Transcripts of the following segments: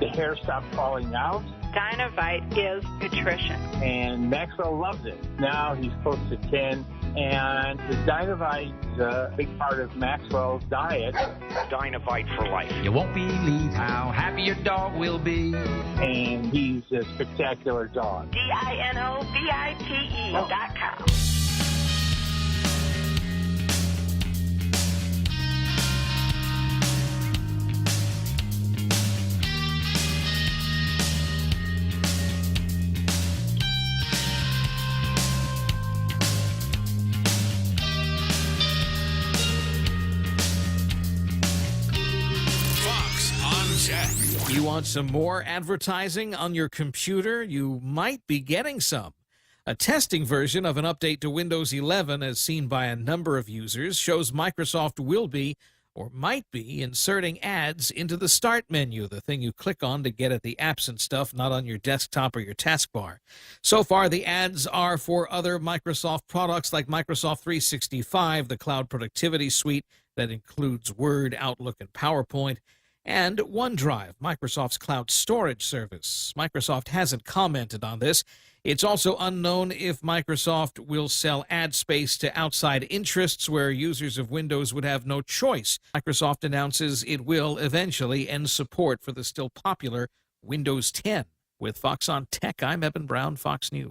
the hair stops falling out. Dynavite is nutrition. And Maxwell loves it. Now he's close to 10, and the Dynavite is a big part of Maxwell's diet. Dynavite for life. You won't believe how happy your dog will be. And he's a spectacular dog. DINOVITE.com. You want some more advertising on your computer? You might be getting some. A testing version of an update to Windows 11, as seen by a number of users, shows Microsoft will be, or might be, inserting ads into the Start menu, the thing you click on to get at the apps and stuff not on your desktop or your taskbar. So far, the ads are for other Microsoft products like Microsoft 365, the cloud productivity suite that includes Word, Outlook, and PowerPoint, and OneDrive, Microsoft's cloud storage service. Microsoft hasn't commented on this. It's also unknown if Microsoft will sell ad space to outside interests where users of Windows would have no choice. Microsoft announces it will eventually end support for the still popular Windows 10. With Fox on Tech, I'm Eben Brown, Fox News.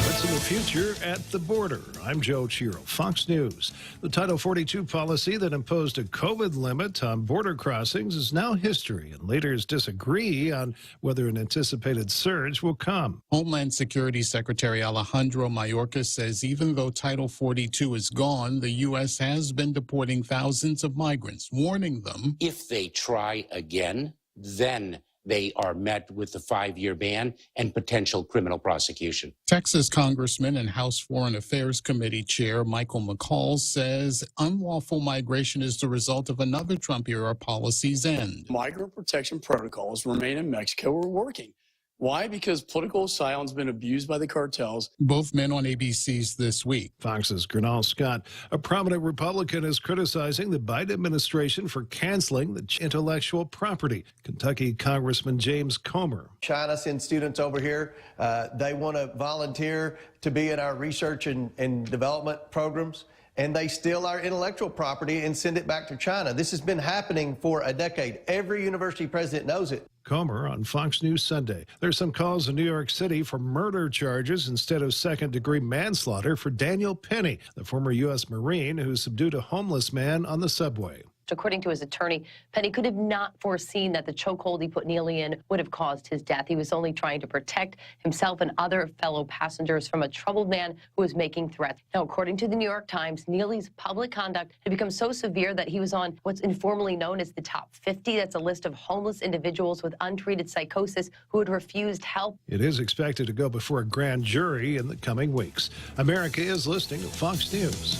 What's in the future at the border? I'm Joe Chiro, Fox News. The Title 42 policy that imposed a COVID limit on border crossings is now history, and leaders disagree on whether an anticipated surge will come. Homeland Security Secretary Alejandro Mayorkas says even though Title 42 is gone, the U.S. has been deporting thousands of migrants, warning them, if they try again, then they are met with a 5-year ban and potential criminal prosecution. Texas Congressman and House Foreign Affairs Committee Chair Michael McCall says unlawful migration is the result of another Trump-era policy's end. Migrant protection protocols remain in Mexico are working. Why? Because political asylum has been abused by the cartels. Both men on ABC's This Week. Fox's Gernal Scott, a prominent Republican, is criticizing the Biden administration for canceling the intellectual property. Kentucky Congressman James Comer. China sends students over here. They want to volunteer to be in our research and development programs, and they steal our intellectual property and send it back to China. This has been happening for a decade. Every university president knows it. Comer on Fox News Sunday. There's some calls in New York City for murder charges instead of second-degree manslaughter for Daniel Penny, the former U.S. Marine who subdued a homeless man on the subway. According to his attorney, Penny could have not foreseen that the chokehold he put Neely in would have caused his death. He was only trying to protect himself and other fellow passengers from a troubled man who was making threats. Now, according to the New York Times, Neely's public conduct had become so severe that he was on what's informally known as the top 50. That's a list of homeless individuals with untreated psychosis who had refused help. It is expected to go before a grand jury in the coming weeks. America is listening to Fox News.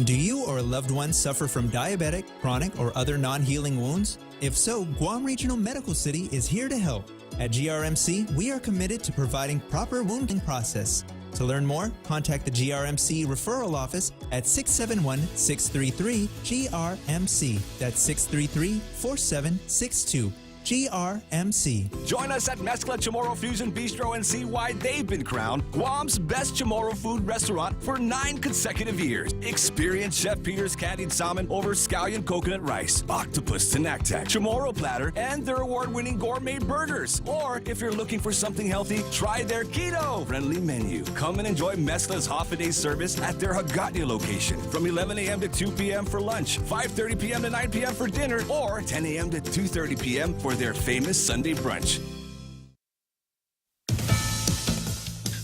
Do you or a loved one suffer from diabetic, chronic, or other non-healing wounds? If so, Guam Regional Medical City is here to help. At GRMC, we are committed to providing proper wounding process. To learn more, contact the GRMC referral office at 671-633-GRMC. That's 633-4762. GRMC. Join us at Mezcla Chamorro Fusion Bistro and see why they've been crowned Guam's best Chamorro food restaurant for 9 consecutive years. Experience Chef Peter's candied salmon over scallion coconut rice, octopus tenactac, Chamorro platter, and their award-winning gourmet burgers. Or if you're looking for something healthy, try their keto-friendly menu. Come and enjoy Mezcla's half-a-day service at their Hagåtña location from 11 a.m. to 2 p.m. for lunch, 5:30 p.m. to 9 p.m. for dinner, or 10 a.m. to 2:30 p.m. for their famous Sunday brunch.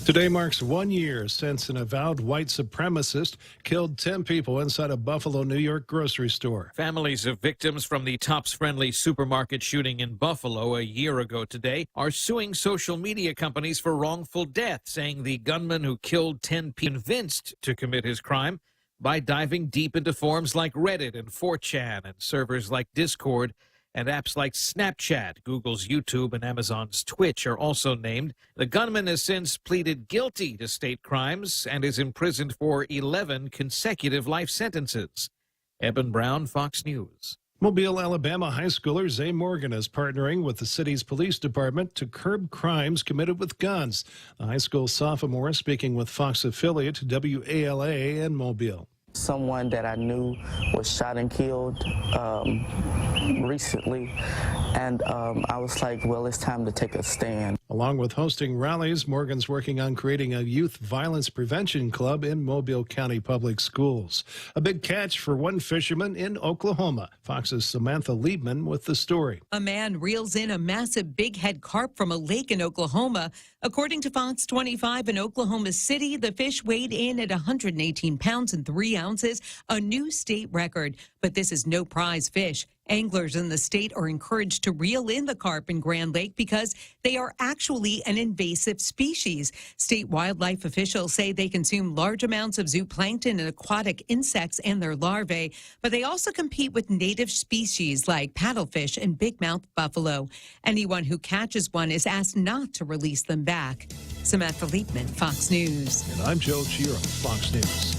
Today marks 1 year since an avowed white supremacist killed 10 people inside a Buffalo, New York grocery store. Families of victims from the Tops Friendly supermarket shooting in Buffalo a year ago today are suing social media companies for wrongful death, saying the gunman who killed 10 people convinced to commit his crime by diving deep into forums like Reddit and 4chan and servers like Discord. And apps like Snapchat, Google's YouTube, and Amazon's Twitch are also named. The gunman has since pleaded guilty to state crimes and is imprisoned for 11 consecutive life sentences. Eben Brown, Fox News. Mobile, Alabama high schooler Zay Morgan is partnering with the city's police department to curb crimes committed with guns. The high school sophomore speaking with Fox affiliate WALA in Mobile. Someone that I knew was shot and killed recently, and I was like, well, it's time to take a stand. Along with hosting rallies, Morgan's working on creating a youth violence prevention club in Mobile County Public Schools. A big catch for one fisherman in Oklahoma. Fox's Samantha Liebman with the story. A man reels in a massive bighead carp from a lake in Oklahoma. According to Fox 25 in Oklahoma City, the fish weighed in at 118 pounds and 3 ounces, a new state record. But this is no prize fish. Anglers in the state are encouraged to reel in the carp in Grand Lake because they are actually an invasive species. State wildlife officials say they consume large amounts of zooplankton and aquatic insects and their larvae, but they also compete with native species like paddlefish and bigmouth buffalo. Anyone who catches one is asked not to release them back. Samantha Liebman, Fox News. And I'm Joe Chiro, Fox News.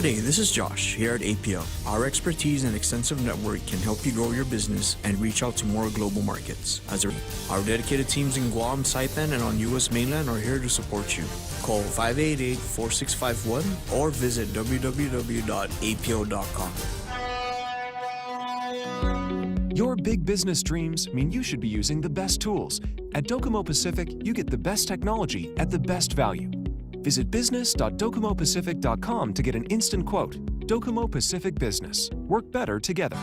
Day, this is Josh here at APL. Our expertise and extensive network can help you grow your business and reach out to more global markets. Our dedicated teams in Guam, Saipan, and on U.S. mainland are here to support you. Call 588-4651 or visit www.apo.com. Your big business dreams mean you should be using the best tools. At Docomo Pacific, you get the best technology at the best value. Visit business.docomopacific.com to get an instant quote. Docomo Pacific Business. Work better together.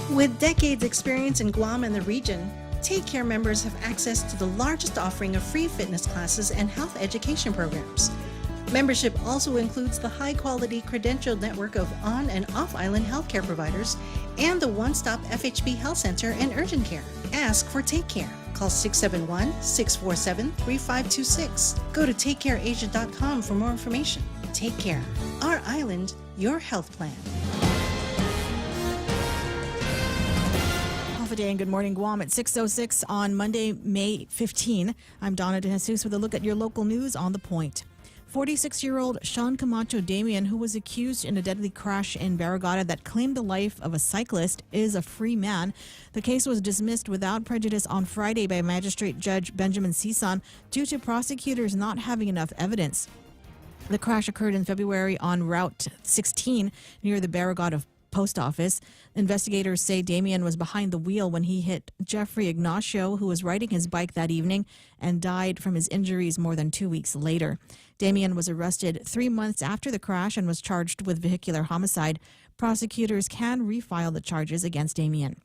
With decades experience in Guam and the region, Take Care members have access to the largest offering of free fitness classes and health education programs. Membership also includes the high-quality credentialed network of on- and off-island healthcare providers and the one-stop FHB Health Center and urgent care. Ask for Take Care. Call 671-647-3526. Go to takecareasia.com for more information. Take Care. Our island, your health plan. Half a day and good morning, Guam at 6:06 on Monday, May 15. I'm Donna DeJesus with a look at your local news on The Point. 46-year-old Sean Camacho Damian, who was accused in a deadly crash in Barragata that claimed the life of a cyclist, is a free man. The case was dismissed without prejudice on Friday by Magistrate Judge Benjamin Sison due to prosecutors not having enough evidence. The crash occurred in February on Route 16 near the Barragata post office. Investigators say Damian was behind the wheel when he hit Jeffrey Ignacio, who was riding his bike that evening, and died from his injuries more than 2 weeks later. Damian was arrested 3 months after the crash and was charged with vehicular homicide. Prosecutors can refile the charges against Damian.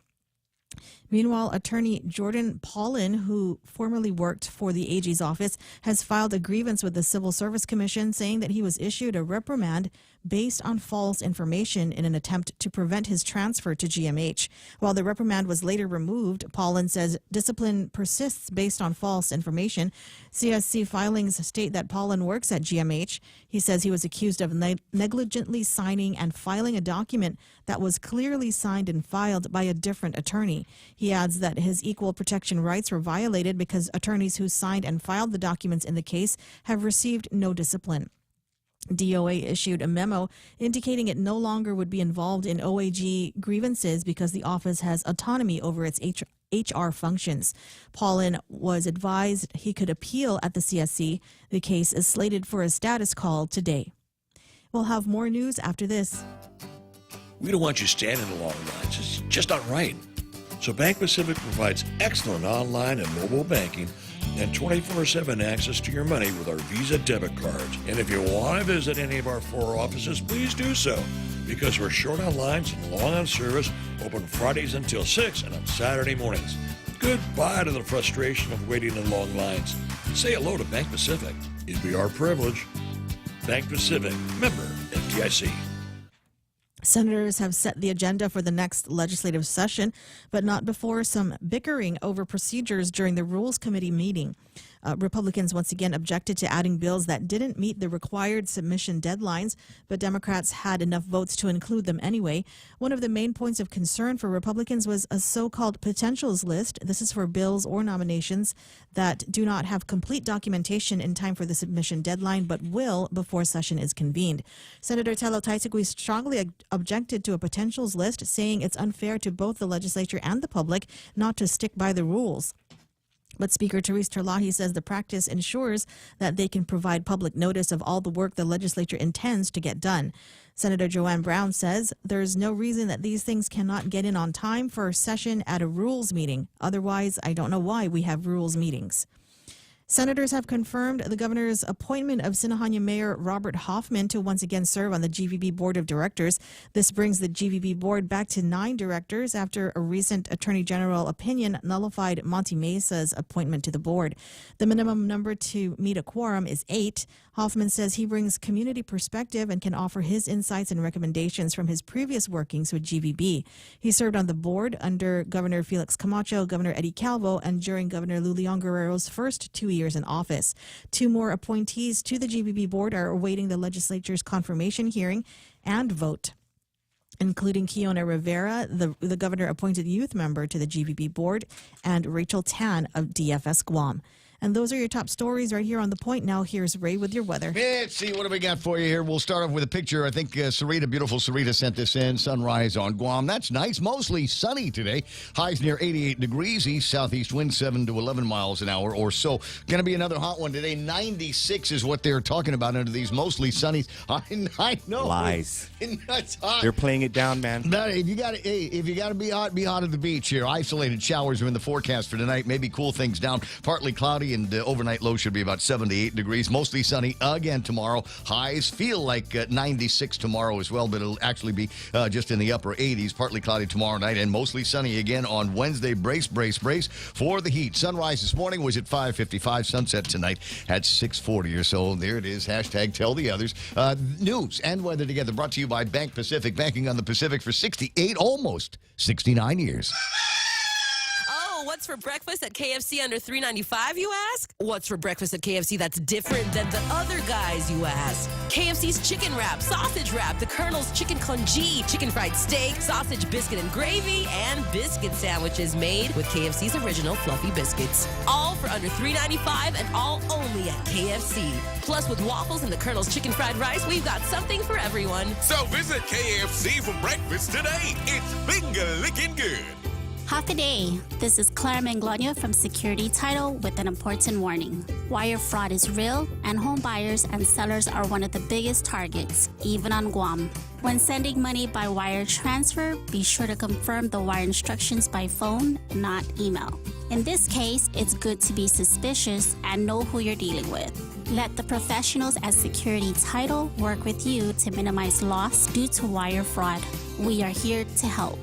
Meanwhile, attorney Jordan Paulin, who formerly worked for the AG's office, has filed a grievance with the Civil Service Commission saying that he was issued a reprimand based on false information in an attempt to prevent his transfer to GMH. While the reprimand was later removed, Paulin says discipline persists based on false information. CSC filings state that Paulin works at GMH. He says he was accused of negligently signing and filing a document that was clearly signed and filed by a different attorney. He adds that his equal protection rights were violated because attorneys who signed and filed the documents in the case have received no discipline. DOA issued a memo indicating it no longer would be involved in OAG grievances because the office has autonomy over its HR functions. Paulin was advised he could appeal at the CSC. The case is slated for a status call today. We'll have more news after this. We don't want you standing in long lines. It's just not right. So Bank Pacific provides excellent online and mobile banking and 24/7 access to your money with our Visa debit cards. And if you want to visit any of our 4 offices, please do so, because we're short on lines and long on service, open Fridays until 6 and on Saturday mornings. Goodbye to the frustration of waiting in long lines. Say hello to Bank Pacific. It'd be our privilege. Bank Pacific, member FDIC. Senators have set the agenda for the next legislative session, but not before some bickering over procedures during the Rules Committee meeting. Republicans once again objected to adding bills that didn't meet the required submission deadlines, but Democrats had enough votes to include them anyway. One of the main points of concern for Republicans was a so-called potentials list. This is for bills or nominations that do not have complete documentation in time for the submission deadline, but will before session is convened. Senator Telo Taitigui strongly objected to a potentials list, saying it's unfair to both the legislature and the public not to stick by the rules. But Speaker Therese Terlahi says the practice ensures that they can provide public notice of all the work the legislature intends to get done. Senator Joanne Brown says there's no reason that these things cannot get in on time for a session at a rules meeting. Otherwise, I don't know why we have rules meetings. Senators have confirmed the governor's appointment of Sinajana Mayor Robert Hoffman to once again serve on the GVB Board of Directors. This brings the GVB Board back to 9 directors after a recent Attorney General opinion nullified Monty Mesa's appointment to the board. The minimum number to meet a quorum is 8. Hoffman says he brings community perspective and can offer his insights and recommendations from his previous workings with GVB. He served on the board under Governor Felix Camacho, Governor Eddie Calvo, and during Governor Lulian Guerrero's first 2 years in office. 2 more appointees to the GVB board are awaiting the legislature's confirmation hearing and vote, including Kiona Rivera, the governor-appointed youth member to the GVB board, and Rachel Tan of DFS Guam. And those are your top stories right here on The Point. Now here's Ray with your weather. Let's see, what do we got for you here? We'll start off with a picture. I think Sarita, beautiful Sarita, sent this in. Sunrise on Guam. That's nice. Mostly sunny today. Highs near 88 degrees. East-southeast wind 7 to 11 miles an hour or so. Going to be another hot one today. 96 is what they're talking about under these mostly sunny. I know. Lies. That's hot. They're playing it down, man. If you got to be hot at the beach here. Isolated showers are in the forecast for tonight. Maybe cool things down. Partly cloudy, and overnight low should be about 78 degrees. Mostly sunny again tomorrow. Highs feel like 96 tomorrow as well, but it'll actually be just in the upper 80s. Partly cloudy tomorrow night and mostly sunny again on Wednesday. Brace for the heat. Sunrise this morning was at 5:55. Sunset tonight at 6:40 or so. There it is. Hashtag tell the others. News and weather together brought to you by Bank Pacific. Banking on the Pacific for 68, almost 69 years. What's for breakfast at KFC under $3.95, you ask? What's for breakfast at KFC that's different than the other guys, you ask? KFC's chicken wrap, sausage wrap, the Colonel's chicken congee, chicken fried steak, sausage biscuit and gravy, and biscuit sandwiches made with KFC's original fluffy biscuits. All for under $3.95 and all only at KFC. Plus, with waffles and the Colonel's chicken fried rice, we've got something for everyone. So visit KFC for breakfast today. It's finger-licking good. Half a day. This is Claire Manglona from Security Title with an important warning. Wire fraud is real, and home buyers and sellers are one of the biggest targets, even on Guam. When sending money by wire transfer, be sure to confirm the wire instructions by phone, not email. In this case, it's good to be suspicious and know who you're dealing with. Let the professionals at Security Title work with you to minimize loss due to wire fraud. We are here to help.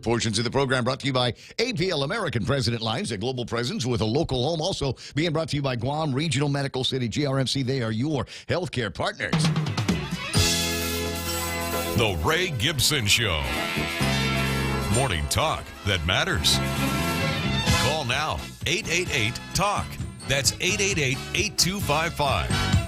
Portions of the program brought to you by APL American President Lines, a global presence with a local home. Also being brought to you by Guam Regional Medical City, GRMC. They are your healthcare partners. The Ray Gibson Show. Morning talk that matters. Call now, 888-TALK. That's 888-8255.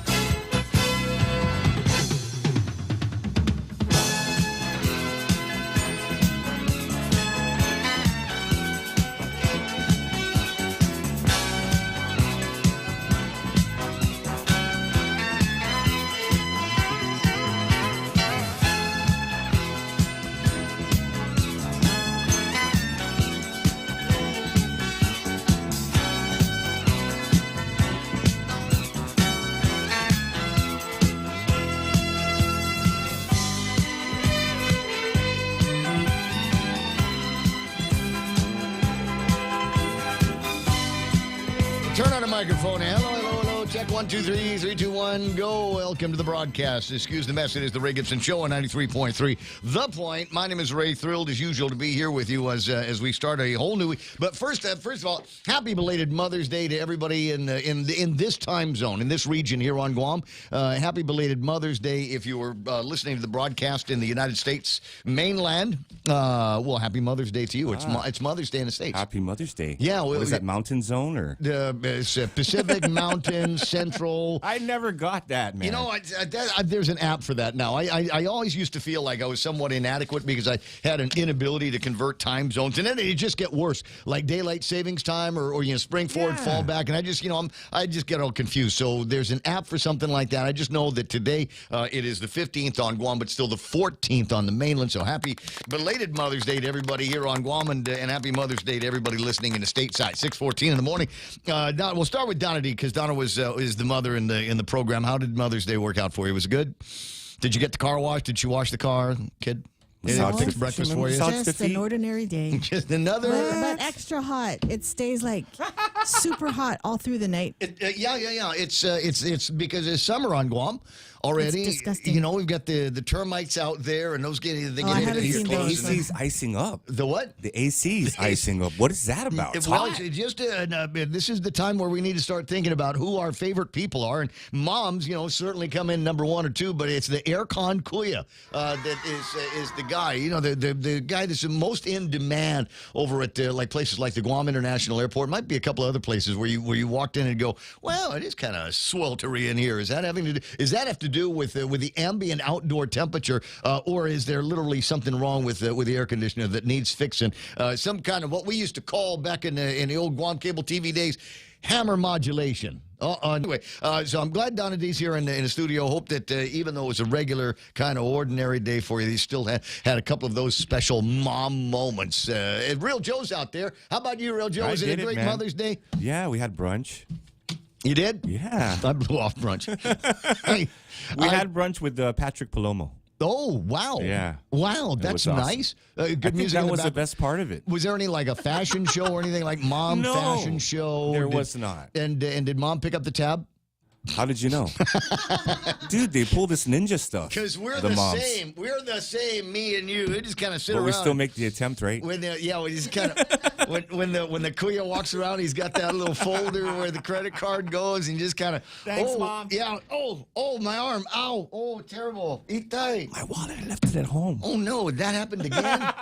Turn on the microphone. Hello. Check. check. 1, 2, 3, 3, 2, 1, go. Welcome to the broadcast. Excuse the mess. It is the Ray Gibson Show on 93.3. The Point. My name is Ray. Thrilled as usual to be here with you as we start a whole new week. But first of all, happy belated Mother's Day to everybody in this time zone, in this region here on Guam. Happy belated Mother's Day if you were listening to the broadcast in the United States mainland. Well, happy Mother's Day to you. It's Mother's Day in the States. Happy Mother's Day. Yeah. What is that, Mountain Zone or? It's Pacific Mountain Central. I never got that, man. You know, there's an app for that now. I always used to feel like I was somewhat inadequate because I had an inability to convert time zones, and then it just get worse, like daylight savings time or spring forward, fall back, and I just get all confused. So there's an app for something like that. I just know that today it is the 15th on Guam, but still the 14th on the mainland. So happy belated Mother's Day to everybody here on Guam, and happy Mother's Day to everybody listening in the stateside. 6:14 in the morning. We'll start with Donna D because Donna is the mother in the program. How did Mother's Day work out for you? Was it good? Did you get the car washed? Did she wash the car, kid? Did it fix breakfast for you? Just an ordinary day. Just another. But extra hot. It stays like super hot all through the night. Yeah. It's because it's summer on Guam already. It's disgusting. We've got the termites out there, and those get I haven't seen The those. AC's icing up. The what? The AC's icing up. What is that about? It's Well, hot. it's just this is the time where we need to start thinking about who our favorite people are, and moms, certainly come in number 1 or 2, but it's the aircon kuya that is the guy, the guy that's the most in demand over at like places like the Guam International Airport. Might be a couple other places where you walked in and go, well, it is kind of sweltery in here. Does that have to do with the ambient outdoor temperature, or is there literally something wrong with the air conditioner that needs fixing? Some kind of what we used to call back in the old Guam cable TV days, hammer modulation. Anyway, so I'm glad Donna D's here in the studio. Hope that even though it was a regular kind of ordinary day for you, you still had a couple of those special mom moments. Real Joe's out there. How about you, Real Joe? Was it a great Mother's Day? Yeah, we had brunch. You did? Yeah. I blew off brunch. We had brunch with Patrick Palomo. Oh, wow. Yeah. Wow, that's awesome. nice. Good I music think in that was the back. best part of it. Was there any a fashion show or anything like mom No, fashion show? there was not. And did mom pick up the tab? How did you know? Dude, they pull this ninja stuff. Because we're the the moms. same. We're the same, me and you. We just kind of sit But around. we still make the attempt, right? We just kind of when the kuya walks around, he's got that little folder where the credit card goes, and just kind of Thanks, Mom. Yeah. Oh, my arm. Ow. Oh, terrible. Itai. My wallet, I left it at home. Oh no, that happened again.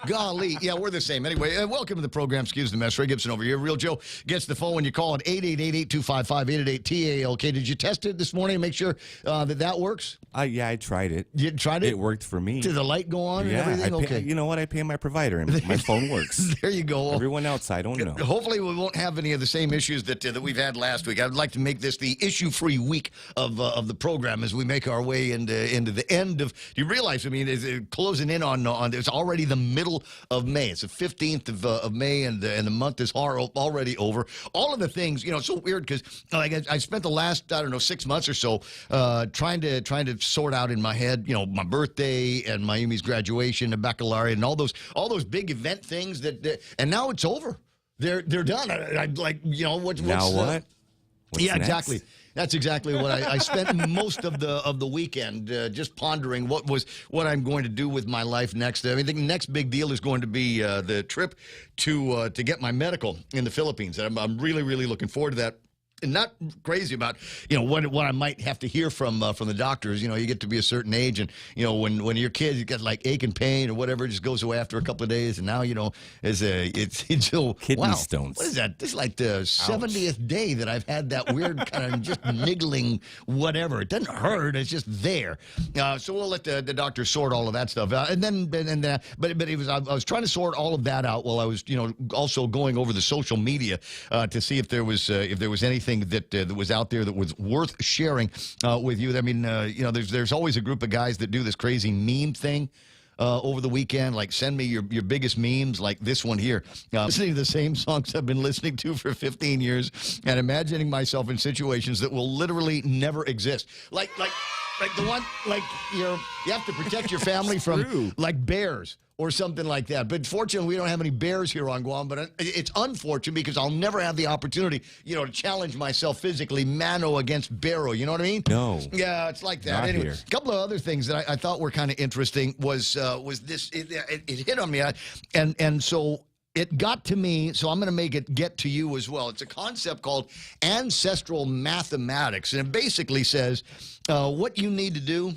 Golly. Yeah, we're the same. Anyway, welcome to the program. Excuse the mess. Ray Gibson over here. Real Joe gets the phone when you call at 888-8255-888-TALK. Did you test it this morning and make sure that works? Yeah, I tried it. You tried it? It worked for me. Did the light go on and Yeah, everything? I pay, Okay. you know what? I pay my provider, and my phone works. There you go. Everyone else, I don't know. Hopefully we won't have any of the same issues that we've had last week. I'd like to make this the issue-free week of the program as we make our way into the end of. Do you realize? I mean, it's closing in on. It's already the middle of May. It's the 15th of May, and the month is already over. All of the things, it's so weird because I spent the last 6 months or so trying to sort out in my head, my birthday and Mayumi's graduation and baccalaureate and all those big event things and now it's over. They're done. What's now what? What's yeah, next? exactly. That's exactly what I spent most of the weekend just pondering what I'm going to do with my life next. I mean, the next big deal is going to be the trip to get my medical in the Philippines. I'm really, really looking forward to that. And not crazy about what I might have to hear from the doctors. You get to be a certain age, and when you're kids, you got like ache and pain or whatever, it just goes away after a couple of days. And now it's so kidney stones. What is that? This is like the 70th day that I've had that weird kind of just niggling whatever. It doesn't hurt. It's just there. So we'll let the doctor sort all of that stuff out. But it was I was trying to sort all of that out while I was also going over the social media to see if there was anything that was out there that was worth sharing with you. I mean, there's always a group of guys that do this crazy meme thing over the weekend, like send me your biggest memes, like this one here. Listening to the same songs I've been listening to for 15 years and imagining myself in situations that will literally never exist. Like Like the one, like you have to protect your family from like bears or something like that. But fortunately, we don't have any bears here on Guam. But it's unfortunate because I'll never have the opportunity, to challenge myself physically, mano against barrow. You know what I mean? No. Yeah, it's like that. Not Anyway, here. a couple of other things that I thought were kind of interesting was this. It hit on me, and so. It got to me, so I'm going to make it get to you as well. It's a concept called ancestral mathematics, and it basically says what you need to do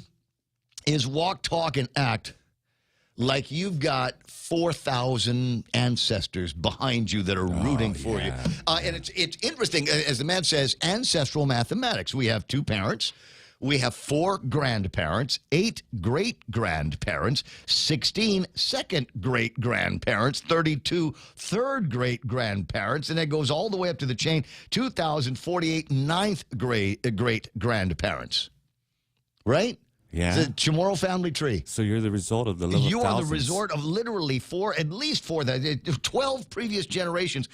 is walk, talk, and act like you've got 4,000 ancestors behind you that are rooting for you. And it's interesting, as the man says, ancestral mathematics. We have 2 parents. We have 4 grandparents, 8 great-grandparents, 16 second-great-grandparents, 32 third-great-grandparents, and that goes all the way up to the chain, 2,048 ninth-great-grandparents. Right? Yeah. It's a Chamorro family tree. So you're the result of the little You thousands. are the result of literally at least 12 previous generations.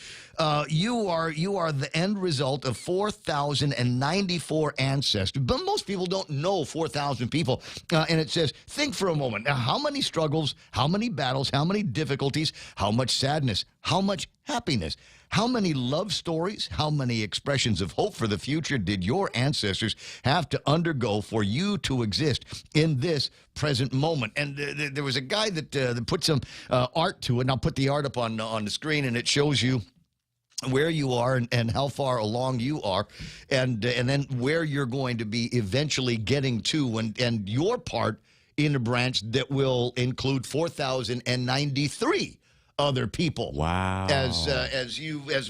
You are the end result of 4,094 ancestors. But most people don't know 4,000 people. And it says, think for a moment. Now, how many struggles, how many battles, how many difficulties, how much sadness, how much happiness, how many love stories, how many expressions of hope for the future did your ancestors have to undergo for you to exist in this present moment? And there was a guy that put some art to it, and I'll put the art up on the screen, and it shows you where you are and how far along you are, and then where you're going to be eventually getting to, and your part in a branch that will include 4,093 other people. Wow. As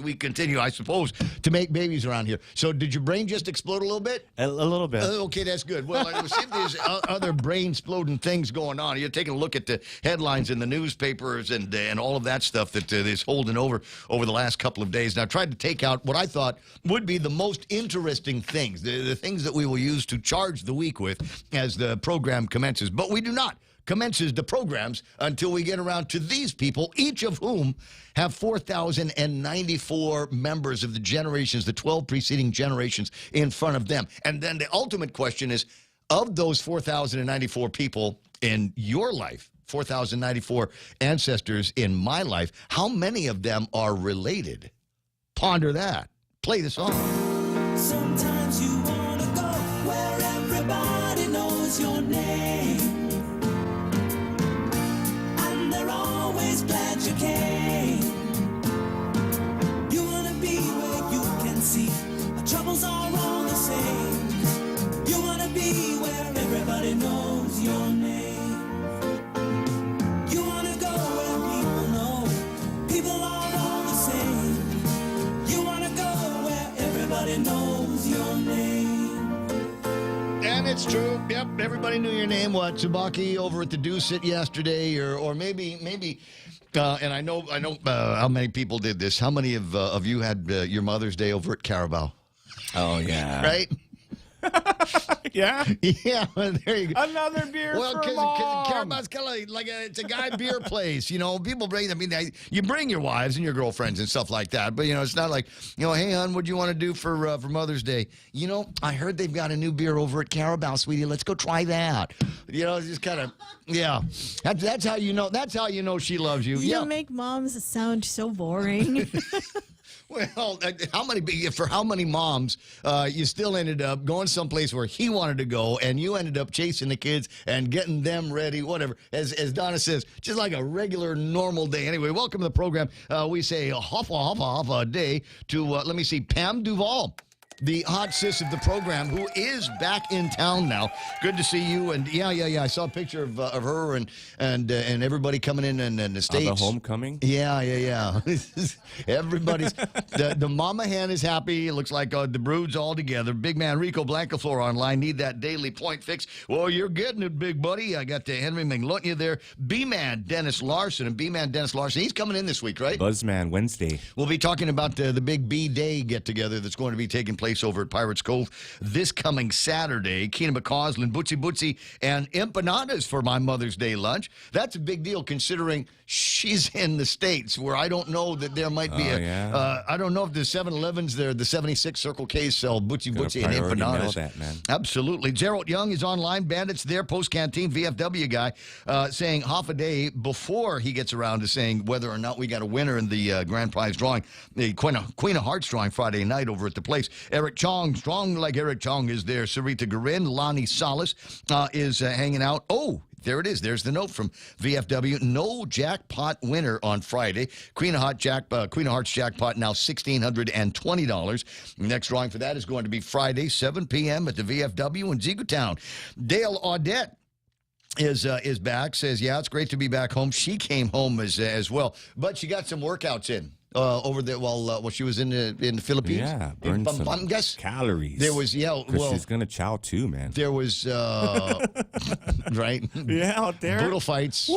we continue, I suppose, to make babies around here. So did your brain just explode a little bit? A little bit. Okay, that's good. Well, let's see if there's other brain-exploding things going on. You're taking a look at the headlines in the newspapers and all of that stuff that is holding over the last couple of days. Now, I tried to take out what I thought would be the most interesting things, the things that we will use to charge the week with as the program commences. But we do not commences the programs until we get around to these people, each of whom have 4,094 members of the generations, the 12 preceding generations in front of them. And then the ultimate question is, of those 4,094 people in your life, 4,094 ancestors in my life, how many of them are related? Ponder that. Play the song. Sometimes you want to go where everybody knows your name. Glad you came. You want to be where you can see our troubles are all the same. You want to be where everybody knows your name. You want to go where people know people are all the same. You want to go where everybody knows your name. And it's true. Yep, everybody knew your name. What, Tsubaki over at the Deuce-It yesterday, or maybe. And I know how many people did this. How many of you had your Mother's Day over at Carabao? Oh, yeah. Right? Yeah? Yeah, there you go. Another beer well, for Mom. Carabao's kind of like it's a guy beer place. People bring, you bring your wives and your girlfriends and stuff like that. But, it's not like, hey, hon, what do you want to do for Mother's Day? I heard they've got a new beer over at Carabao, sweetie. Let's go try that. It's just kind of, yeah. That's how you know. That's how you know she loves you. You make moms sound so boring. Well, how many moms you still ended up going someplace where he wanted to go, and you ended up chasing the kids and getting them ready, whatever. As Donna says, just like a regular, normal day. Anyway, welcome to the program. We say hoffa day to, let me see, Pam Duvall, the hot sis of the program, who is back in town now. Good to see you. And yeah. I saw a picture of her and everybody coming in and the States. The homecoming? Yeah. Everybody's the mama hen is happy. It looks like the brood's all together. Big man Rico Blancaflor online. Need that daily point fix. Well, you're getting it, big buddy. I got Henry McLutnia there. B-man Dennis Larson. And B-man Dennis Larson, he's coming in this week, right? Buzzman Wednesday. We'll be talking about the big B-Day get-together that's going to be taking place place over at Pirates Cove this coming Saturday. Keena McCausland, Bootsy, and empanadas for my Mother's Day lunch. That's a big deal considering she's in the States, where I don't know that there might be I don't know if the 7-Elevens there, the 76 Circle K's sell Bootsy and empanadas. That, man. Absolutely. Gerald Young is online. Bandits there, post-canteen, VFW guy, saying half a day before he gets around to saying whether or not we got a winner in the grand prize drawing, the Queen of Hearts drawing Friday night over at the place. Eric Chong, strong like Eric Chong, is there. Sarita Garin, Lonnie Salas is hanging out. Oh, there it is. There's the note from VFW. No jackpot winner on Friday. Queen of Hearts jackpot now $1,620. Next drawing for that is going to be Friday, 7 p.m. at the VFW in Zegotown. Dale Audette is back. Says, yeah, it's great to be back home. She came home as well, but she got some workouts in. Over there while she was in the Philippines. Yeah, burned some calories. There was, she's going to chow too, man. There was, right? Yeah, out there. Boodle fights.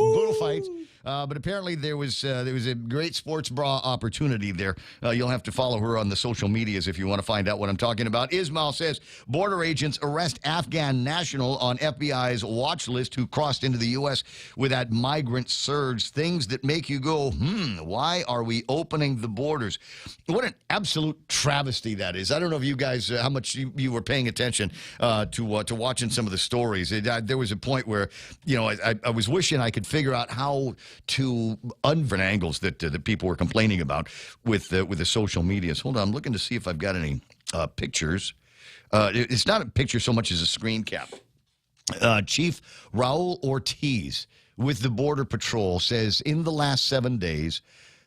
But apparently there was a great sports bra opportunity there. You'll have to follow her on the social medias if you want to find out what I'm talking about. Ismail says, border agents arrest Afghan national on FBI's watch list who crossed into the U.S. with that migrant surge. Things that make you go, why are we opening the borders? What an absolute travesty that is. I don't know if you guys, how much you were paying attention to watching some of the stories. There was a point where, I was wishing I could figure out how to different angles that people were complaining about with the social medias. Hold on, I'm looking to see if I've got any pictures. It's not a picture so much as a screen cap. Chief Raul Ortiz with the Border Patrol says in the last 7 days,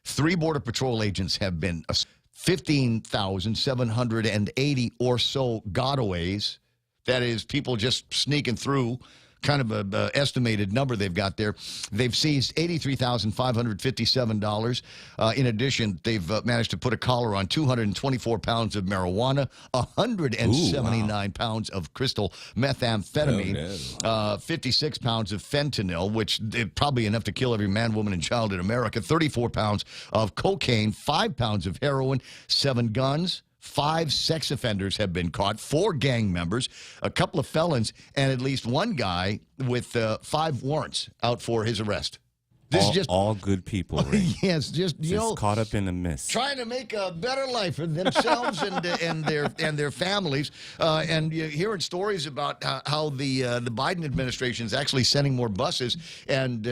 3 Border Patrol agents have been 15,780 or so gotaways. That is, people just sneaking through. Kind of a estimated number they've got there. They've seized $83,557. In addition, they've managed to put a collar on 224 pounds of marijuana, 179 pounds of crystal methamphetamine, 56 pounds of fentanyl, which is probably enough to kill every man, woman, and child in America, 34 pounds of cocaine, 5 pounds of heroin, 7 guns. 5 sex offenders have been caught, 4 gang members, a couple of felons, and at least 1 guy with 5 warrants out for his arrest. This is just all good people, Ray. Yes, just caught up in the mist, trying to make a better life for themselves and their families. And you're hearing stories about how the Biden administration is actually sending more buses and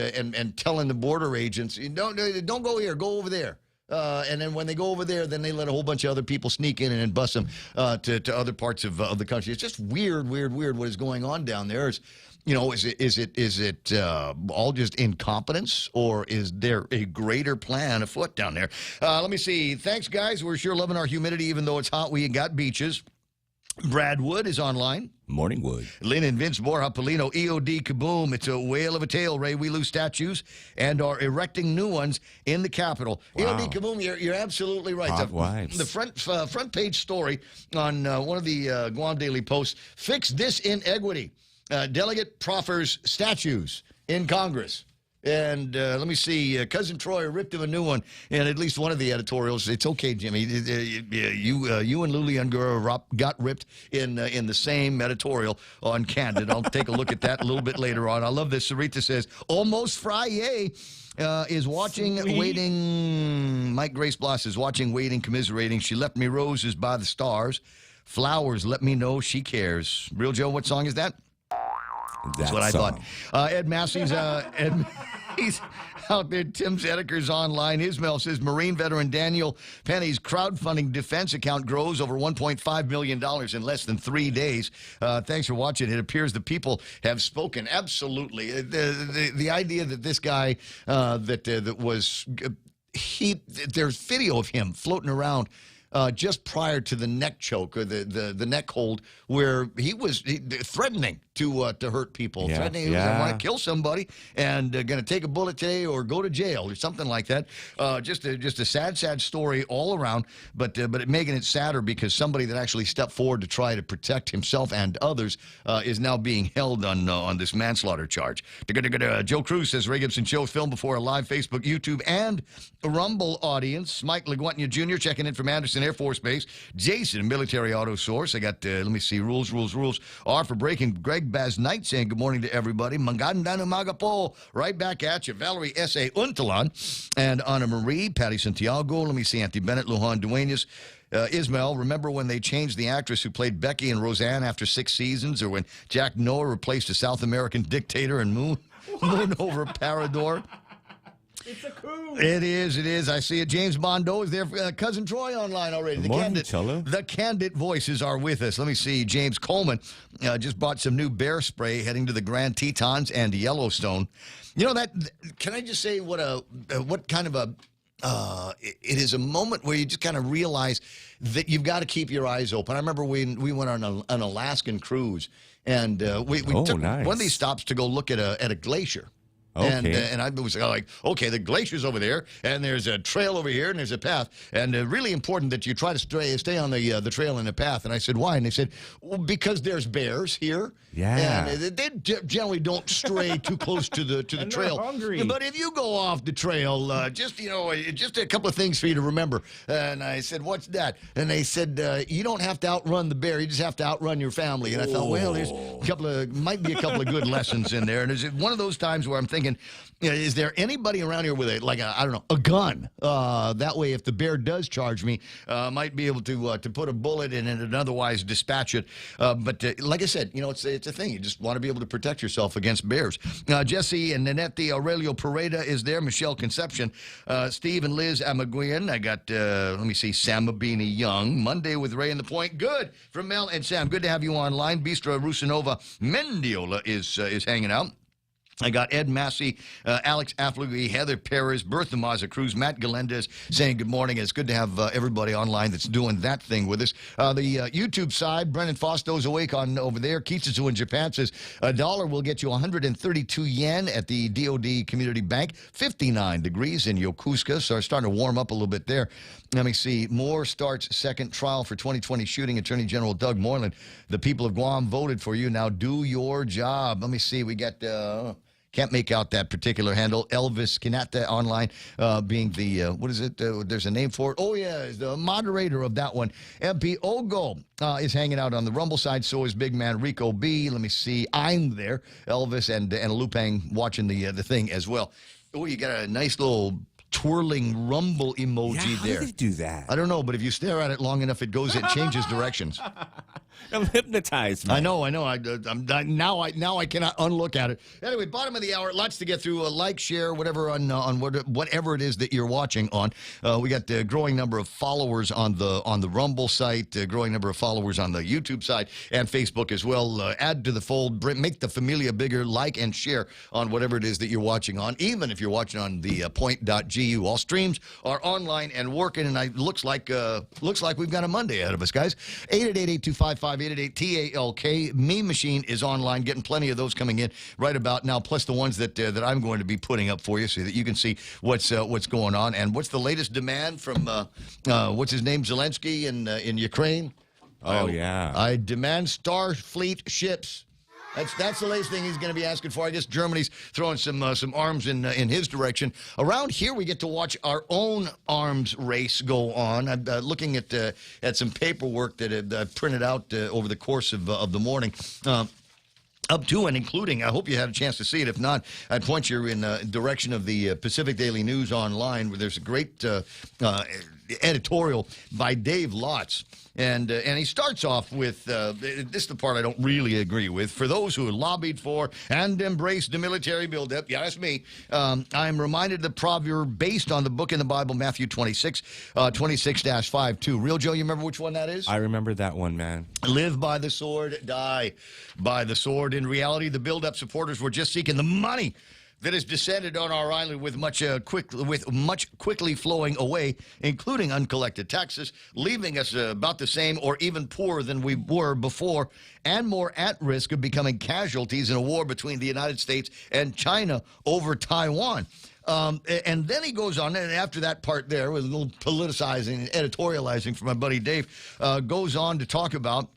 telling the border agents, don't go here, go over there. And then when they go over there, then they let a whole bunch of other people sneak in and bus them to other parts of the country. It's just weird what is going on down there. Is it all just incompetence, or is there a greater plan afoot down there? Let me see. Thanks, guys. We're sure loving our humidity, even though it's hot. We got beaches. Brad Wood is online. Morning, Wood. Lynn and Vince Borja Polino, EOD Kaboom. It's a whale of a tale, Ray. We lose statues and are erecting new ones in the Capitol. Wow. EOD Kaboom, you're absolutely right. The front page story on one of the Guam Daily Posts, fix this inequity. Delegate proffers statues in Congress. And let me see, Cousin Troy ripped him a new one in at least one of the editorials. It's okay, Jimmy. You and Luli Ungura got ripped in the same editorial on Candid. I'll take a look at that a little bit later on. I love this. Sarita says, almost Friday. Is watching, Sweet. Waiting. Mike Grace Bloss is watching, waiting, commiserating. She left me roses by the stars. Flowers let me know she cares. Real Joe, what song is that? That's what I thought. Ed Massey's he's out there. Tim Zedeker's online. Ismail says Marine veteran Daniel Penny's crowdfunding defense account grows over $1.5 million in less than 3 days. Thanks for watching. It appears the people have spoken. Absolutely. The idea that this guy that was there's video of him floating around just prior to the neck choke or the neck hold, where he was threatening to hurt people, threatening he was going to want to kill somebody and going to take a bullet today or go to jail or something like that. Just a sad story all around, but making it sadder because somebody that actually stepped forward to try to protect himself and others is now being held on this manslaughter charge. Joe Cruz says Ray Gibson Show filmed before a live Facebook, YouTube, and Rumble audience. Mike LaGuentia Jr. checking in from Anderson Air Force Base. Jason, Military Auto Source. I got, let me see, rules. R for breaking. Greg Baz Knight saying good morning to everybody. Magandang umaga po. Right back at you. Valerie S.A. Untalan and Anna Marie. Patty Santiago. Let me see, Auntie Bennett, Lujan Duenas. Ismael, remember when they changed the actress who played Becky and Roseanne after 6 seasons, or when Jack Noah replaced a South American dictator and Moon over Parador? It's a coup. It is. I see it. James Bondo is there. Cousin Troy online already. Good morning, Cholo. The candid voices are with us. Let me see. James Coleman just bought some new bear spray heading to the Grand Tetons and Yellowstone. You know that? Can I just say what kind of a it is a moment where you just kind of realize that you've got to keep your eyes open. I remember when we went on an Alaskan cruise, and we took one of these stops to go look at a glacier. Okay. And I was like, okay, the glacier's over there, and there's a trail over here, and there's a path. And really important that you try to stay on the trail and the path. And I said, why? And they said, well, because there's bears here. Yeah. And they generally don't stray too close to the And trail. they're hungry. But if you go off the trail, just a couple of things for you to remember. And I said, what's that? And they said, you don't have to outrun the bear. You just have to outrun your family. And I thought, well, there's might be a couple of good lessons in there. And it's one of those times where I'm thinking, is there anybody around here with a gun? That way, if the bear does charge me, might be able to put a bullet in it and otherwise dispatch it. But like I said, it's a thing. You just want to be able to protect yourself against bears. Jesse and Nanette Aurelio Pareda is there. Michelle Conception, Steve and Liz Amaguian. I got let me see, Sam Mabini Young. Monday with Ray and the Point. Good from Mel and Sam. Good to have you online. Bistra Rusinova Mendiola is hanging out. I got Ed Massey, Alex Afflugui, Heather Perez, Bertha Maza Cruz, Matt Galendez saying good morning. It's good to have everybody online that's doing that thing with us. The YouTube side, Brendan Fausto's awake on over there. Kitsuzu in Japan says $1 will get you 132 yen at the DOD Community Bank. 59 degrees in Yokosuka, so starting to warm up a little bit there. Let me see. Moore starts second trial for 2020 shooting. Attorney General Doug Moreland. The people of Guam voted for you. Now do your job. Let me see. We got... can't make out that particular handle. Elvis Kanata online being the, what is it? There's a name for it. Oh, yeah, the moderator of that one. MP Ogo is hanging out on the Rumble side. So is big man Rico B. Let me see. I'm there. Elvis and Lupang watching the thing as well. Oh, you got a nice little twirling rumble emoji there. How do they do that? I don't know, but if you stare at it long enough, it changes directions. I'm hypnotized, man. I know. Now I cannot unlook at it. Anyway, bottom of the hour, lots to get through. Like, share, whatever on whatever it is that you're watching on. We got the growing number of followers on the Rumble site, growing number of followers on the YouTube side and Facebook as well. Add to the fold, make the familia bigger. Like and share on whatever it is that you're watching on. Even if you're watching on the point.gu, all streams are online and working. And it looks like we've got a Monday ahead of us, guys. 888-825-5888-TALK. Meme Machine is online, getting plenty of those coming in right about now, plus the ones that I'm going to be putting up for you so that you can see what's going on. And what's the latest demand from, what's his name, Zelensky in Ukraine? Oh, yeah. I demand Starfleet ships. That's the latest thing he's going to be asking for. I guess Germany's throwing some arms in his direction. Around here, we get to watch our own arms race go on. I'm looking at some paperwork that I've printed out over the course of the morning. Up to and including, I hope you had a chance to see it. If not, I'd point you in the direction of the Pacific Daily News online, where there's a great editorial by Dave Lotz. And he starts off with, this is the part I don't really agree with. For those who lobbied for and embraced the military buildup, yeah, that's me, I'm reminded of the proverb based on the book in the Bible, Matthew 26-5-2. Real Joe, you remember which one that is? I remember that one, man. Live by the sword, die by the sword. In reality, the buildup supporters were just seeking the money that has descended on our island with much quickly flowing away, including uncollected taxes, leaving us about the same or even poorer than we were before, and more at risk of becoming casualties in a war between the United States and China over Taiwan. And then he goes on, and after that part there, with a little politicizing, editorializing from my buddy Dave, goes on to talk about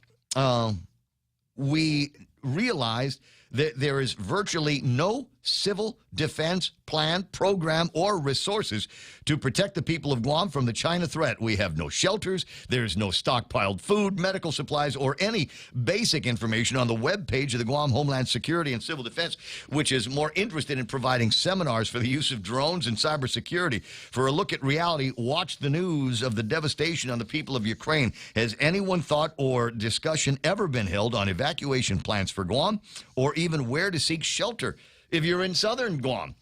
we realized There is virtually no civil defense plan, program, or resources to protect the people of Guam from the China threat. We have no shelters, there's no stockpiled food, medical supplies, or any basic information on the webpage of the Guam Homeland Security and Civil Defense, which is more interested in providing seminars for the use of drones and cybersecurity. For a look at reality, watch the news of the devastation on the people of Ukraine. Has anyone thought or discussion ever been held on evacuation plans for Guam, or even where to seek shelter if you're in southern Guam?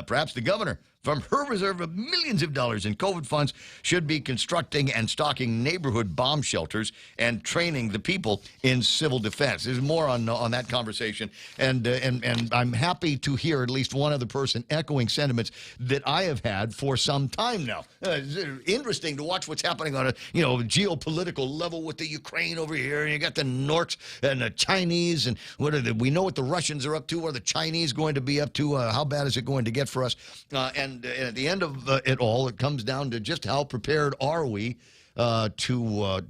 Perhaps the governor, from her reserve of millions of dollars in COVID funds, should be constructing and stocking neighborhood bomb shelters and training the people in civil defense. There's more on that conversation, and I'm happy to hear at least one other person echoing sentiments that I have had for some time now. It's interesting to watch what's happening on a geopolitical level with the Ukraine over here, and you got the Norks and the Chinese, and we know what the Russians are up to. What are the Chinese going to be up to? How bad is it going to get for us? And at the end of it all, it comes down to just how prepared are we to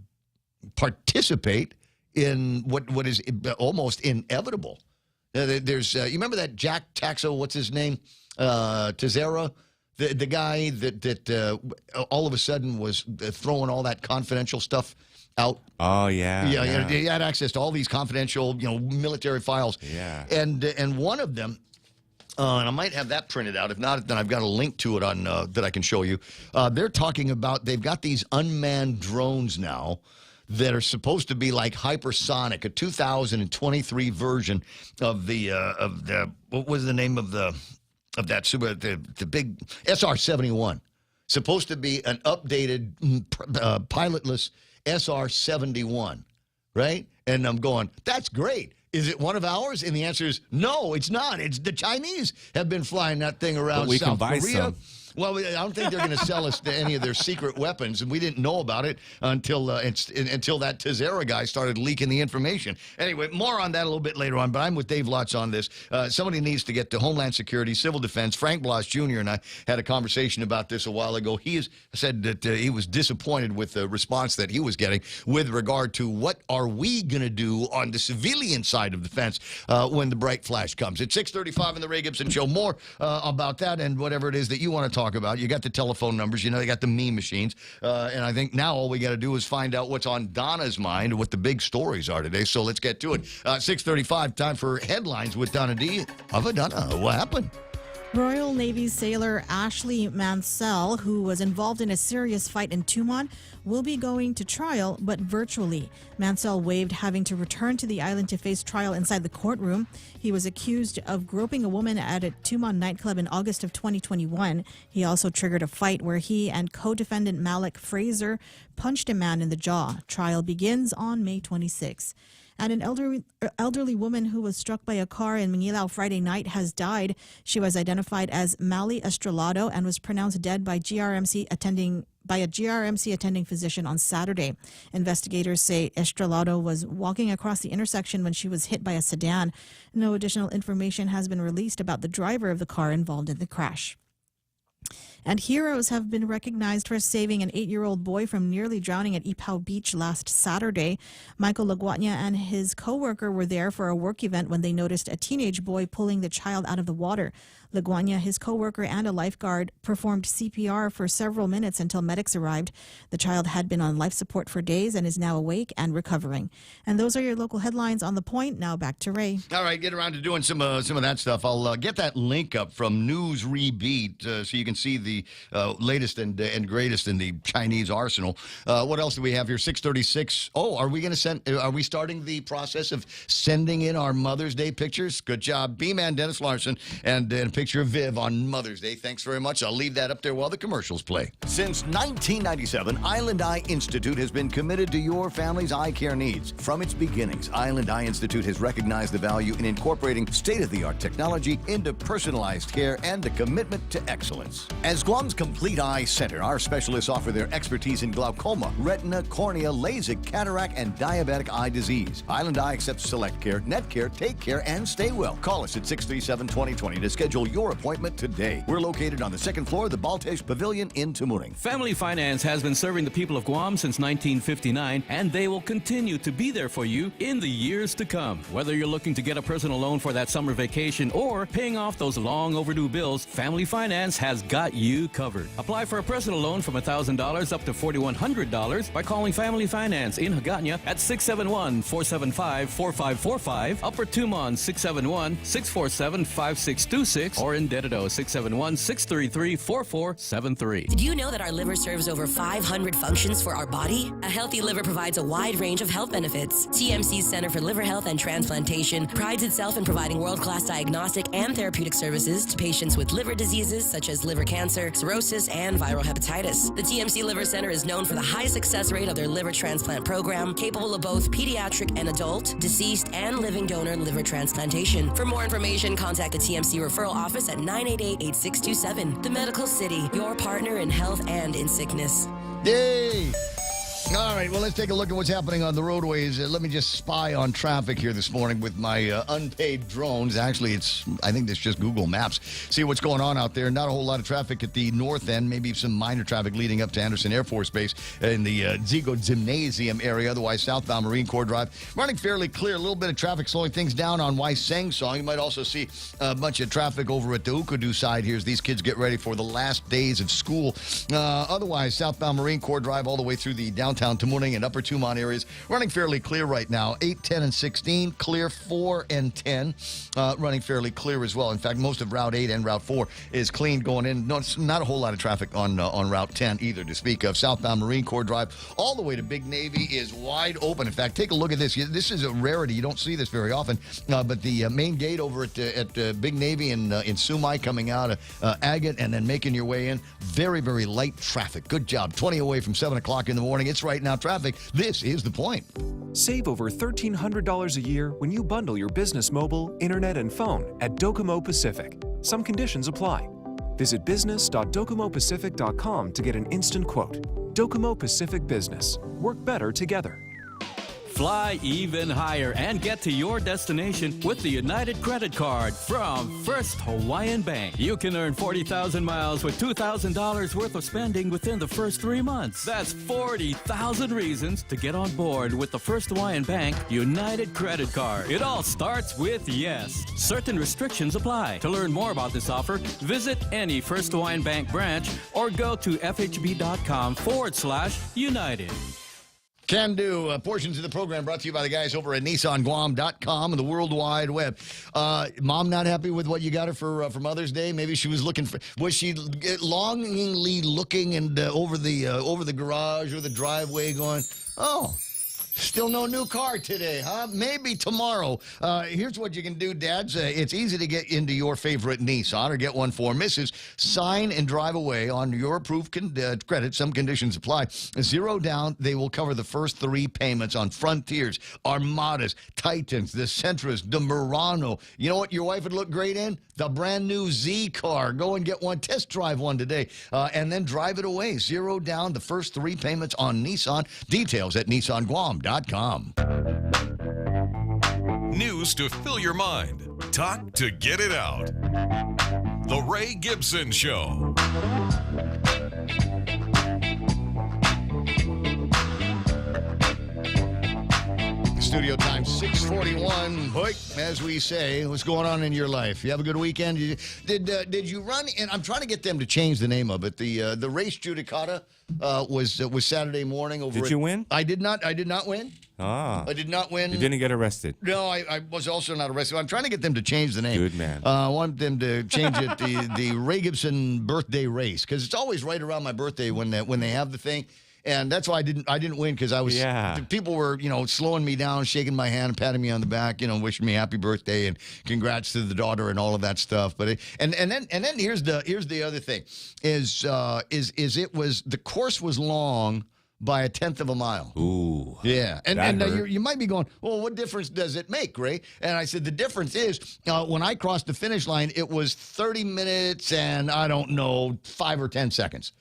participate in what is almost inevitable. There's you remember that Jack Taxo, what's his name? Tezera, the guy that all of a sudden was throwing all that confidential stuff out. Oh, yeah. Yeah. He had access to all these confidential, military files. Yeah. And one of them, and I might have that printed out. If not, then I've got a link to it on that I can show you. They're talking about, they've got these unmanned drones now that are supposed to be like hypersonic, a 2023 version of the what was the name of that super, the big SR-71. Supposed to be an updated pilotless SR-71, right? And I'm going, that's great. Is it one of ours? And the answer is no, it's not. It's the Chinese have been flying that thing around South Korea. Some. Well, I don't think they're going to sell us any of their secret weapons, and we didn't know about it until that Tezera guy started leaking the information. Anyway, more on that a little bit later on, but I'm with Dave Lutz on this. Somebody needs to get to Homeland Security, Civil Defense. Frank Blas Jr. and I had a conversation about this a while ago. He said that he was disappointed with the response that he was getting with regard to what are we going to do on the civilian side of the fence when the bright flash comes. It's 6:35 in the Ray Gibson Show. More about that and whatever it is that you want to talk about. You got the telephone numbers, you got the meme machines, and I think now all we got to do is find out what's on Donna's mind, what the big stories are today. So let's get to it. 6:35, time for headlines with Donna D. Donna, what happened? Royal Navy sailor Ashley Mansell, who was involved in a serious fight in Tumon, will be going to trial, but virtually. Mansell waived having to return to the island to face trial inside the courtroom. He was accused of groping a woman at a Tumon nightclub in August of 2021. He also triggered a fight where he and co-defendant Malik Fraser punched a man in the jaw. Trial begins on May 26. And an elderly woman who was struck by a car in Manilao Friday night has died. She was identified as Mali Estrelado and was pronounced dead by a GRMC attending physician on Saturday. Investigators say Estrelado was walking across the intersection when she was hit by a sedan. No additional information has been released about the driver of the car involved in the crash. And heroes have been recognized for saving an 8-year-old boy from nearly drowning at Ipoh Beach last Saturday. Michael Laguatnia and his co-worker were there for a work event when they noticed a teenage boy pulling the child out of the water. Laguatnia, his co-worker, and a lifeguard performed CPR for several minutes until medics arrived. The child had been on life support for days and is now awake and recovering. And those are your local headlines on The Point. Now back to Ray. All right, get around to doing some of that stuff. I'll get that link up from News Rebeat so you can see the latest and greatest in the Chinese arsenal. What else do we have here? 6:36. Oh, are we going to send? Are we starting the process of sending in our Mother's Day pictures? Good job, B-Man Dennis Larson, and a picture of Viv on Mother's Day. Thanks very much. I'll leave that up there while the commercials play. Since 1997, Island Eye Institute has been committed to your family's eye care needs. From its beginnings, Island Eye Institute has recognized the value in incorporating state-of-the-art technology into personalized care and a commitment to excellence. As Guam's complete eye center, our specialists offer their expertise in glaucoma, retina, cornea, LASIK, cataract, and diabetic eye disease. Island Eye accepts Select Care, Net Care, Take Care, and Stay Well. Call us at 637-2020 to schedule your appointment today. We're located on the second floor of the Baltesh Pavilion in Tamuning. Family Finance has been serving the people of Guam since 1959, and they will continue to be there for you in the years to come. Whether you're looking to get a personal loan for that summer vacation or paying off those long overdue bills, Family Finance has got you covered. Apply for a personal loan from $1,000 up to $4,100 by calling Family Finance in Hagåtña at 671-475-4545, Upper Tumon 671-647-5626, or in Dededo 671-633-4473. Did you know that our liver serves over 500 functions for our body? A healthy liver provides a wide range of health benefits. TMC's Center for Liver Health and Transplantation prides itself in providing world-class diagnostic and therapeutic services to patients with liver diseases such as liver cancer, cirrhosis, and viral hepatitis. The TMC Liver Center is known for the high success rate of their liver transplant program, capable of both pediatric and adult, deceased, and living donor liver transplantation. For more information, contact the TMC referral office at 988-8627. The Medical City, your partner in health and in sickness. Yay! All right, well, let's take a look at what's happening on the roadways. Let me just spy on traffic here this morning with my unpaid drones. Actually, I think it's just Google Maps. See what's going on out there. Not a whole lot of traffic at the north end. Maybe some minor traffic leading up to Anderson Air Force Base in the Zigo Gymnasium area. Otherwise, southbound Marine Corps Drive running fairly clear. A little bit of traffic slowing things down on Waiseng Song. You might also see a bunch of traffic over at the Ukadu side here as these kids get ready for the last days of school. Otherwise, southbound Marine Corps Drive all the way through the downtown Tamuning and Upper Tumon areas running fairly clear right now. 8, 10, and 16 clear. 4 and 10 running fairly clear as well. In fact, most of Route 8 and Route 4 is clean going in. No, it's not a whole lot of traffic on Route 10 either to speak of. Southbound Marine Corps Drive all the way to Big Navy is wide open. In fact, take a look at this. This is a rarity. You don't see this very often. But the main gate over at Big Navy in Sumai coming out of Agate and then making your way in. Very, very light traffic. Good job. 20 away from 7 o'clock in the morning. It's right now traffic. This is The Point. Save over $1,300 a year when you bundle your business mobile, internet, and phone at Docomo Pacific. Some conditions apply. Visit business.docomopacific.com to get an instant quote. Docomo Pacific Business. Work better together. Fly even higher and get to your destination with the United Credit Card from First Hawaiian Bank. You can earn 40,000 miles with $2,000 worth of spending within the first 3 months. That's 40,000 reasons to get on board with the First Hawaiian Bank United Credit Card. It all starts with yes. Certain restrictions apply. To learn more about this offer, visit any First Hawaiian Bank branch or go to fhb.com/United. Can do. Portions of the program brought to you by the guys over at NissanGuam.com and the World Wide Web. Mom not happy with what you got her for Mother's Day? Maybe she was looking for. Was she longingly looking and over the garage or the driveway, going, oh, still no new car today, huh? Maybe tomorrow. Here's what you can do, dads. It's easy to get into your favorite Nissan or get one for Mrs. Sign and drive away on your approved credit. Some conditions apply. 0 down. They will cover the first 3 payments on Frontiers, Armadas, Titans, the Sentras, the Murano. You know what your wife would look great in? The brand new Z car. Go and get one. Test drive one today. And then drive it away. 0 down. The first 3 payments on Nissan. Details at NissanGuam.com. News to fill your mind. Talk to get it out. The Ray Gibson Show. Studio time 6:41. Boy, as we say, what's going on in your life? You have a good weekend? Did you run? And I'm trying to get them to change the name of it. The race judicata was Saturday morning over. Did you win? I did not win. Ah. I did not win. You didn't get arrested. No, I was also not arrested. I'm trying to get them to change the name. Good man. I want them to change it the Ray Gibson birthday race because it's always right around my birthday when they have the thing. And that's why I didn't win because I was people were slowing me down, shaking my hand, patting me on the back, wishing me happy birthday and congrats to the daughter and all of that stuff. But and then here's the other thing is it was the course was long by 1/10 of a mile. Ooh. Yeah. And you might be going, well, what difference does it make, Ray? And I said, the difference is when I crossed the finish line, it was 30 minutes and I don't know, 5 or 10 seconds.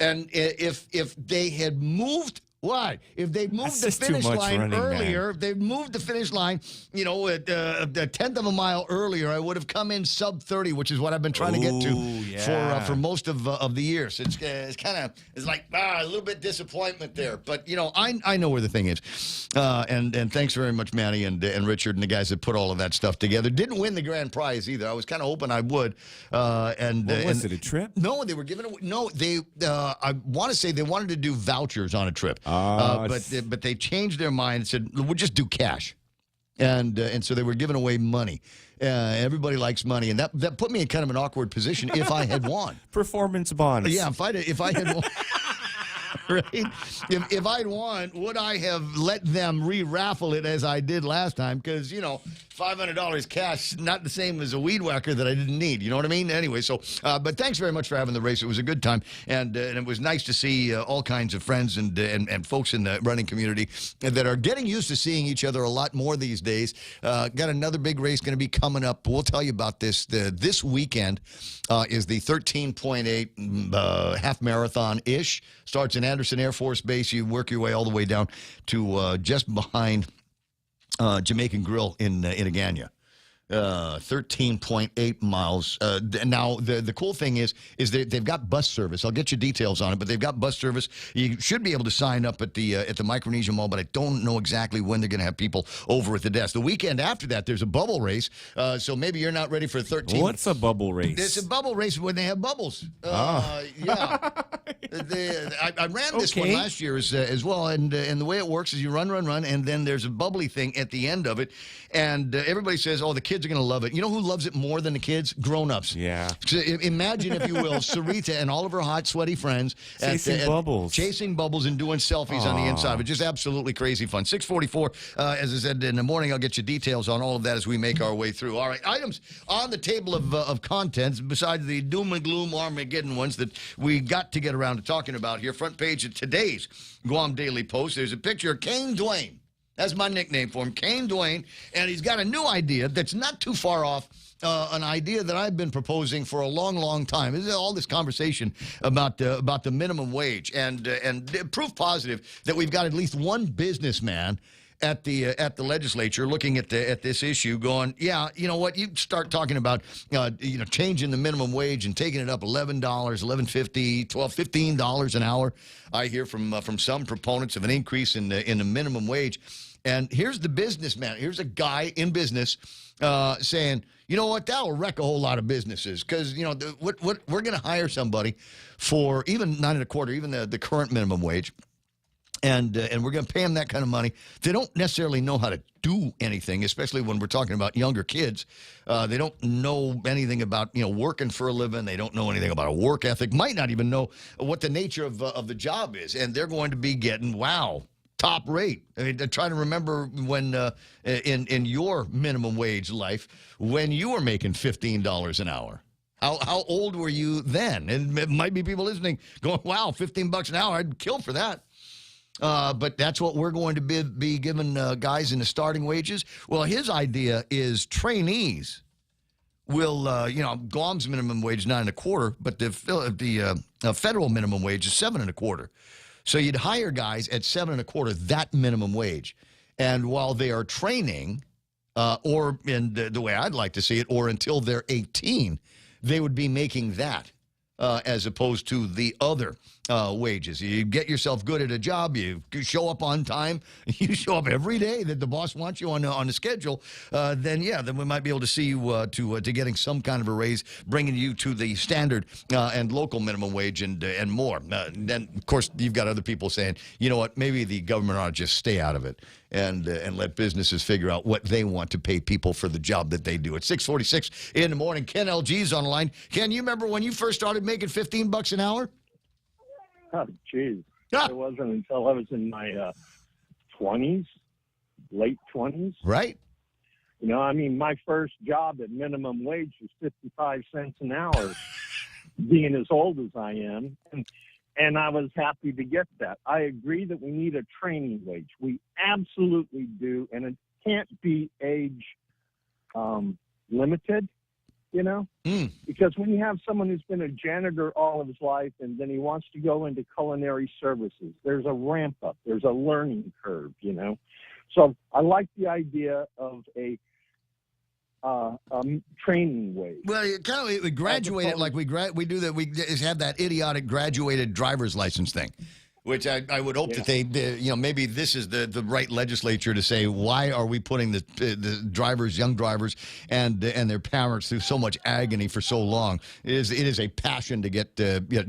And if they had moved What? If they'd moved the just too finish much line running, earlier, man. if they'd moved the finish line, a tenth of a mile earlier, I would have come in sub 30, which is what I've been trying to get to for most of the year. So it's kind of like a little bit disappointment there. But I know where the thing is. And thanks very much, Manny and Richard and the guys that put all of that stuff together. Didn't win the grand prize either. I was kind of hoping I would. What was it, a trip? No, they were giving away. No, they. I want to say they wanted to do vouchers on a trip, but they changed their mind and said we'll just do cash, and so they were giving away money. Everybody likes money, and that put me in kind of an awkward position if I had won. Performance bonds. Yeah, if I had won. Right? If I'd won, would I have let them re-raffle it as I did last time? Because, $500 cash, not the same as a weed whacker that I didn't need. You know what I mean? Anyway, but thanks very much for having the race. It was a good time, and it was nice to see all kinds of friends and folks in the running community that are getting used to seeing each other a lot more these days. Got another big race going to be coming up. We'll tell you about this. This weekend is the 13.8 half marathon-ish. Starts in Anderson Air Force Base. You work your way all the way down to just behind Jamaican Grill in Agana. 13.8 miles. Now, the cool thing is they've got bus service. I'll get you details on it, but they've got bus service. You should be able to sign up at the Micronesia Mall, but I don't know exactly when they're going to have people over at the desk. The weekend after that, there's a bubble race, so maybe you're not ready for 13. What's a bubble race? It's a bubble race when they have bubbles. Yeah. I ran this one last year as well, and the way it works is you run, and then there's a bubbly thing at the end of it, and everybody says, oh, the kids are going to love it. You know who loves it more than the kids? Grown-ups. Yeah. So imagine, if you will, Sarita and all of her hot, sweaty friends chasing bubbles and doing selfies on the inside of it. Just absolutely crazy fun. 6:44, as I said, in the morning, I'll get you details on all of that as we make our way through. All right, items on the table of contents, besides the doom and gloom Armageddon ones that we got to get around to talking about here. Front page of today's Guam Daily Post, there's a picture of Kane Duane. That's my nickname for him, Kane Duane, and he's got a new idea that's not too far off an idea that I've been proposing for a long, long time. This is all this conversation about the minimum wage, and proof positive that we've got at least one businessman at the legislature looking at this issue, going, yeah, you know what? You start talking about changing the minimum wage and taking it up $11, $11.50, $12, $15 an hour. I hear from some proponents of an increase in the minimum wage. And here's the businessman. Here's a guy in business saying, you know what? That'll wreck a whole lot of businesses because what we're going to hire somebody for even 9.25, even the current minimum wage. And we're going to pay them that kind of money. They don't necessarily know how to do anything, especially when we're talking about younger kids. They don't know anything about working for a living. They don't know anything about a work ethic. Might not even know what the nature of the job is. And they're going to be getting top rate. I mean, trying to remember when in your minimum wage life when you were making $15 an hour. How old were you then? And it might be people listening going, wow, $15 an hour, I'd kill for that. But that's what we're going to be giving guys in the starting wages. Well, his idea is trainees will, Guam's minimum wage is 9.25, but the federal minimum wage is 7.25. So you'd hire guys at 7.25, that minimum wage, and while they are training, or in the way I'd like to see it, or until they're 18, they would be making that. As opposed to the other wages. You get yourself good at a job, you show up on time, you show up every day that the boss wants you on the schedule, then we might be able to see you to getting some kind of a raise, bringing you to the standard and local minimum wage and more. Then, of course, you've got other people saying, you know what, maybe the government ought to just stay out of it and let businesses figure out what they want to pay people for the job that they do. At 6:46 in the morning, Ken LG's on the line. Ken, you remember when you first started making $15 an hour? Oh, geez. It wasn't until I was in my 20s, late 20s. Right. My first job at minimum wage was 55 cents an hour, being as old as I am. And I was happy to get that. I agree that we need a training wage. We absolutely do. And it can't be age limited. you know? Because when you have someone who's been a janitor all of his life and then he wants to go into culinary services, there's a ramp up, there's a learning curve, you know? So I like the idea of a training wave. Well, we graduated like we do that. We just have that idiotic graduated driver's license thing, which I would hope that they, maybe this is the right legislature to say, why are we putting the drivers, young drivers, and their parents through so much agony for so long? It is a passion to get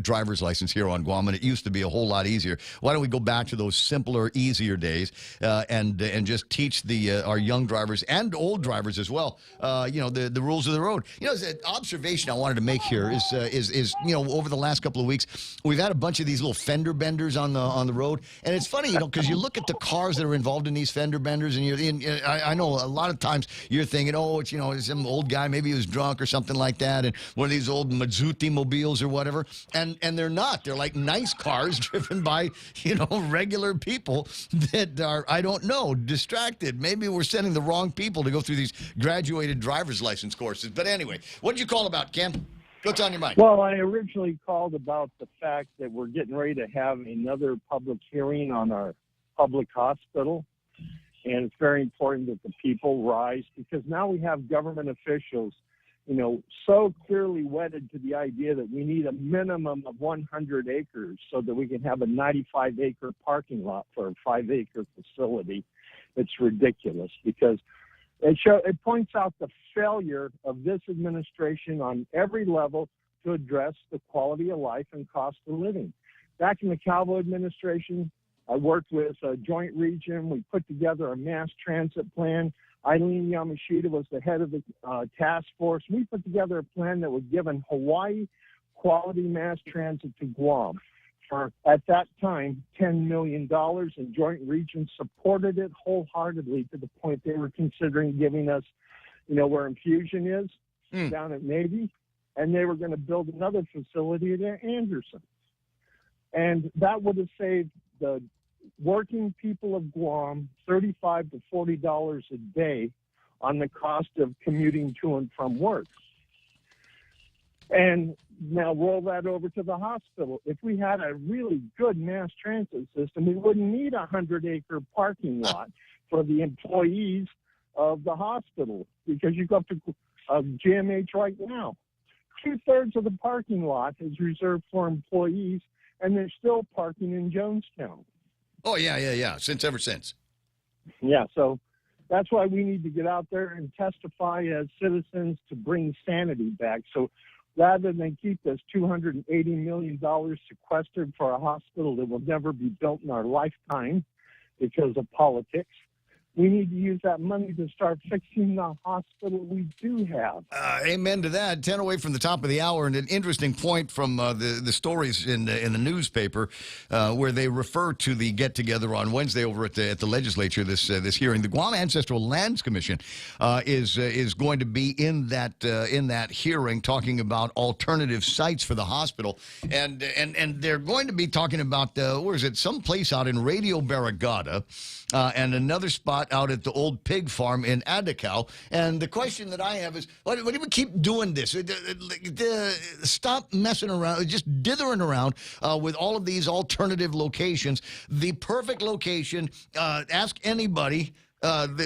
driver's license here on Guam, and it used to be a whole lot easier. Why don't we go back to those simpler, easier days and just teach our young drivers and old drivers as well, the rules of the road. The observation I wanted to make here is over the last couple of weeks, we've had a bunch of these little fender benders on the road, and it's funny, because you look at the cars that are involved in these fender benders, and I know a lot of times you're thinking, it's some old guy, maybe he was drunk or something like that, and one of these old Mazzuti mobiles or whatever, and they're not. They're like nice cars driven by regular people that are, I don't know, distracted. Maybe we're sending the wrong people to go through these graduated driver's license courses. But anyway, what did you call about, Ken? What's on your mind? Well, I originally called about the fact that we're getting ready to have another public hearing on our public hospital. And it's very important that the people rise, because now we have government officials, so clearly wedded to the idea that we need a minimum of 100 acres so that we can have a 95-acre parking lot for a 5-acre facility. It's ridiculous, because it points out the failure of this administration on every level to address the quality of life and cost of living. Back in the Calvo administration, I worked with a joint region. We put together a mass transit plan. Eileen Yamashita was the head of the task force. We put together a plan that would give Hawaii quality mass transit to Guam for, at that time, $10 million, and Joint Region supported it wholeheartedly to the point they were considering giving us, where Infusion is, down at Navy, and they were going to build another facility at Anderson. And that would have saved the working people of Guam $35 to $40 a day on the cost of commuting to and from work. And now roll that over to the hospital. If we had a really good mass transit system, we wouldn't need a 100-acre parking lot for the employees of the hospital, because you go up to GMH right now. 2/3 of the parking lot is reserved for employees, and they're still parking in Jonestown. Oh, yeah. Ever since. Yeah, so that's why we need to get out there and testify as citizens to bring sanity back. So rather than keep this $280 million sequestered for a hospital that will never be built in our lifetime because of politics, we need to use that money to start fixing the hospital we do have. Amen to that. 10 away from the top of the hour, and an interesting point from the stories in the newspaper where they refer to the get-together on Wednesday over at the legislature, this hearing. The Guam Ancestral Lands Commission is going to be in that hearing talking about alternative sites for the hospital, and they're going to be talking about, where is it, some place out in Radio Barragata, and another spot out at the old pig farm in Adakau. And the question that I have is, why do we keep doing this? Stop messing around, just dithering around with all of these alternative locations. The perfect location, ask anybody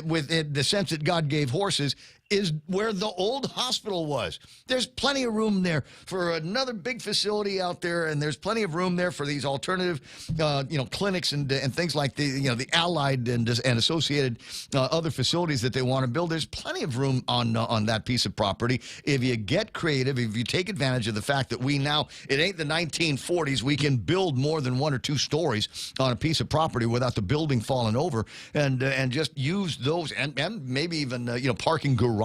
with the sense that God gave horses, is where the old hospital was. There's plenty of room there for another big facility out there, and there's plenty of room there for these alternative, clinics and things like the allied and associated other facilities that they want to build. There's plenty of room on that piece of property. If you get creative, if you take advantage of the fact that it ain't the 1940s, we can build more than 1 or 2 stories on a piece of property without the building falling over, and just use those, and maybe even parking garages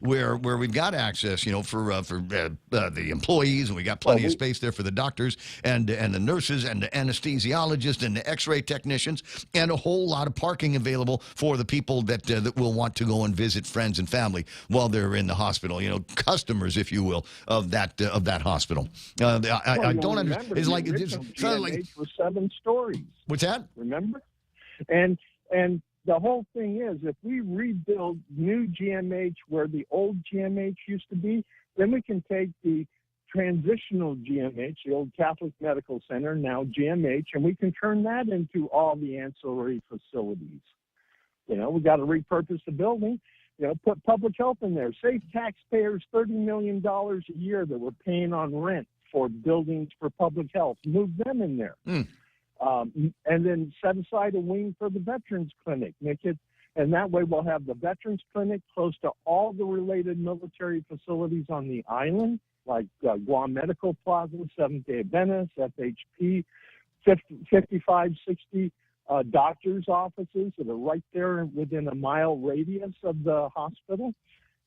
where we've got access, for the employees, and we got plenty of space there for the doctors and the nurses and the anesthesiologists and the X-ray technicians, and a whole lot of parking available for the people that will want to go and visit friends and family while they're in the hospital. Customers, if you will, of that hospital. I don't understand. It's like GMH was 7 stories. What's that? Remember? And the whole thing is, if we rebuild new GMH where the old GMH used to be, then we can take the transitional GMH, the old Catholic Medical Center, now GMH, and we can turn that into all the ancillary facilities. We got to repurpose the building, put public health in there, save taxpayers $30 million a year that we're paying on rent for buildings for public health, move them in there. And then set aside a wing for the Veterans Clinic. And that way we'll have the Veterans Clinic close to all the related military facilities on the island, like Guam Medical Plaza, Seventh-day Adventist, FHP, 5560 doctors' offices that are right there within a mile radius of the hospital.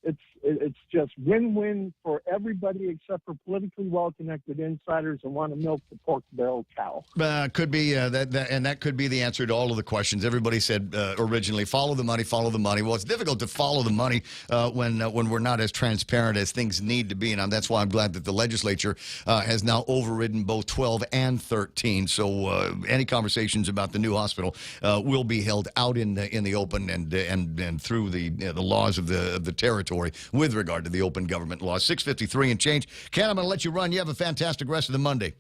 It's just win-win for everybody except for politically well-connected insiders who want to milk the pork barrel cow. Could be and that could be the answer to all of the questions. Everybody said originally, follow the money, follow the money. Well, it's difficult to follow the money when we're not as transparent as things need to be, and that's why I'm glad that the legislature has now overridden both 12 and 13. So any conversations about the new hospital will be held out in the open and through the laws of the territory with regard to the open government law. 6:53 and change. Ken, I'm going to let you run. You have a fantastic rest of the Monday.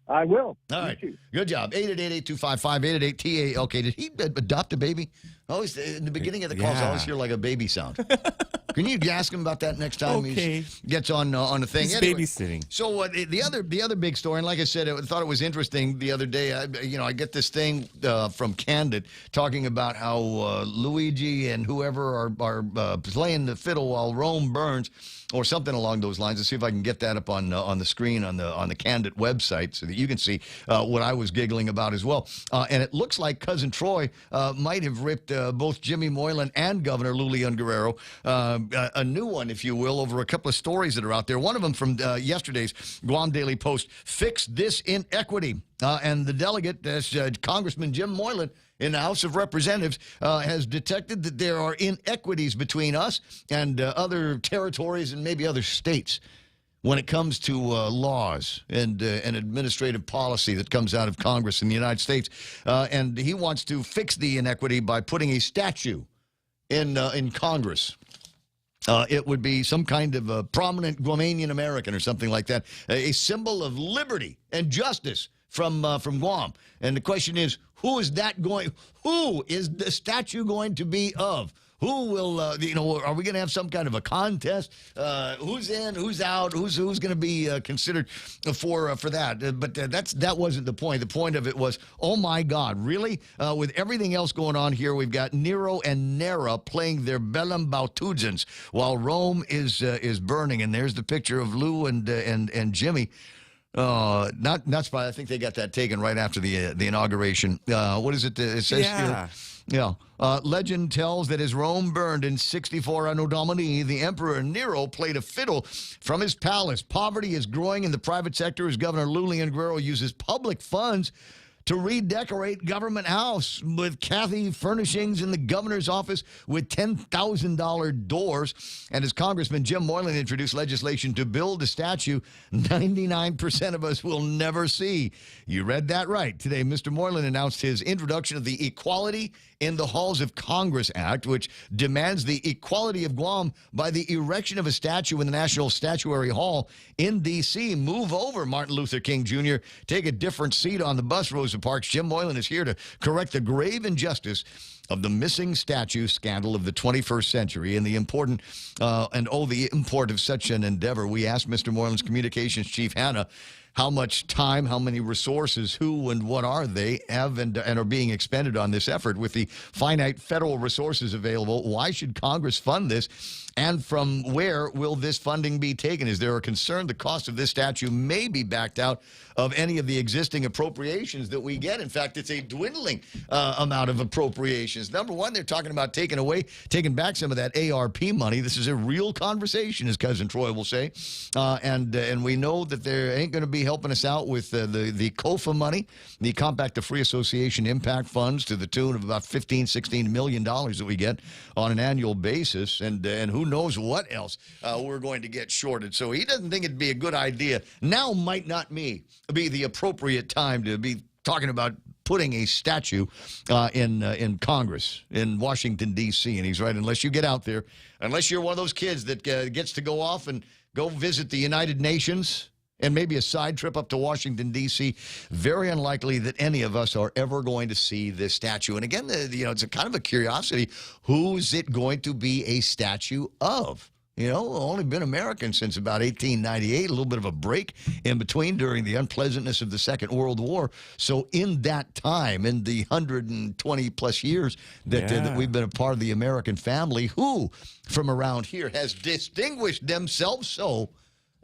I will. All right. Good job. 888-8255-888-TA. Okay, did he adopt a baby? Always in the beginning of the calls, I always hear like a baby sound. Can you ask him about that next time he gets on the thing? He's anyway, babysitting. So the other big story, and like I said, I thought it was interesting the other day. I get this thing from Candid talking about how Luigi and whoever are playing the fiddle while Rome burns, or something along those lines. Let's see if I can get that up on the screen on the Candid website so that you can see what I was giggling about as well. And it looks like Cousin Troy might have ripped both Jimmy Moylan and Governor Lulian Guerrero a new one, if you will, over a couple of stories that are out there. One of them from yesterday's Guam Daily Post, Fix This Inequity. And the delegate, Congressman Jim Moylan, in the House of Representatives, has detected that there are inequities between us and other territories and maybe other states when it comes to laws and administrative policy that comes out of Congress in the United States. And he wants to fix the inequity by putting a statue in Congress. It would be some kind of a prominent Guamanian American or something like that, a symbol of liberty and justice from Guam. And the question is, who is the statue going to be of? Who will, are we going to have some kind of a contest? Who's in, who's out, who's going to be considered for that? But that wasn't the point. The point of it was, oh my God, really? With everything else going on here, we've got Nero and Nera playing their Bellum Bautuzans while Rome is burning. And there's the picture of Lou and Jimmy. Not surprised. I think they got that taken right after the inauguration. What is it? It says here. Yeah. Legend tells that as Rome burned in 64 Anno Domini, the Emperor Nero played a fiddle from his palace. Poverty is growing in the private sector as Governor Lulian Guerrero uses public funds to redecorate Government House with Kathy furnishings in the governor's office with $10,000 doors. And as Congressman Jim Moylan introduced legislation to build a statue 99% of us will never see. You read that right. Today, Mr. Moylan announced his introduction of the Equality in the Halls of Congress Act, which demands the equality of Guam by the erection of a statue in the National Statuary Hall in D.C. Move over, Martin Luther King Jr. Take a different seat on the bus, Rosa Parks. Jim Moylan is here to correct the grave injustice of the missing statue scandal of the 21st century and the important the import of such an endeavor. We asked Mr. Moylan's communications chief, Hannah, how much time, how many resources, who and what are they have and are being expended on this effort. With the finite federal resources available, why should Congress fund this? And from where will this funding be taken? Is there a concern the cost of this statue may be backed out of any of the existing appropriations that we get? In fact, it's a dwindling amount of appropriations. Number one, they're talking about taking back some of that ARP money. This is a real conversation, as Cousin Troy will say. And we know that they ain't going to be helping us out with the COFA money, the Compact to Free Association Impact Funds, to the tune of about $15-16 million that we get on an annual basis. And who knows what else we're going to get shorted. So he doesn't think it'd be a good idea. Now might not be the appropriate time to be talking about putting a statue in Congress, in Washington, D.C. And he's right, unless you get out there, unless you're one of those kids that gets to go off and go visit the United Nations and maybe a side trip up to Washington, D.C., very unlikely that any of us are ever going to see this statue. And again, it's a kind of a curiosity. Who's it going to be a statue of? Only been American since about 1898, a little bit of a break in between during the unpleasantness of the Second World War. So in that time, in the 120-plus years that we've been a part of the American family, who from around here has distinguished themselves so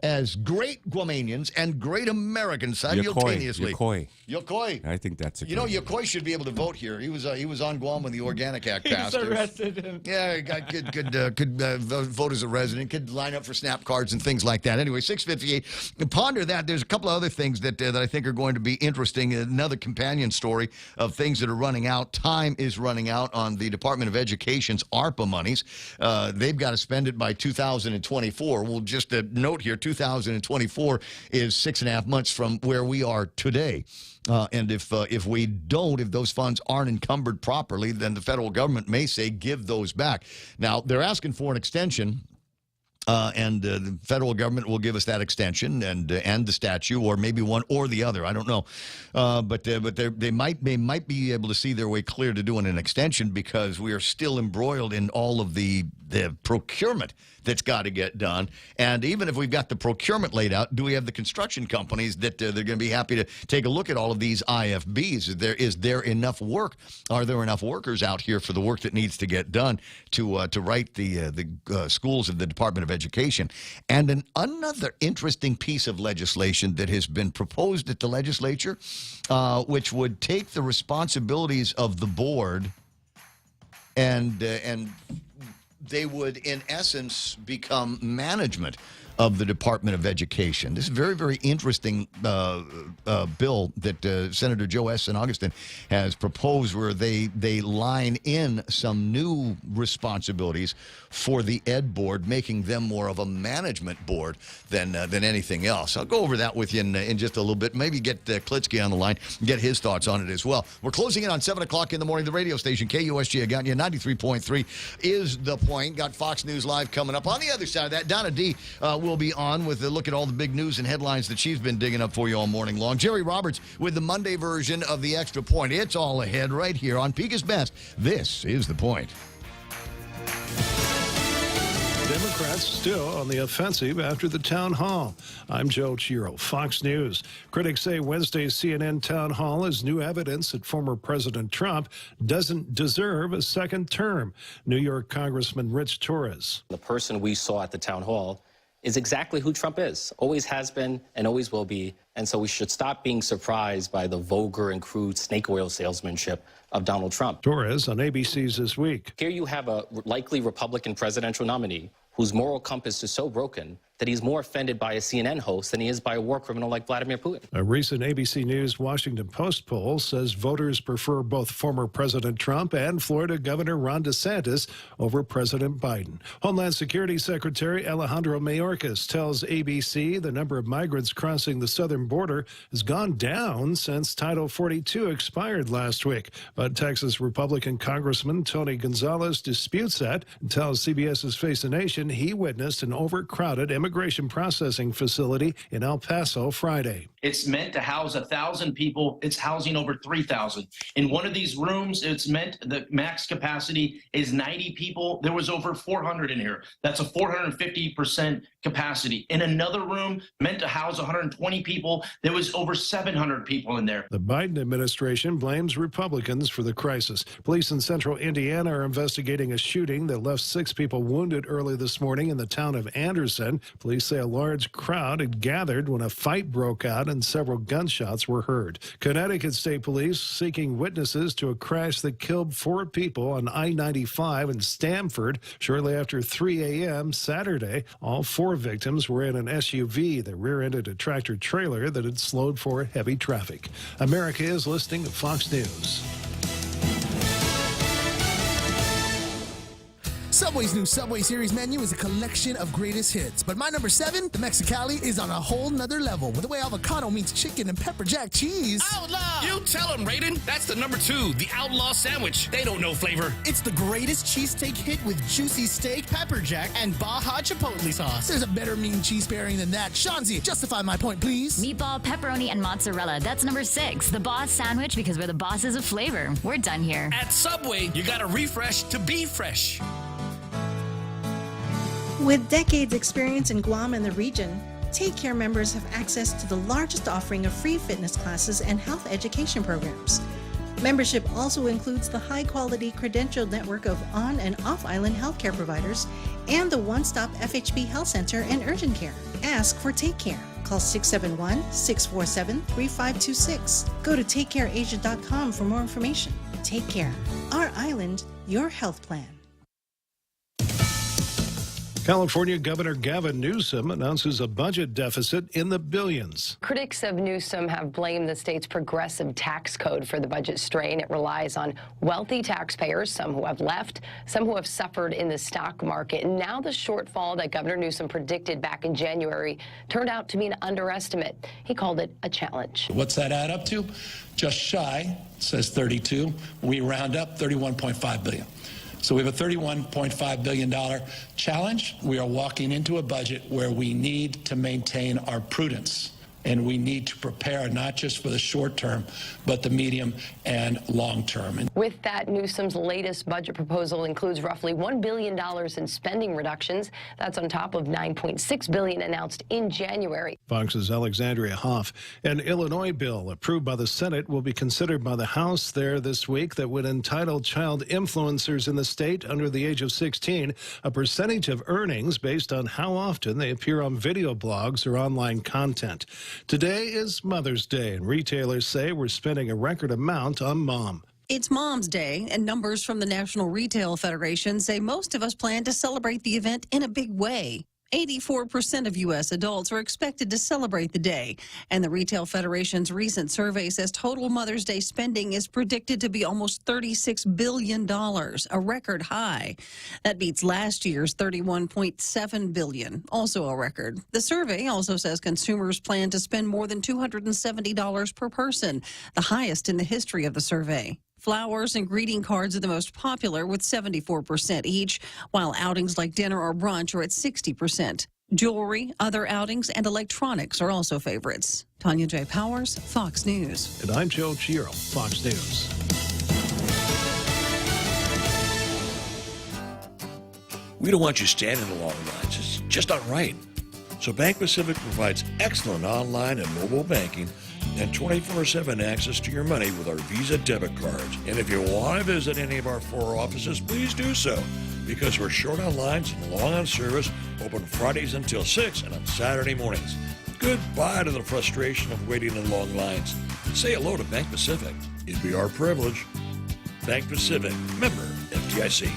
as great Guamanians and great Americans simultaneously. Yokoi. I think that's a Yokoi should be able to vote here. He was on Guam when the Organic Act passed. He's arrested him. Yeah, could vote as a resident, could line up for snap cards and things like that. Anyway, 6:58. Ponder that. There's a couple of other things that I think are going to be interesting. Another companion story of things that are running out. Time is running out on the Department of Education's ARPA monies. They've got to spend it by 2024. Well, just a note here, 2024 is 6.5 months from where we are today. And if those funds aren't encumbered properly, then the federal government may say, give those back. Now, they're asking for an extension. And the federal government will give us that extension and the statue, or maybe one or the other. I don't know, but they might be able to see their way clear to doing an extension, because we are still embroiled in all of the procurement that's got to get done. And even if we've got the procurement laid out, do we have the construction companies that they're going to be happy to take a look at all of these IFBs? Is there enough work? Are there enough workers out here for the work that needs to get done to write the schools of the Department of Education? And another interesting piece of legislation that has been proposed at the legislature, which would take the responsibilities of the board and they would, in essence, become management of the Department of Education. This is a very, very interesting bill that Senator Joe S. St. Augustine has proposed, where they line in some new responsibilities for the Ed Board, making them more of a management board than anything else. I'll go over that with you in just a little bit. Maybe get Klitsky on the line and get his thoughts on it as well. We're closing in on 7 o'clock in the morning. The radio station, KUSG, I got you, 93.3 is The Point. Got Fox News Live coming up. On the other side of that, Donna D. Will be on with a look at all the big news and headlines that she's been digging up for you all morning long. Jerry Roberts with the Monday version of the Extra Point. It's all ahead right here on Pika's Best. This is The Point. Democrats still on the offensive after the town hall. I'm Joe Chiro, Fox News. Critics say Wednesday's CNN town hall is new evidence that former President Trump doesn't deserve a second term. New York Congressman Rich Torres. The person we saw at the town hall is exactly who Trump is, always has been and always will be. And so we should stop being surprised by the vulgar and crude snake oil salesmanship of Donald Trump. Torres on ABC's This Week. Here you have a likely Republican presidential nominee whose moral compass is so broken that he's more offended by a CNN host than he is by a war criminal like Vladimir Putin. A recent ABC News Washington Post poll says voters prefer both former President Trump and Florida Governor Ron DeSantis over President Biden. Homeland Security Secretary Alejandro Mayorkas tells ABC the number of migrants crossing the southern border has gone down since Title 42 expired last week. But Texas Republican Congressman Tony Gonzalez disputes that and tells CBS's Face the Nation he witnessed an overcrowded immigration processing facility in El Paso Friday. It's meant to house 1,000 people. It's housing over 3,000. In one of these rooms, it's meant the max capacity is 90 people. There was over 400 in here. That's a 450% capacity. In another room, meant to house 120 people, there was over 700 people in there. The Biden administration blames Republicans for the crisis. Police in central Indiana are investigating a shooting that left 6 people wounded early this morning in the town of Anderson. Police say a large crowd had gathered when a fight broke out and several gunshots were heard. Connecticut State Police seeking witnesses to a crash that killed 4 people on I-95 in Stamford shortly after 3 a.m. Saturday. All 4 victims were in an SUV that rear-ended a tractor trailer that had slowed for heavy traffic. America is listening to Fox News. Some Subway's new Subway Series menu is a collection of greatest hits. But my number 7, the Mexicali, is on a whole nother level with the way avocado meets chicken and pepper jack cheese. Outlaw! You tell them, Raiden. That's the number 2, the Outlaw Sandwich. They don't know flavor. It's the greatest cheesesteak hit with juicy steak, pepper jack, and Baja Chipotle sauce. There's a better mean cheese pairing than that. Shanzi, justify my point, please. Meatball, pepperoni, and mozzarella. That's number 6, the Boss Sandwich, because we're the bosses of flavor. We're done here. At Subway, you gotta refresh to be fresh. With decades experience in Guam and the region, Take Care members have access to the largest offering of free fitness classes and health education programs. Membership also includes the high-quality credentialed network of on- and off-island healthcare providers and the one-stop FHB Health Center and urgent care. Ask for Take Care. Call 671-647-3526. Go to takecareasia.com for more information. Take Care. Our island, your health plan. California Governor Gavin Newsom announces a budget deficit in the billions. Critics of Newsom have blamed the state's progressive tax code for the budget strain. It relies on wealthy taxpayers, some who have left, some who have suffered in the stock market. And now the shortfall that Governor Newsom predicted back in January turned out to be an underestimate. He called it a challenge. What's that add up to? Just shy, says 32. We round up 31.5 billion. So we have a $31.5 billion challenge. We are walking into a budget where we need to maintain our prudence, and we need to prepare not just for the short term, but the medium and long term. With that, Newsom's latest budget proposal includes roughly $1 billion in spending reductions. That's on top of $9.6 billion announced in January. Fox's Alexandria Hoff. An Illinois bill approved by the Senate will be considered by the House there this week that would entitle child influencers in the state under the age of 16 a percentage of earnings based on how often they appear on video blogs or online content. Today is Mother's Day, and retailers say we're spending a record amount on mom. It's Mom's Day, and numbers from the National Retail Federation say most of us plan to celebrate the event in a big way. 84% of U.S. adults are expected to celebrate the day, and the Retail Federation's recent survey says total Mother's Day spending is predicted to be almost $36 billion, a record high. That beats last year's $31.7 billion, also a record. The survey also says consumers plan to spend more than $270 per person, the highest in the history of the survey. Flowers and greeting cards are the most popular, with 74% each, while outings like dinner or brunch are at 60%. Jewelry, other outings, and electronics are also favorites. Tanya J. Powers, Fox News. And I'm Joe Chiro, Fox News. We don't want you standing in long lines. It's just not right. So Bank Pacific provides excellent online and mobile banking and 24/7 access to your money with our Visa debit cards. And if you want to visit any of our 4 offices, please do so, because we're short on lines and long on service, open Fridays until 6 and on Saturday mornings. Goodbye to the frustration of waiting in long lines. Say hello to Bank Pacific. It'd be our privilege. Bank Pacific, member FDIC.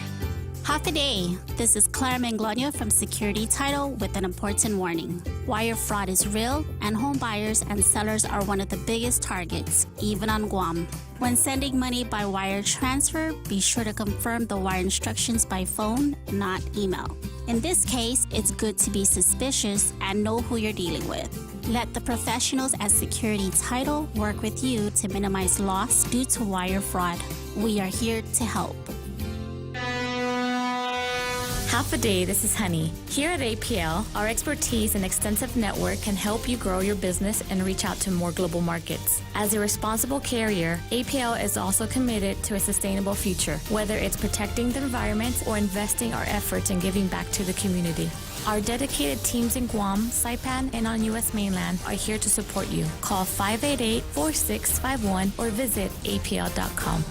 Half a day. This is Claire Manglona from Security Title with an important warning. Wire fraud is real, and home buyers and sellers are one of the biggest targets, even on Guam. When sending money by wire transfer, be sure to confirm the wire instructions by phone, not email. In this case, it's good to be suspicious and know who you're dealing with. Let the professionals at Security Title work with you to minimize loss due to wire fraud. We are here to help. Half a day, this is Honey. Here at APL, our expertise and extensive network can help you grow your business and reach out to more global markets. As a responsible carrier, APL is also committed to a sustainable future, whether it's protecting the environment or investing our efforts in giving back to the community. Our dedicated teams in Guam, Saipan, and on U.S. mainland are here to support you. Call 588-4651 or visit apl.com.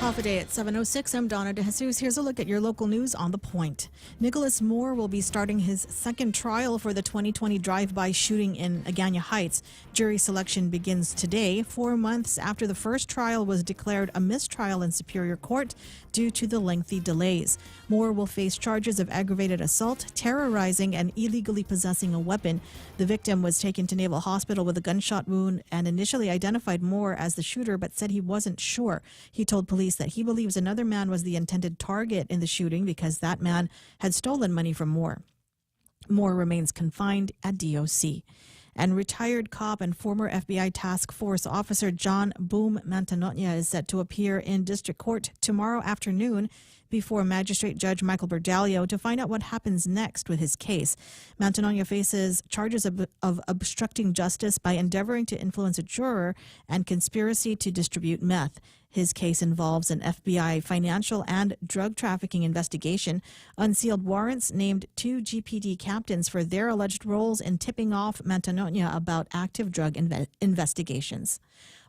Half a day at 7:06. I'm Donna DeJesus. Here's a look at your local news on The Point. Nicholas Moore will be starting his second trial for the 2020 drive-by shooting in Agana Heights. Jury selection begins today, 4 months after the first trial was declared a mistrial in Superior Court due to the lengthy delays. Moore will face charges of aggravated assault, terrorizing, and illegally possessing a weapon. The victim was taken to Naval Hospital with a gunshot wound and initially identified Moore as the shooter, but said he wasn't sure. He told police that he believes another man was the intended target in the shooting because that man had stolen money from Moore. Moore remains confined at DOC. And retired cop and former FBI task force officer John Boom Mantanotnya is set to appear in district court tomorrow afternoon before Magistrate Judge Michael Berdalio to find out what happens next with his case. Mantanotnya faces charges of obstructing justice by endeavoring to influence a juror and conspiracy to distribute meth. His case involves an FBI financial and drug trafficking investigation. Unsealed warrants named 2 GPD captains for their alleged roles in tipping off Mantanotnya about active drug investigations.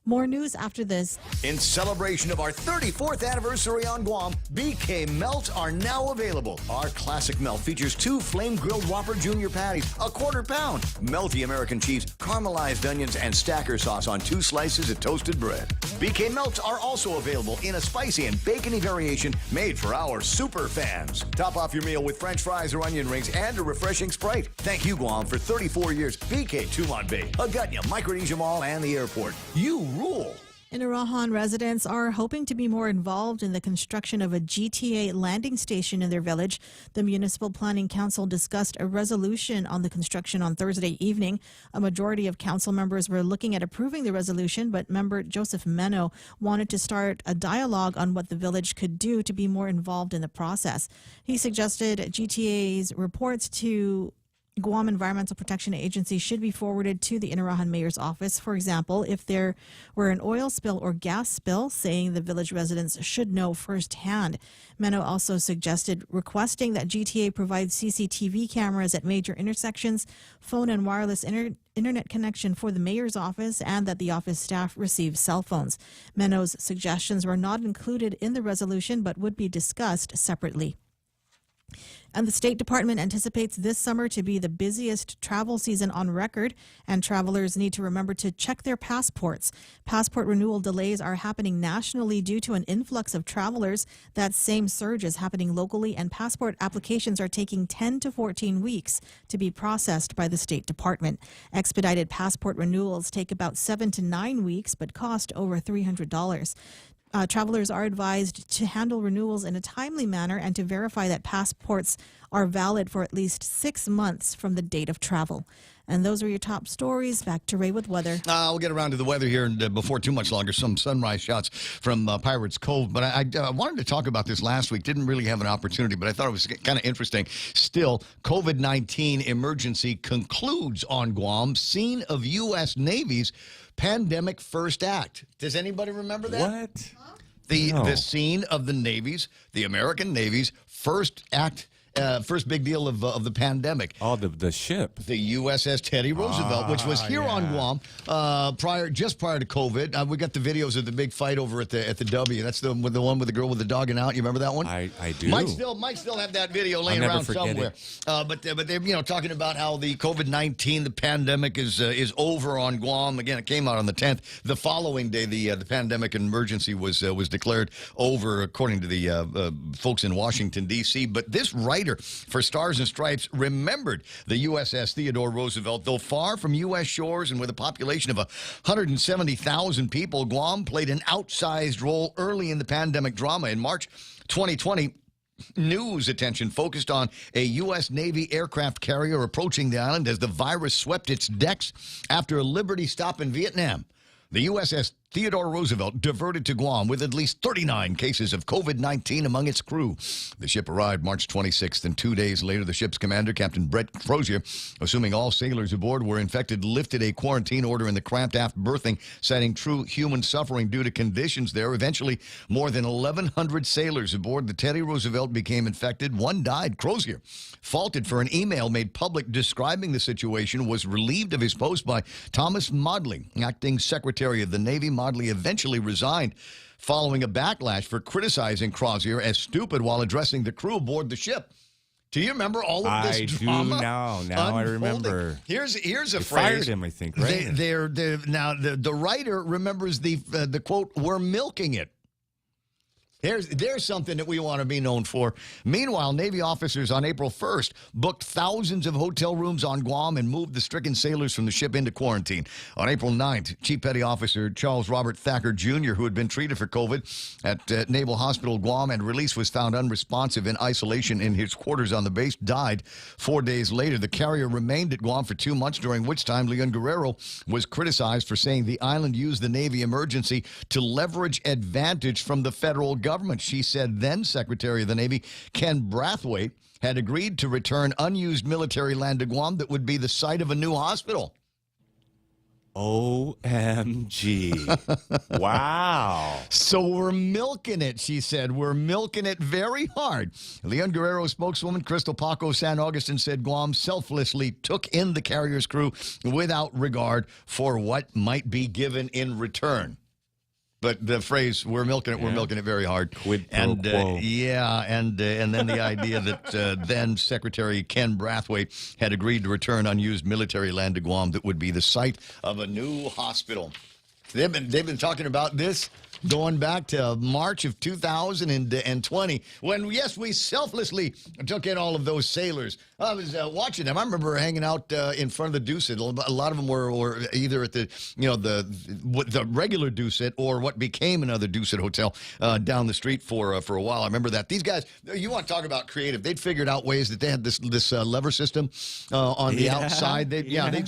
More news after this. In celebration of our 34th anniversary on Guam, BK Melts are now available. Our classic melt features 2 flame-grilled Whopper Junior patties, a quarter pound, melty American cheese, caramelized onions, and stacker sauce on 2 slices of toasted bread. BK Melts are also available in a spicy and bacony variation made for our super fans. Top off your meal with French fries or onion rings and a refreshing Sprite. Thank you, Guam, for 34 years. BK Tumon Bay, Agutya, Micronesia Mall, and the airport. You rule. Inarajan residents are hoping to be more involved in the construction of a GTA landing station in their village. The Municipal Planning Council discussed a resolution on the construction on Thursday evening. A majority of council members were looking at approving the resolution, but member Joseph Meno wanted to start a dialogue on what the village could do to be more involved in the process. He suggested GTA's reports to Guam Environmental Protection Agency should be forwarded to the Inarajan Mayor's office. For example, if there were an oil spill or gas spill, saying the village residents should know firsthand. Meno also suggested requesting that GTA provide CCTV cameras at major intersections, phone and wireless internet connection for the mayor's office, and that the office staff receive cell phones. Meno's suggestions were not included in the resolution but would be discussed separately. And the State Department anticipates this summer to be the busiest travel season on record, and travelers need to remember to check their passports. Passport renewal delays are happening nationally due to an influx of travelers. That same surge is happening locally, and passport applications are taking 10 to 14 weeks to be processed by the State Department. Expedited passport renewals take about 7 to 9 weeks, but cost over $300. Travelers are advised to handle renewals in a timely manner and to verify that passports are valid for at least 6 months from the date of travel. And those are your top stories. Back to Ray with weather. We'll get around to the weather here and before too much longer. Some sunrise shots from Pirates Cove. But I wanted to talk about this last week. Didn't really have an opportunity, but I thought it was kind of interesting. Still, COVID-19 emergency concludes on Guam, scene of U.S. Navy's pandemic first act. Does anybody remember that? What? The scene of the American Navy's first act. First big deal of the pandemic. Oh, the ship. The USS Teddy Roosevelt, which was here on Guam just prior to COVID. We got the videos of the big fight over at the W. That's the one with the girl with the dog and out. You remember that one? I do. Might still have that video laying around somewhere. But they're talking about how the COVID-19, the pandemic is over on Guam. Again, it came out on the 10th. The following day, the pandemic emergency was declared over, according to the folks in Washington D.C. But this writer for Stars and Stripes remembered the USS Theodore Roosevelt. Though far from U.S. shores and with a population of 170,000 people, Guam played an outsized role early in the pandemic drama. In March 2020, news attention focused on a U.S. Navy aircraft carrier approaching the island as the virus swept its decks after a Liberty stop in Vietnam. The USS Theodore Roosevelt diverted to Guam with at least 39 cases of COVID-19 among its crew. The ship arrived March 26th, and 2 days later, the ship's commander, Captain Brett Crozier, assuming all sailors aboard were infected, lifted a quarantine order in the cramped aft berthing, citing true human suffering due to conditions there. Eventually, more than 1,100 sailors aboard the Teddy Roosevelt became infected. One died. Crozier, faulted for an email made public describing the situation, was relieved of his post by Thomas Modley, acting Secretary of the Navy. Modley eventually resigned following a backlash for criticizing Crozier as stupid while addressing the crew aboard the ship. Do you remember all of this drama? I do now. I remember. Here's a they phrase. Fired him, I think, right? Now the writer remembers the quote, "We're milking it." There's something that we want to be known for. Meanwhile, Navy officers on April 1st booked thousands of hotel rooms on Guam and moved the stricken sailors from the ship into quarantine. On April 9th, Chief Petty Officer Charles Robert Thacker Jr., who had been treated for COVID at Naval Hospital Guam and released, was found unresponsive in isolation in his quarters on the base, died 4 days later. The carrier remained at Guam for 2 months, during which time Leon Guerrero was criticized for saying the island used the Navy emergency to leverage advantage from the federal government. She said then Secretary of the Navy Ken Brathwaite had agreed to return unused military land to Guam that would be the site of a new hospital. OMG. Wow. So we're milking it, she said. We're milking it very hard. Leon Guerrero spokeswoman Crystal Paco San Augustin said Guam selflessly took in the carrier's crew without regard for what might be given in return. But the phrase "we're milking it very hard," quid pro quo. and then the idea that then Secretary Ken Brathwaite had agreed to return unused military land to Guam that would be the site of a new hospital. They've been talking about this going back to March of 2020, when, yes, we selflessly took in all of those sailors. I was watching them. I remember hanging out in front of the Doucet. A lot of them were either at the regular Doucet or what became another Doucet hotel down the street for a while. I remember that. These guys, you want to talk about creative. They'd figured out ways that they had this lever system on the outside.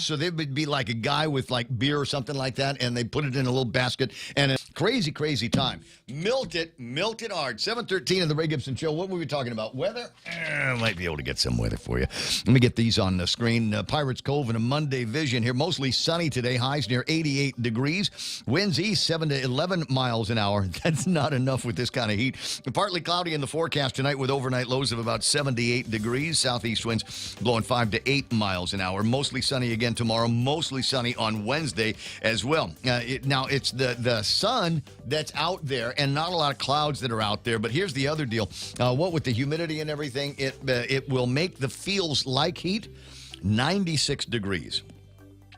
So they would be like a guy with like beer or something like that, and they put it in a little basket, and crazy time. Milked it hard. 7:13 of the Ray Gibson Show. What were we talking about? Weather? I might be able to get some weather for you. Let me get these on the screen. Pirates Cove and a Monday vision here. Mostly sunny today. Highs near 88 degrees. Winds east 7 to 11 miles an hour. That's not enough with this kind of heat. Partly cloudy in the forecast tonight with overnight lows of about 78 degrees. Southeast winds blowing 5 to 8 miles an hour. Mostly sunny again tomorrow. Mostly sunny on Wednesday as well. Now, it's the sun that's out there and not a lot of clouds that are out there. But here's the other deal. What with the humidity and everything, it will make the feels like heat 96 degrees.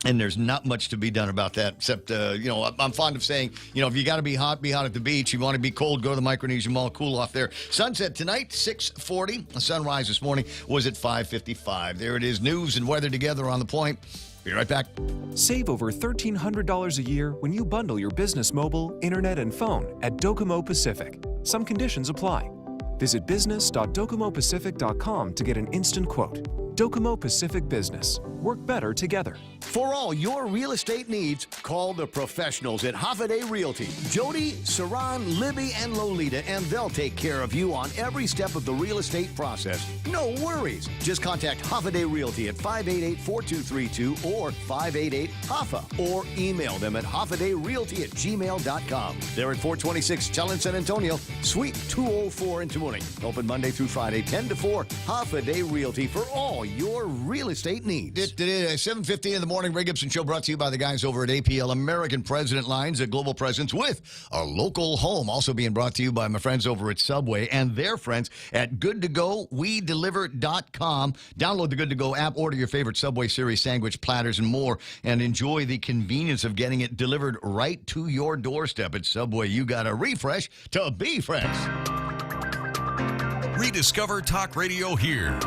And there's not much to be done about that, except, I'm fond of saying, if you got to be hot at the beach. You want to be cold, go to the Micronesian Mall, cool off there. Sunset tonight, 6:40. The sunrise this morning was at 5:55. There it is, news and weather together on The Point. Be right back. Save over $1,300 a year when you bundle your business mobile, internet, and phone at Docomo Pacific. Some conditions apply. Visit business.docomopacific.com to get an instant quote. Docomo Pacific Business. Work better together. For all your real estate needs, call the professionals at Hoffaday Realty. Jody, Saran, Libby, and Lolita, and they'll take care of you on every step of the real estate process. No worries. Just contact Hoffaday Realty at 588-4232 or 588-HOFFA or email them at hoffadayrealty@gmail.com. They're at 426 Challenge San Antonio, Suite 204 in Tamuning. Open Monday through Friday, 10 to 4. Hoffaday Realty for all your real estate needs. Today, 7:15 in the morning, Ray Gibson Show brought to you by the guys over at APL American President Lines, a global presence with a local home. Also being brought to you by my friends over at Subway and their friends at GoodToGoWeDeliver.com. Download the Good to Go app, order your favorite Subway series sandwich, platters, and more, and enjoy the convenience of getting it delivered right to your doorstep. At Subway, you got to refresh to be fresh. Rediscover Talk Radio here.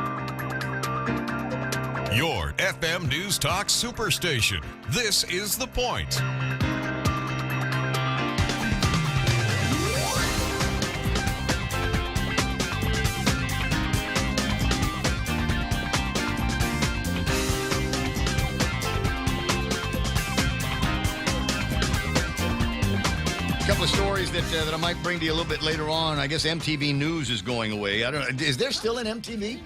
Your FM News Talk Superstation. This is The Point. Couple of stories that I might bring to you a little bit later on. I guess MTV News is going away. I don't know. Is there still an MTV?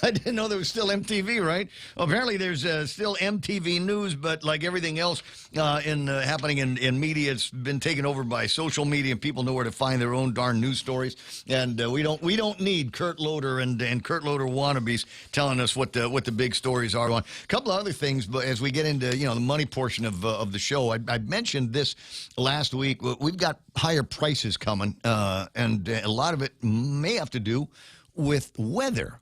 I didn't know there was still MTV, right? Well, apparently there's still MTV News, but like everything else happening in media, it's been taken over by social media, and people know where to find their own darn news stories. And we don't need Kurt Loder and Kurt Loder wannabes telling us what the big stories are. A couple of other things, but as we get into the money portion of the show, I mentioned this last week. We've got higher prices coming, and a lot of it may have to do with weather.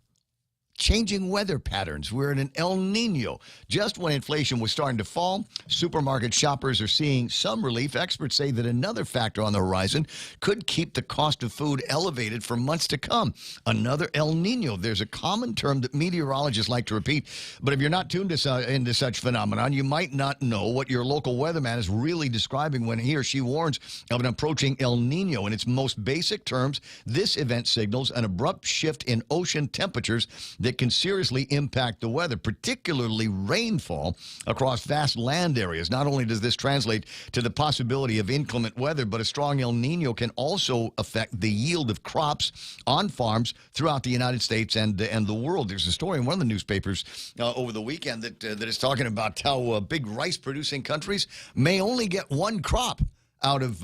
Changing weather patterns. We're in an El Nino. Just when inflation was starting to fall, supermarket shoppers are seeing some relief. Experts say that another factor on the horizon could keep the cost of food elevated for months to come. Another El Nino. There's a common term that meteorologists like to repeat, but if you're not tuned into such phenomenon, you might not know what your local weatherman is really describing when he or she warns of an approaching El Nino. In its most basic terms, this event signals an abrupt shift in ocean temperatures that can seriously impact the weather, particularly rainfall across vast land areas. Not only does this translate to the possibility of inclement weather, but a strong El Nino can also affect the yield of crops on farms throughout the United States and the world. There's a story in one of the newspapers over the weekend that is talking about how big rice-producing countries may only get one crop out of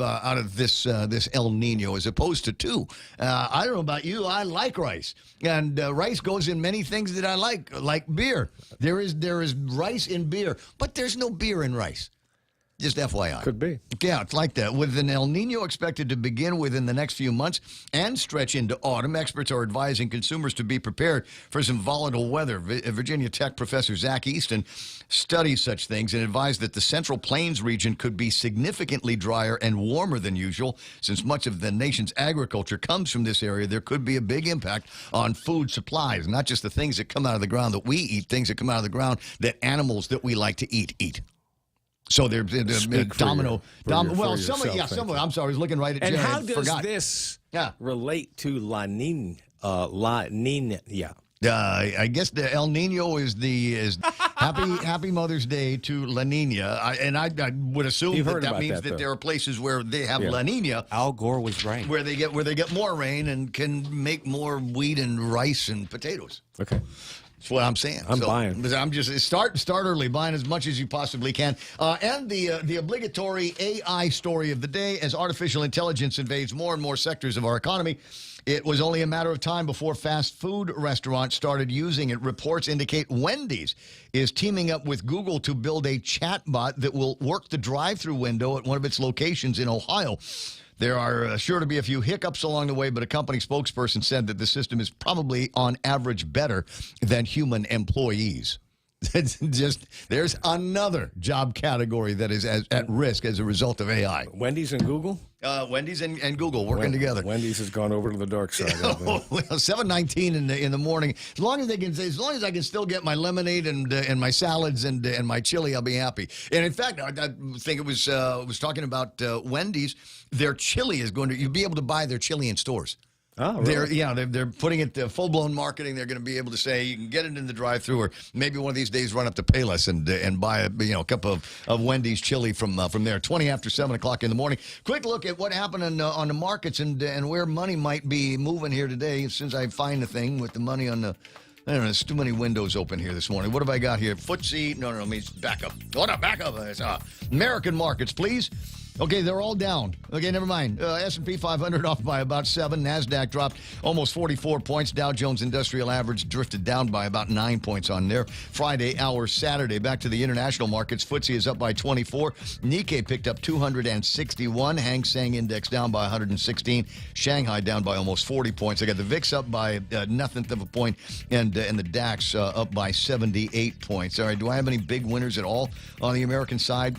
this El Nino as opposed to two. I don't know about you. I like rice, and rice goes in many things that I like beer. There is rice in beer, but there's no beer in rice. Just FYI. Could be. Yeah, it's like that. With an El Nino expected to begin within the next few months and stretch into autumn, experts are advising consumers to be prepared for some volatile weather. Virginia Tech professor Zach Easton studies such things and advised that the Central Plains region could be significantly drier and warmer than usual. Since much of the nation's agriculture comes from this area, there could be a big impact on food supplies, not just the things that come out of the ground that we eat, things that come out of the ground that animals that we like to eat. So they're domino. Well, some of I'm sorry, I was looking right at and Jerry. And how does this relate to La Nina? I guess the El Nino is happy Mother's Day to La Nina, I would assume that means that there are places where they have La Nina. Al Gore was right. Where they get more rain and can make more wheat and rice and potatoes. Okay. That's what I'm saying. I'm buying. I'm just start early, buying as much as you possibly can. And the obligatory AI story of the day: as artificial intelligence invades more and more sectors of our economy, it was only a matter of time before fast food restaurants started using it. Reports indicate Wendy's is teaming up with Google to build a chatbot that will work the drive-through window at one of its locations in Ohio. There are sure to be a few hiccups along the way, but a company spokesperson said that the system is probably on average better than human employees. There's another job category that is at risk as a result of AI. Wendy's and Google? Wendy's and Google working together. Wendy's has gone over to the dark side. Well, 7:19 in the morning. As long as I can still get my lemonade and my salads and my chili, I'll be happy. And in fact, I think it was talking about Wendy's. Their chili is you'll be able to buy their chili in stores. Oh, really? They're putting it full-blown marketing. They're going to be able to say you can get it in the drive-thru, or maybe one of these days run up to Payless and buy a cup of Wendy's chili from there. 20 after 7 o'clock in the morning. Quick look at what happened on the markets and where money might be moving here today. Since I find the thing with the money on the. I don't know, there's too many windows open here this morning. What have I got here? FTSE. No, let me back up. What a back up. It's American markets, please. Okay, they're all down. Okay, never mind. S&P 500 off by about 7. NASDAQ dropped almost 44 points. Dow Jones Industrial Average drifted down by about 9 points on there. Friday, Saturday. Back to the international markets. FTSE is up by 24. Nikkei picked up 261. Hang Seng Index down by 116. Shanghai down by almost 40 points. I got the VIX up by nothing of a point, and the DAX up by 78 points. All right, do I have any big winners at all on the American side?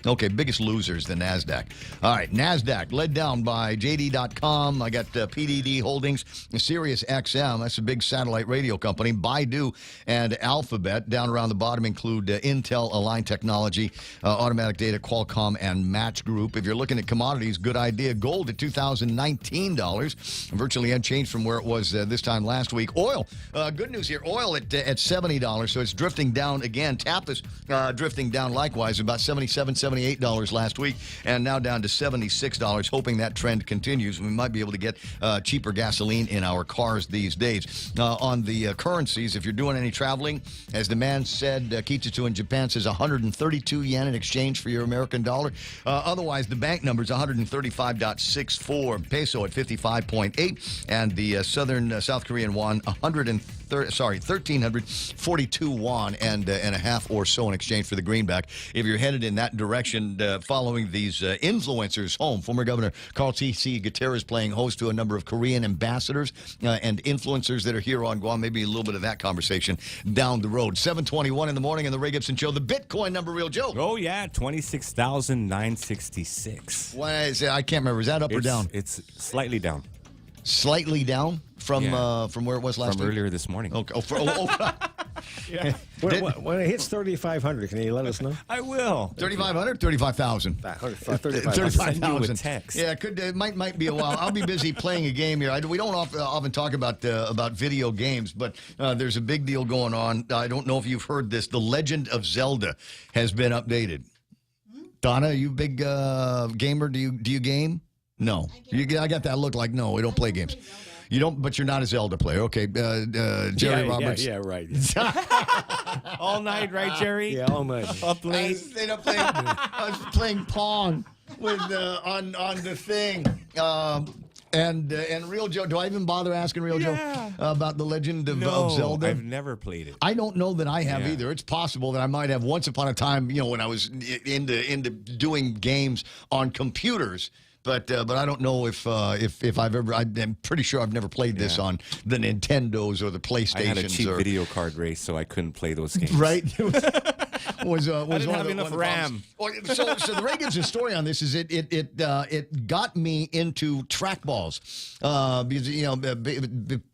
Okay, biggest losers, the NASDAQ. All right, NASDAQ led down by JD.com. I got PDD Holdings, Sirius XM. That's a big satellite radio company. Baidu and Alphabet. Down around the bottom include Intel, Align Technology, Automatic Data, Qualcomm, and Match Group. If you're looking at commodities, good idea. Gold at $2,019, virtually unchanged from where it was this time last week. Oil, good news here. Oil at $70, so it's drifting down again. Tapis drifting down likewise, about 77, 78 $78 last week, and now down to $76, hoping that trend continues. We might be able to get cheaper gasoline in our cars these days. On the currencies, if you're doing any traveling, as the man said, Kichitu in Japan says 132 yen in exchange for your American dollar. Otherwise, the bank number is 135.64, peso at 55.8, and the South Korean won 1,342 won and a half or so in exchange for the greenback. If you're headed in that direction, following these influencers home, former Governor Carl T.C. Gutierrez playing host to a number of Korean ambassadors and influencers that are here on Guam. Maybe a little bit of that conversation down the road. 7:21 in the morning on the Ray Gibson Show. The Bitcoin number, Real Joe. Oh, yeah, 26,966. Why is it? I can't remember. Is that up or down? It's slightly down. Slightly down from where it was last week? From earlier this morning. Okay. Yeah. When it hits 3,500, can you let us know? I will. 3,500, 35,000. 35,000. Text. Yeah, it might be a while. I'll be busy playing a game here. We don't often talk about video games, but there's a big deal going on. I don't know if you've heard this. The Legend of Zelda has been updated. Donna, are you a big gamer? Do you game? No. I got that look like no. We don't play games. You don't, but you're not a Zelda player. Okay, Jerry Roberts. Yeah, right. All night, right, Jerry? Yeah, all night. Up late. I stayed up playing. I was playing Pong with on the thing. And Real Joe, do I even bother asking Real Joe about the Legend of Zelda? I've never played it. I don't know that I have either. It's possible that I might have once upon a time, when I was into doing games on computers. But I don't know if I've ever. I'm pretty sure I've never played this on the Nintendos or the PlayStations. I had a cheap video card race, so I couldn't play those games. Right. Was I didn't have enough RAM. So the Ray Gibson story on this is it got me into trackballs because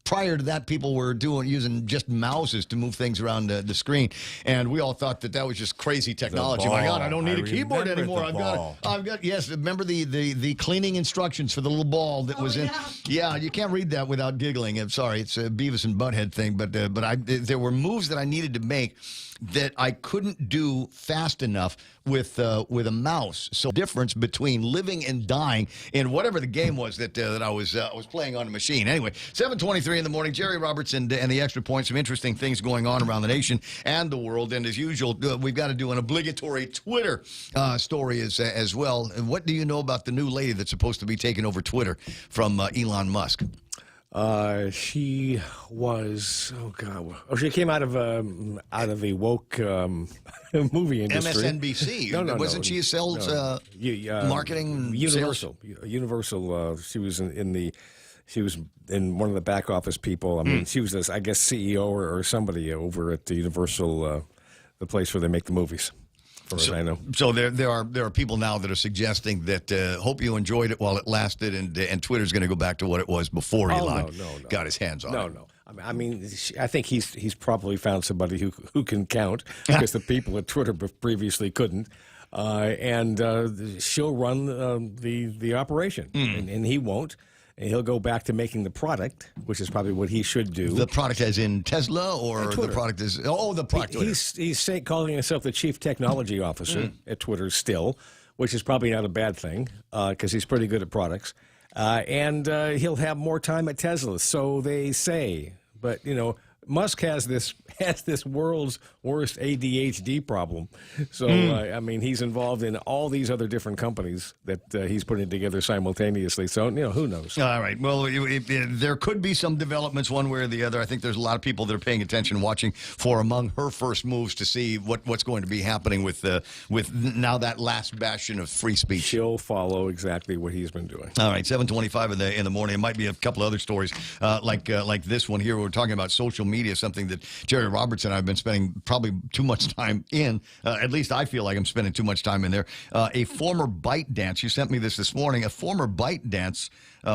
prior to that people were using just mouses to move things around the screen, and we all thought that was just crazy technology. My God, I don't need a keyboard anymore. I've got yes. Remember the cleaning instructions for the little ball that was in. Yeah, you can't read that without giggling. I'm sorry, it's a Beavis and Butthead thing, but there were moves that I needed to make that I couldn't do fast enough with a mouse. So difference between living and dying in whatever the game was that I was playing on the machine. Anyway, 7:23 in the morning. Jerry Roberts and the Extra Point. Some interesting things going on around the nation and the world. And as usual, we've got to do an obligatory Twitter story as well. And what do you know about the new lady that's supposed to be taking over Twitter from Elon Musk? She was she came out of the woke movie industry. MSNBC. No. Wasn't she a sales marketing? Universal. Sales? Universal. She was she was in one of the back office people. I mean, she was this, I guess, CEO or somebody over at the Universal, the place where they make the movies. As I know. So there are people now that are suggesting that hope you enjoyed it while it lasted, and Twitter's going to go back to what it was before Elon got his hands on it. No. I mean, I think he's probably found somebody who can count, because the people at Twitter previously couldn't, and she'll run the operation, and he won't. And he'll go back to making the product, which is probably what he should do. The product as in Tesla, or the product is... Oh, the product. He's calling himself the chief technology officer at Twitter still, which is probably not a bad thing, because he's pretty good at products. And he'll have more time at Tesla, so they say. But, Musk has this world's worst ADHD problem. So, I mean, he's involved in all these other different companies that he's putting together simultaneously. So, who knows? All right. Well, there could be some developments one way or the other. I think there's a lot of people that are paying attention, watching for among her first moves to see what's going to be happening with now that last bastion of free speech. She'll follow exactly what he's been doing. All right. 7:25 in the morning. It might be a couple of other stories like this one here. We're talking about social media, something that Jerry Roberts and I have been spending probably too much time in. At least I feel like I'm spending too much time in there. A former ByteDance, you sent me this morning, a former ByteDance,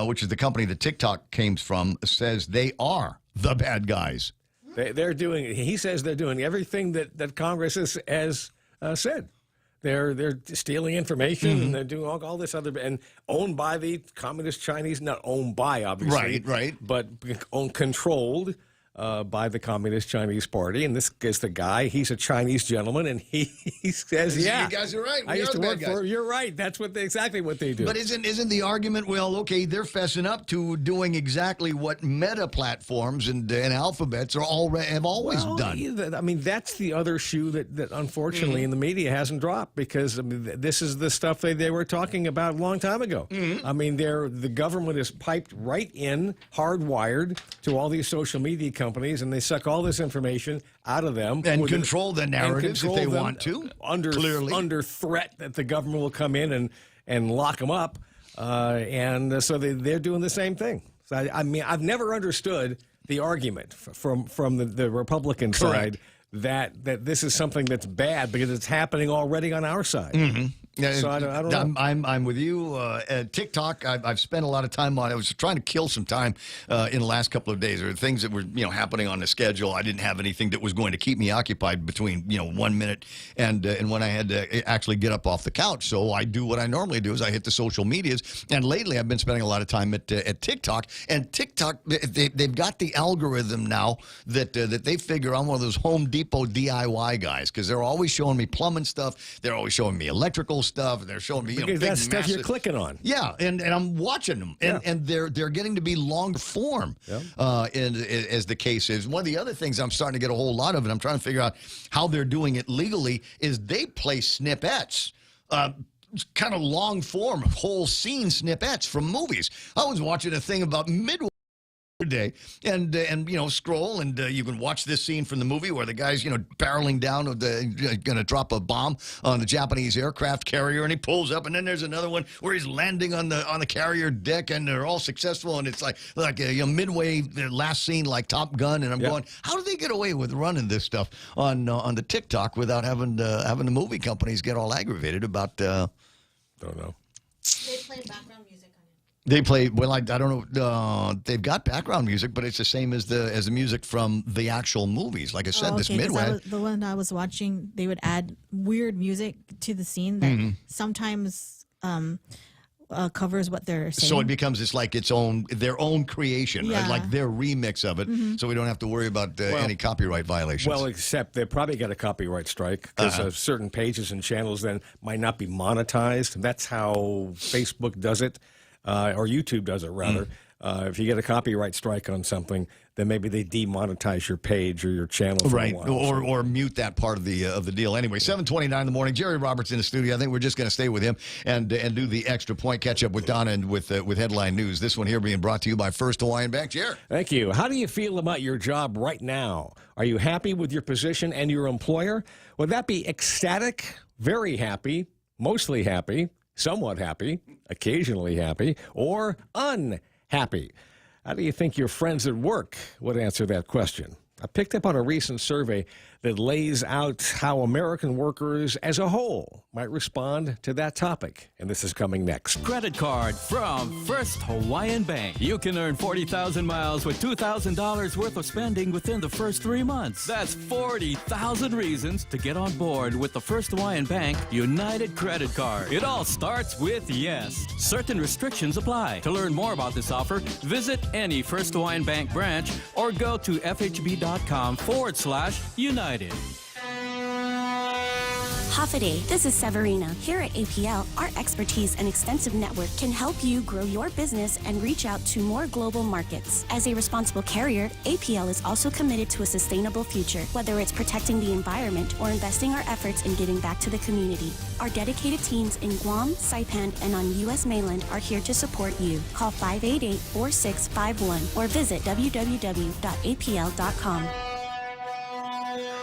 which is the company that TikTok came from, says they are the bad guys. He says they're doing everything that Congress has said. They're stealing information, and they're doing all this other, and owned by the communist Chinese, not owned by, obviously. Right. But controlled by the Communist Chinese Party. And this is the guy. He's a Chinese gentleman, and he says, "Yeah, you guys are right. I used to work for. You're right. That's exactly what they do." But isn't the argument? Well, okay, they're fessing up to doing exactly what Meta platforms and alphabets have always done. I mean, that's the other shoe that unfortunately in the media hasn't dropped, because I mean, this is the stuff they were talking about a long time ago. I mean, the government is piped right in, hardwired to all these social media companies, and they suck all this information out of them and control the narratives if they want to. Under threat that the government will come in and lock them up, and so they're doing the same thing. So I mean, I've never understood the argument from the Republican side that this is something that's bad because it's happening already on our side. So I don't know. I'm with you. TikTok, I've spent a lot of time on. I was trying to kill some time in the last couple of days. There were things that were happening on the schedule. I didn't have anything that was going to keep me occupied between 1 minute and when I had to actually get up off the couch. So I do what I normally do is I hit the social medias. And lately I've been spending a lot of time at TikTok. And TikTok, they've got the algorithm now that they figure I'm one of those Home Depot DIY guys, because they're always showing me plumbing stuff. They're always showing me electrical stuff, and they're showing me because big, that's stuff massive, you're clicking on. Yeah, and I'm watching them, and they're getting to be long form, as the case is. One of the other things I'm starting to get a whole lot of, and I'm trying to figure out how they're doing it legally, is they play snippets. Kind of long form, whole scene snippets from movies. I was watching a thing about Midway day and scroll, and you can watch this scene from the movie where the guy's barreling down gonna drop a bomb on the Japanese aircraft carrier, and he pulls up, and then there's another one where he's landing on the carrier deck, and they're all successful, and it's like midway last scene like Top Gun, and I'm going, how do they get away with running this stuff on the TikTok without having the movie companies get all aggravated about don't know. They play background music. They play, well, I don't know. They've got background music, but it's the same as the music from the actual movies. Like I said, this Midway. The one I was watching, they would add weird music to the scene that sometimes covers what they're saying. So it becomes their own creation, like their remix of it. So we don't have to worry about any copyright violations. Well, except they probably got a copyright strike because certain pages and channels then might not be monetized. That's how Facebook does it. Or YouTube does it, rather. If you get a copyright strike on something, then maybe they demonetize your page or your channel for a while. Or mute that part of the deal. Anyway, 7:29 in the morning. Jerry Roberts in the studio. I think we're just going to stay with him and do the extra point, catch up with Donna and with headline news. This one here being brought to you by First Hawaiian Bank. Jerry. Thank you. How do you feel about your job right now? Are you happy with your position and your employer? Would that be ecstatic, very happy, mostly happy, somewhat happy, occasionally happy, or unhappy? How do you think your friends at work would answer that question? I picked up on a recent survey that lays out how American workers as a whole might respond to that topic. And this is coming next. Credit card from First Hawaiian Bank. You can earn 40,000 miles with $2,000 worth of spending within the first 3 months. That's 40,000 reasons to get on board with the First Hawaiian Bank United Credit Card. It all starts with yes. Certain restrictions apply. To learn more about this offer, visit any First Hawaiian Bank branch or go to fhb.com/United. Hafaday, this is Severina. Here at APL, our expertise and extensive network can help you grow your business and reach out to more global markets. As a responsible carrier, APL is also committed to a sustainable future, whether it's protecting the environment or investing our efforts in giving back to the community. Our dedicated teams in Guam, Saipan, and on U.S. mainland are here to support you. Call 588-4651 or visit www.apl.com.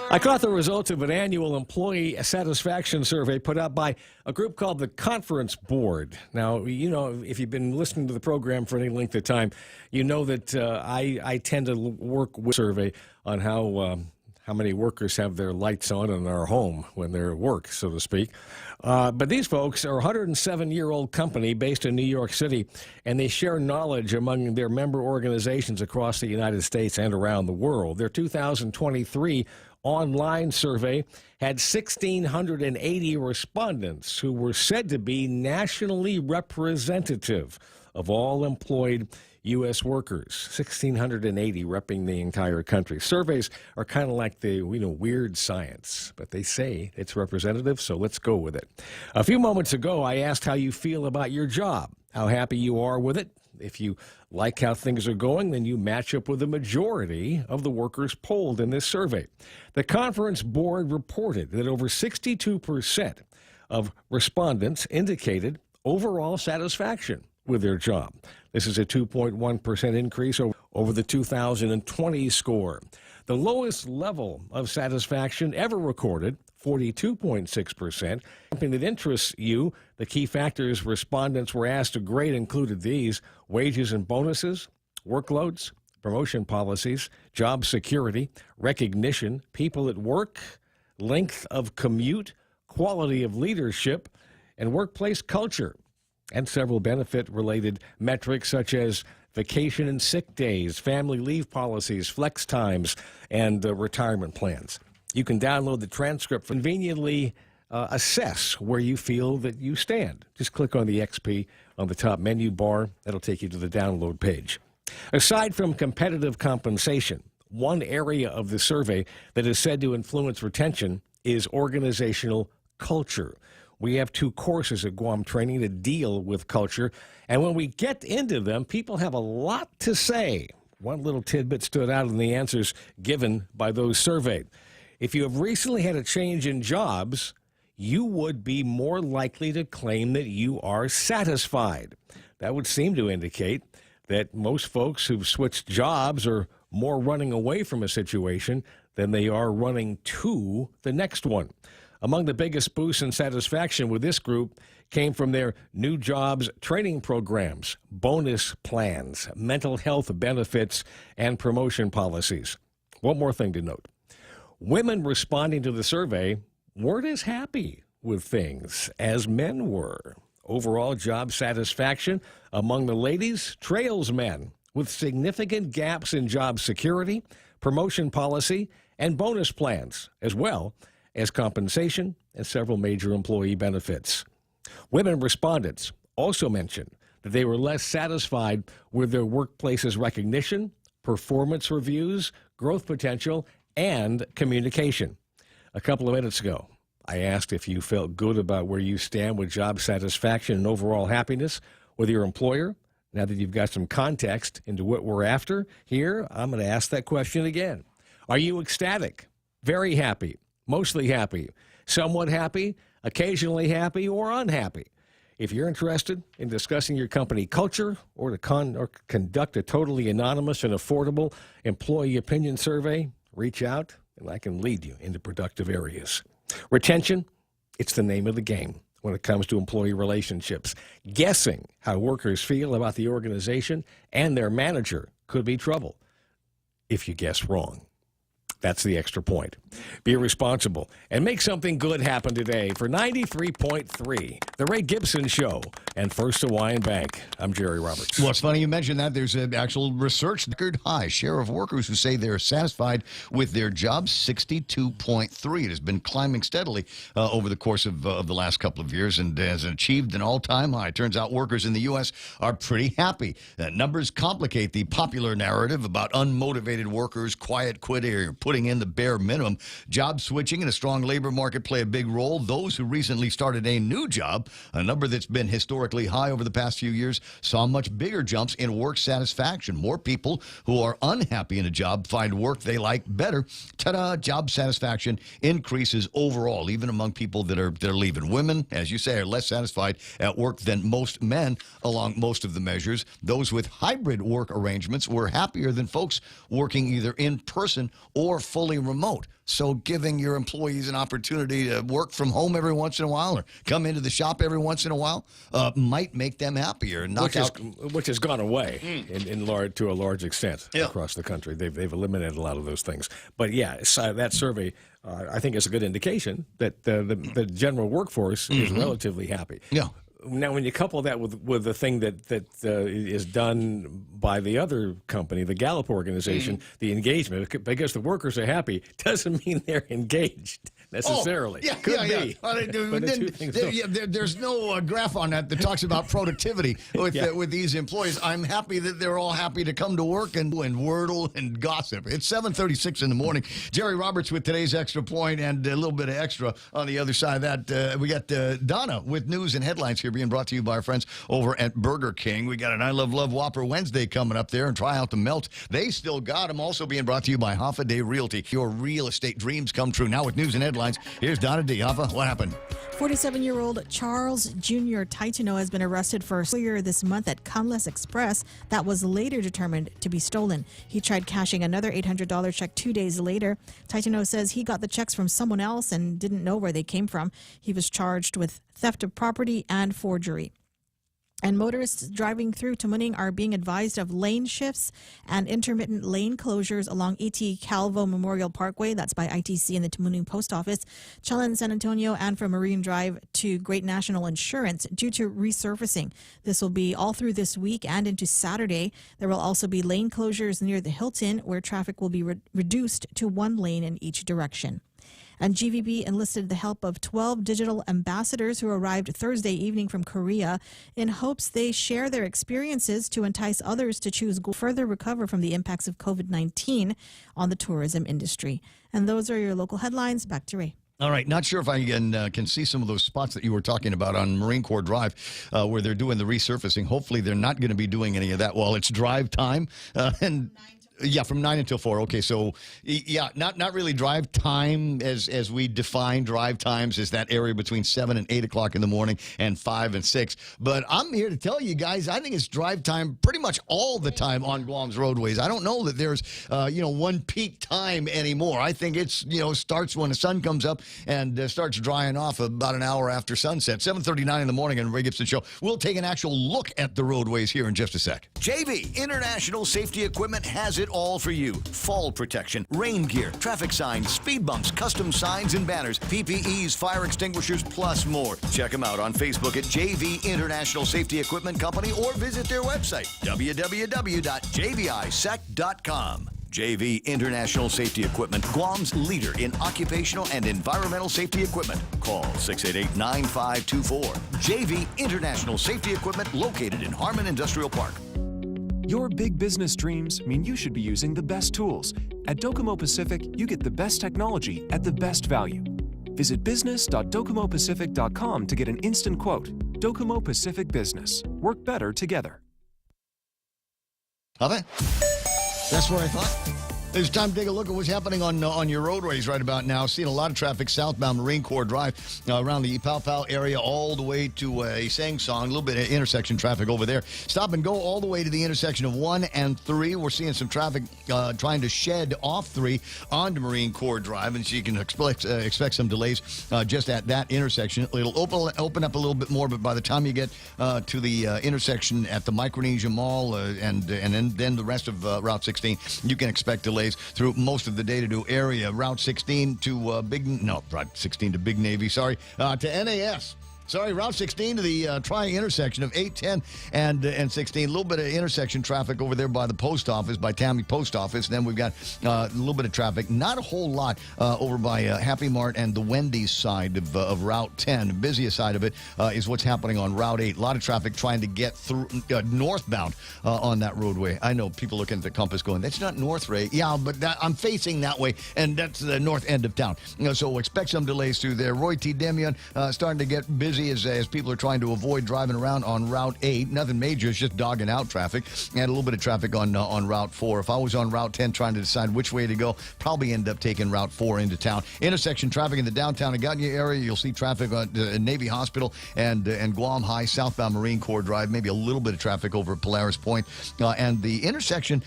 I caught the results of an annual employee satisfaction survey put out by a group called the Conference Board. Now, if you've been listening to the program for any length of time, you know that I tend to work with a survey on how many workers have their lights on in their home when they're at work, so to speak. But these folks are a 107-year-old company based in New York City, and they share knowledge among their member organizations across the United States and around the world. Their 2023 online survey had 1,680 respondents who were said to be nationally representative of all employed U.S. workers, 1,680 repping the entire country. Surveys are kind of like the weird science, but they say it's representative, so let's go with it. A few moments ago, I asked how you feel about your job, how happy you are with it. If you like how things are going, then you match up with the majority of the workers polled in this survey. The conference board reported that over 62% of respondents indicated overall satisfaction with their job. This is a 2.1% increase over the 2020 score. The lowest level of satisfaction ever recorded, 42.6%. Something that interests you, the key factors respondents were asked to grade included these: wages and bonuses, workloads, promotion policies, job security, recognition, people at work, length of commute, quality of leadership, and workplace culture, and several benefit-related metrics such as vacation and sick days, family leave policies, flex times, and retirement plans. You can download the transcript, conveniently assess where you feel that you stand. Just click on the XP on the top menu bar. That'll take you to the download page. Aside from competitive compensation, one area of the survey that is said to influence retention is organizational culture. We have 2 courses at Guam Training to deal with culture, and when we get into them, people have a lot to say. One little tidbit stood out in the answers given by those surveyed. If you have recently had a change in jobs, you would be more likely to claim that you are satisfied. That would seem to indicate that most folks who've switched jobs are more running away from a situation than they are running to the next one. Among the biggest boosts in satisfaction with this group came from their new jobs training programs, bonus plans, mental health benefits, and promotion policies. One more thing to note. Women responding to the survey weren't as happy with things as men were. Overall job satisfaction among the ladies trails men, with significant gaps in job security, promotion policy, and bonus plans, as well as compensation and several major employee benefits. Women respondents also mentioned that they were less satisfied with their workplace's recognition, performance reviews, growth potential, and communication. A couple of minutes ago, I asked if you felt good about where you stand with job satisfaction and overall happiness with your employer. Now that you've got some context into what we're after here, I'm going to ask that question again. Are you ecstatic, very happy, mostly happy, somewhat happy, occasionally happy, or unhappy? If you're interested in discussing your company culture or to conduct a totally anonymous and affordable employee opinion survey, reach out and I can lead you into productive areas. Retention, it's the name of the game when it comes to employee relationships. Guessing how workers feel about the organization and their manager could be trouble if you guess wrong. That's the extra point. Be responsible and make something good happen today for 93.3, The Ray Gibson Show, and First Hawaiian Bank. I'm Jerry Roberts. Well, it's funny you mentioned that. There's an actual research record high share of workers who say they're satisfied with their job, 62.3. It has been climbing steadily over the course of the last couple of years and has achieved an all-time high. Turns out workers in the U.S. are pretty happy. Numbers complicate the popular narrative about unmotivated workers, quiet quitting, or putting in the bare minimum. Job switching and a strong labor market play a big role. Those who recently started a new job, a number that's been historically high over the past few years, saw much bigger jumps in work satisfaction. More people who are unhappy in a job find work they like better. Ta-da! Job satisfaction increases overall, even among people that are leaving. Women, as you say, are less satisfied at work than most men along most of the measures. Those with hybrid work arrangements were happier than folks working either in person or fully remote. So giving your employees an opportunity to work from home every once in a while or come into the shop every once in a while might make them happier. Which has gone away to a large extent across the country. They've eliminated a lot of those things. But yeah, that survey, I think, is a good indication that the general workforce is relatively happy. Yeah. Now, when you couple that with the thing that is done by the other company, the Gallup organization, the engagement, because the workers are happy, doesn't mean they're engaged necessarily. Oh, yeah, Could be. Well, But the two things don't. there's no graph on that talks about productivity with these employees. I'm happy that they're all happy to come to work and wordle and gossip. It's 7:36 in the morning. Jerry Roberts with today's Extra Point and a little bit of extra on the other side of that. We got Donna with news and headlines here being brought to you by our friends over at Burger King. We got an I Love Love Whopper Wednesday coming up there, and try out the melts. They still got them. Also being brought to you by Hoffa Day Realty. Your real estate dreams come true. Now with news and headlines, here's Donna D. Hoffa, what happened? 47-year-old Charles Jr. Titano has been arrested for earlier this month at Canles Express that was later determined to be stolen. He tried cashing another $800 check 2 days later. Titano says he got the checks from someone else and didn't know where they came from. He was charged with theft of property and forgery. And motorists driving through Tamuning are being advised of lane shifts and intermittent lane closures along E.T. Calvo Memorial Parkway. That's by ITC and the Tamuning Post Office, Chelan, San Antonio, and from Marine Drive to Great National Insurance due to resurfacing. This will be all through this week and into Saturday. There will also be lane closures near the Hilton, where traffic will be reduced to one lane in each direction. And GVB enlisted the help of 12 digital ambassadors who arrived Thursday evening from Korea in hopes they share their experiences to entice others to choose further recover from the impacts of COVID-19 on the tourism industry. And those are your local headlines. Back to Ray. All right, not sure if I can see some of those spots that you were talking about on Marine Corps Drive where they're doing the resurfacing. Hopefully they're not going to be doing any of that while it's drive time. Yeah, from 9 until 4. Okay, so yeah, not really drive time as we define drive times is that area between 7 and 8 o'clock in the morning and 5 and 6. But I'm here to tell you guys, I think it's drive time pretty much all the time on Guam's roadways. I don't know that there's one peak time anymore. I think it's starts when the sun comes up and starts drying off about an hour after sunset. 7:39 in the morning on Ray Gibson Show. We'll take an actual look at the roadways here in just a sec. JV International Safety Equipment has it all for you. Fall protection, rain gear, traffic signs, speed bumps, custom signs and banners, PPEs, fire extinguishers, plus more. Check them out on Facebook at JV International Safety Equipment Company or visit their website, www.jvisec.com. JV International Safety Equipment, Guam's leader in occupational and environmental safety equipment. Call 688-9524. JV International Safety Equipment, located in Harmon Industrial Park. Your big business dreams mean you should be using the best tools. At Docomo Pacific, you get the best technology at the best value. Visit business.docomopacific.com to get an instant quote. Docomo Pacific Business. Work better together. That's what I thought. It's time to take a look at what's happening on your roadways right about now. Seeing a lot of traffic southbound Marine Corps Drive around the Ipao area all the way to Sangsong. A little bit of intersection traffic over there. Stop and go all the way to the intersection of 1 and 3. We're seeing some traffic trying to shed off 3 onto Marine Corps Drive, and so you can expect some delays just at that intersection. It'll open up a little bit more, but by the time you get to the intersection at the Micronesia Mall and then the rest of Route 16, you can expect delays through most of the day-to-do area. Route 16 to Route 16 to Big Navy, to NAS. Route 16 to the tri-intersection of 810 and 16. A little bit of intersection traffic over there by the post office, by Tammy Post Office. Then we've got a little bit of traffic, not a whole lot, over by Happy Mart and the Wendy's side of Route 10. The busiest side of it is what's happening on Route 8. A lot of traffic trying to get through northbound on that roadway. I know people looking at the compass going, that's not North Ray. Yeah, but I'm facing that way, and that's the north end of town. So expect some delays through there. Roy T. Demian starting to get busy as people are trying to avoid driving around on Route 8. Nothing major, it's just dogging out traffic. And a little bit of traffic on Route 4. If I was on Route 10 trying to decide which way to go, probably end up taking Route 4 into town. Intersection traffic in the downtown Agutya area. You'll see traffic on Navy Hospital and Guam High, southbound Marine Corps Drive. Maybe a little bit of traffic over at Polaris Point. And the intersection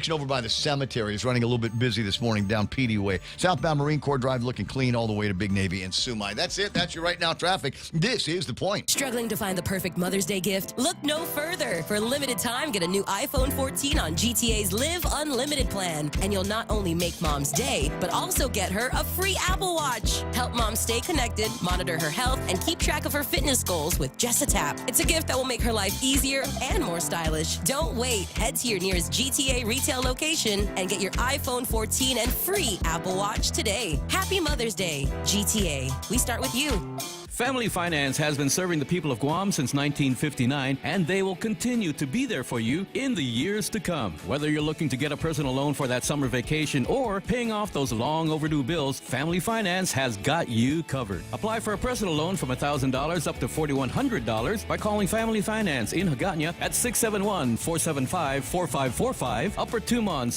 over by the cemetery is running a little bit busy this morning down PD Way. Southbound Marine Corps Drive looking clean all the way to Big Navy and Sumai. That's it. That's your right now traffic. This This is The Point. Struggling to find the perfect Mother's Day gift? Look no further. For a limited time, get a new iPhone 14 on GTA's Live Unlimited plan. And you'll not only make Mom's day, but also get her a free Apple Watch. Help Mom stay connected, monitor her health, and keep track of her fitness goals with just a tap. It's a gift that will make her life easier and more stylish. Don't wait. Head to your nearest GTA retail location and get your iPhone 14 and free Apple Watch today. Happy Mother's Day, GTA. We start with you. Family Finance has been serving the people of Guam since 1959, and they will continue to be there for you in the years to come. Whether you're looking to get a personal loan for that summer vacation or paying off those long overdue bills, Family Finance has got you covered. Apply for a personal loan from $1,000 up to $4,100 by calling Family Finance in Hagåtña at 671-475-4545, Upper Tumon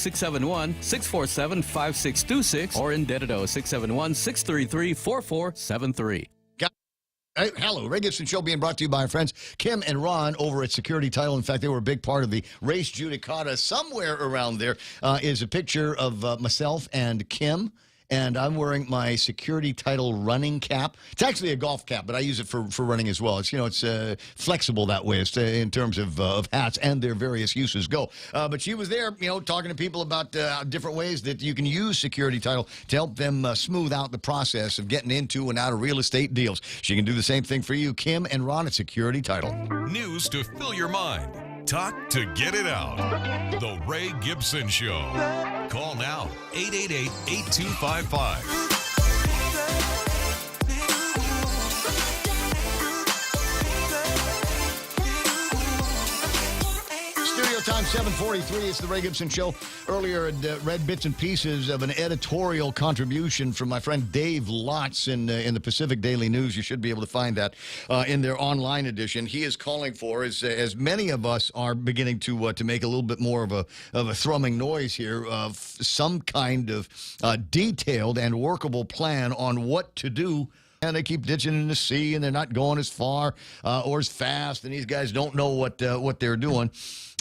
671-647-5626, or in Dededo 671-633-4473. Hello, Ray Gibson Show being brought to you by our friends Kim and Ron over at Security Title. In fact, they were a big part of the race judicata. Somewhere around there is a picture of myself and Kim. And I'm wearing my Security Title running cap. It's actually a golf cap, but I use it for running as well. It's it's flexible that way in terms of hats and their various uses go. But she was there, talking to people about different ways that you can use Security Title to help them smooth out the process of getting into and out of real estate deals. She can do the same thing for you, Kim and Ron at Security Title. News to fill your mind. Talk to get it out. The Ray Gibson Show. Call now, 888-8255. Studio time 7:43. It's the Ray Gibson Show. Earlier, I read bits and pieces of an editorial contribution from my friend Dave Lotz in the Pacific Daily News. You should be able to find that in their online edition. He is calling for, as many of us are beginning to make a little bit more of a thrumming noise here, of some kind of detailed and workable plan on what to do. And they keep ditching in the sea, and they're not going as far or as fast, and these guys don't know what they're doing.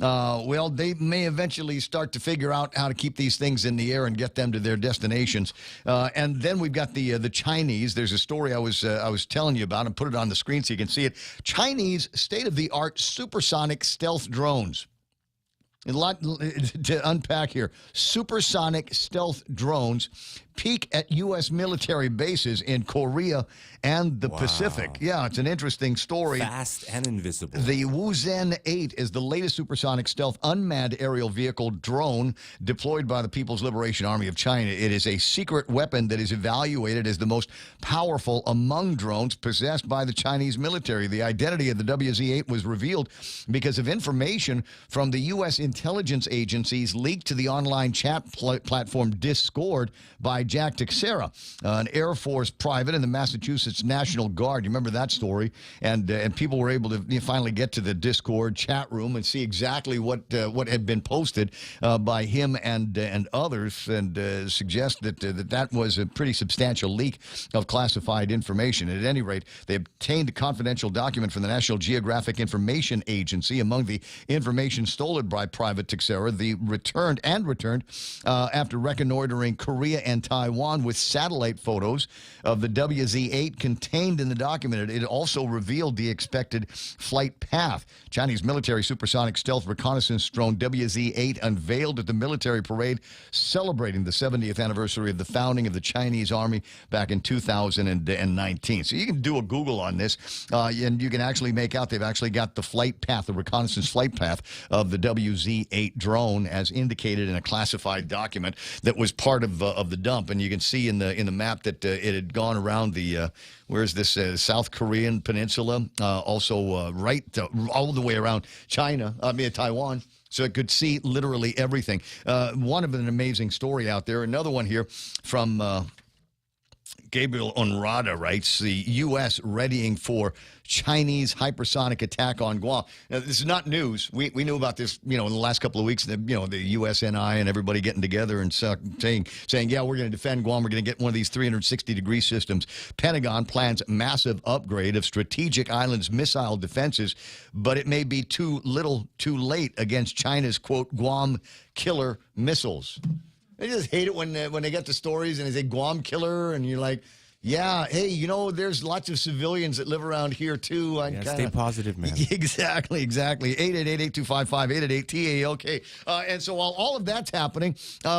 Well, they may eventually start to figure out how to keep these things in the air and get them to their destinations. And then we've got the Chinese. There's a story I was telling you about, and put it on the screen so you can see it. Chinese state-of-the-art supersonic stealth drones. A lot to unpack here. Supersonic stealth drones peak at U.S. military bases in Korea and the Pacific. Yeah, it's an interesting story. Fast and invisible. The Wuzhen 8 is the latest supersonic stealth unmanned aerial vehicle drone deployed by the People's Liberation Army of China. It is a secret weapon that is evaluated as the most powerful among drones possessed by the Chinese military. The identity of the WZ-8 was revealed because of information from the U.S. intelligence agencies leaked to the online chat platform Discord by Jack Teixeira, an Air Force private in the Massachusetts National Guard. You remember that story? And people were able to finally get to the Discord chat room and see exactly what had been posted by him and others, and suggest that was a pretty substantial leak of classified information. At any rate, they obtained a confidential document from the National Geographic Information Agency. Among the information stolen by Private Teixeira, returned after reconnoitering Korea and Taiwan with satellite photos of the WZ-8 contained in the document. It also revealed the expected flight path. Chinese military supersonic stealth reconnaissance drone WZ-8 unveiled at the military parade celebrating the 70th anniversary of the founding of the Chinese Army back in 2019. So you can do a Google on this, and you can actually make out they've actually got the flight path, the reconnaissance flight path of the WZ-8 drone as indicated in a classified document that was part of the dump. And you can see in the map that it had gone around the where's this South Korean peninsula, also right all the way around Taiwan. So it could see literally everything. One of an amazing story out there. Another one here from Gabriel Onrada writes, the U.S. readying for Chinese hypersonic attack on Guam. Now, this is not news. We knew about this, in the last couple of weeks, the USNI and everybody getting together and saying, yeah, we're going to defend Guam. We're going to get one of these 360-degree systems. Pentagon plans massive upgrade of strategic islands missile defenses, but it may be too little too late against China's, quote, Guam killer missiles. I just hate it when they get the stories and they say Guam killer, and you're like, Yeah. Hey, there's lots of civilians that live around here, too. Stay positive, man. Exactly. 888-825-5888-TALK. And so while all of that's happening,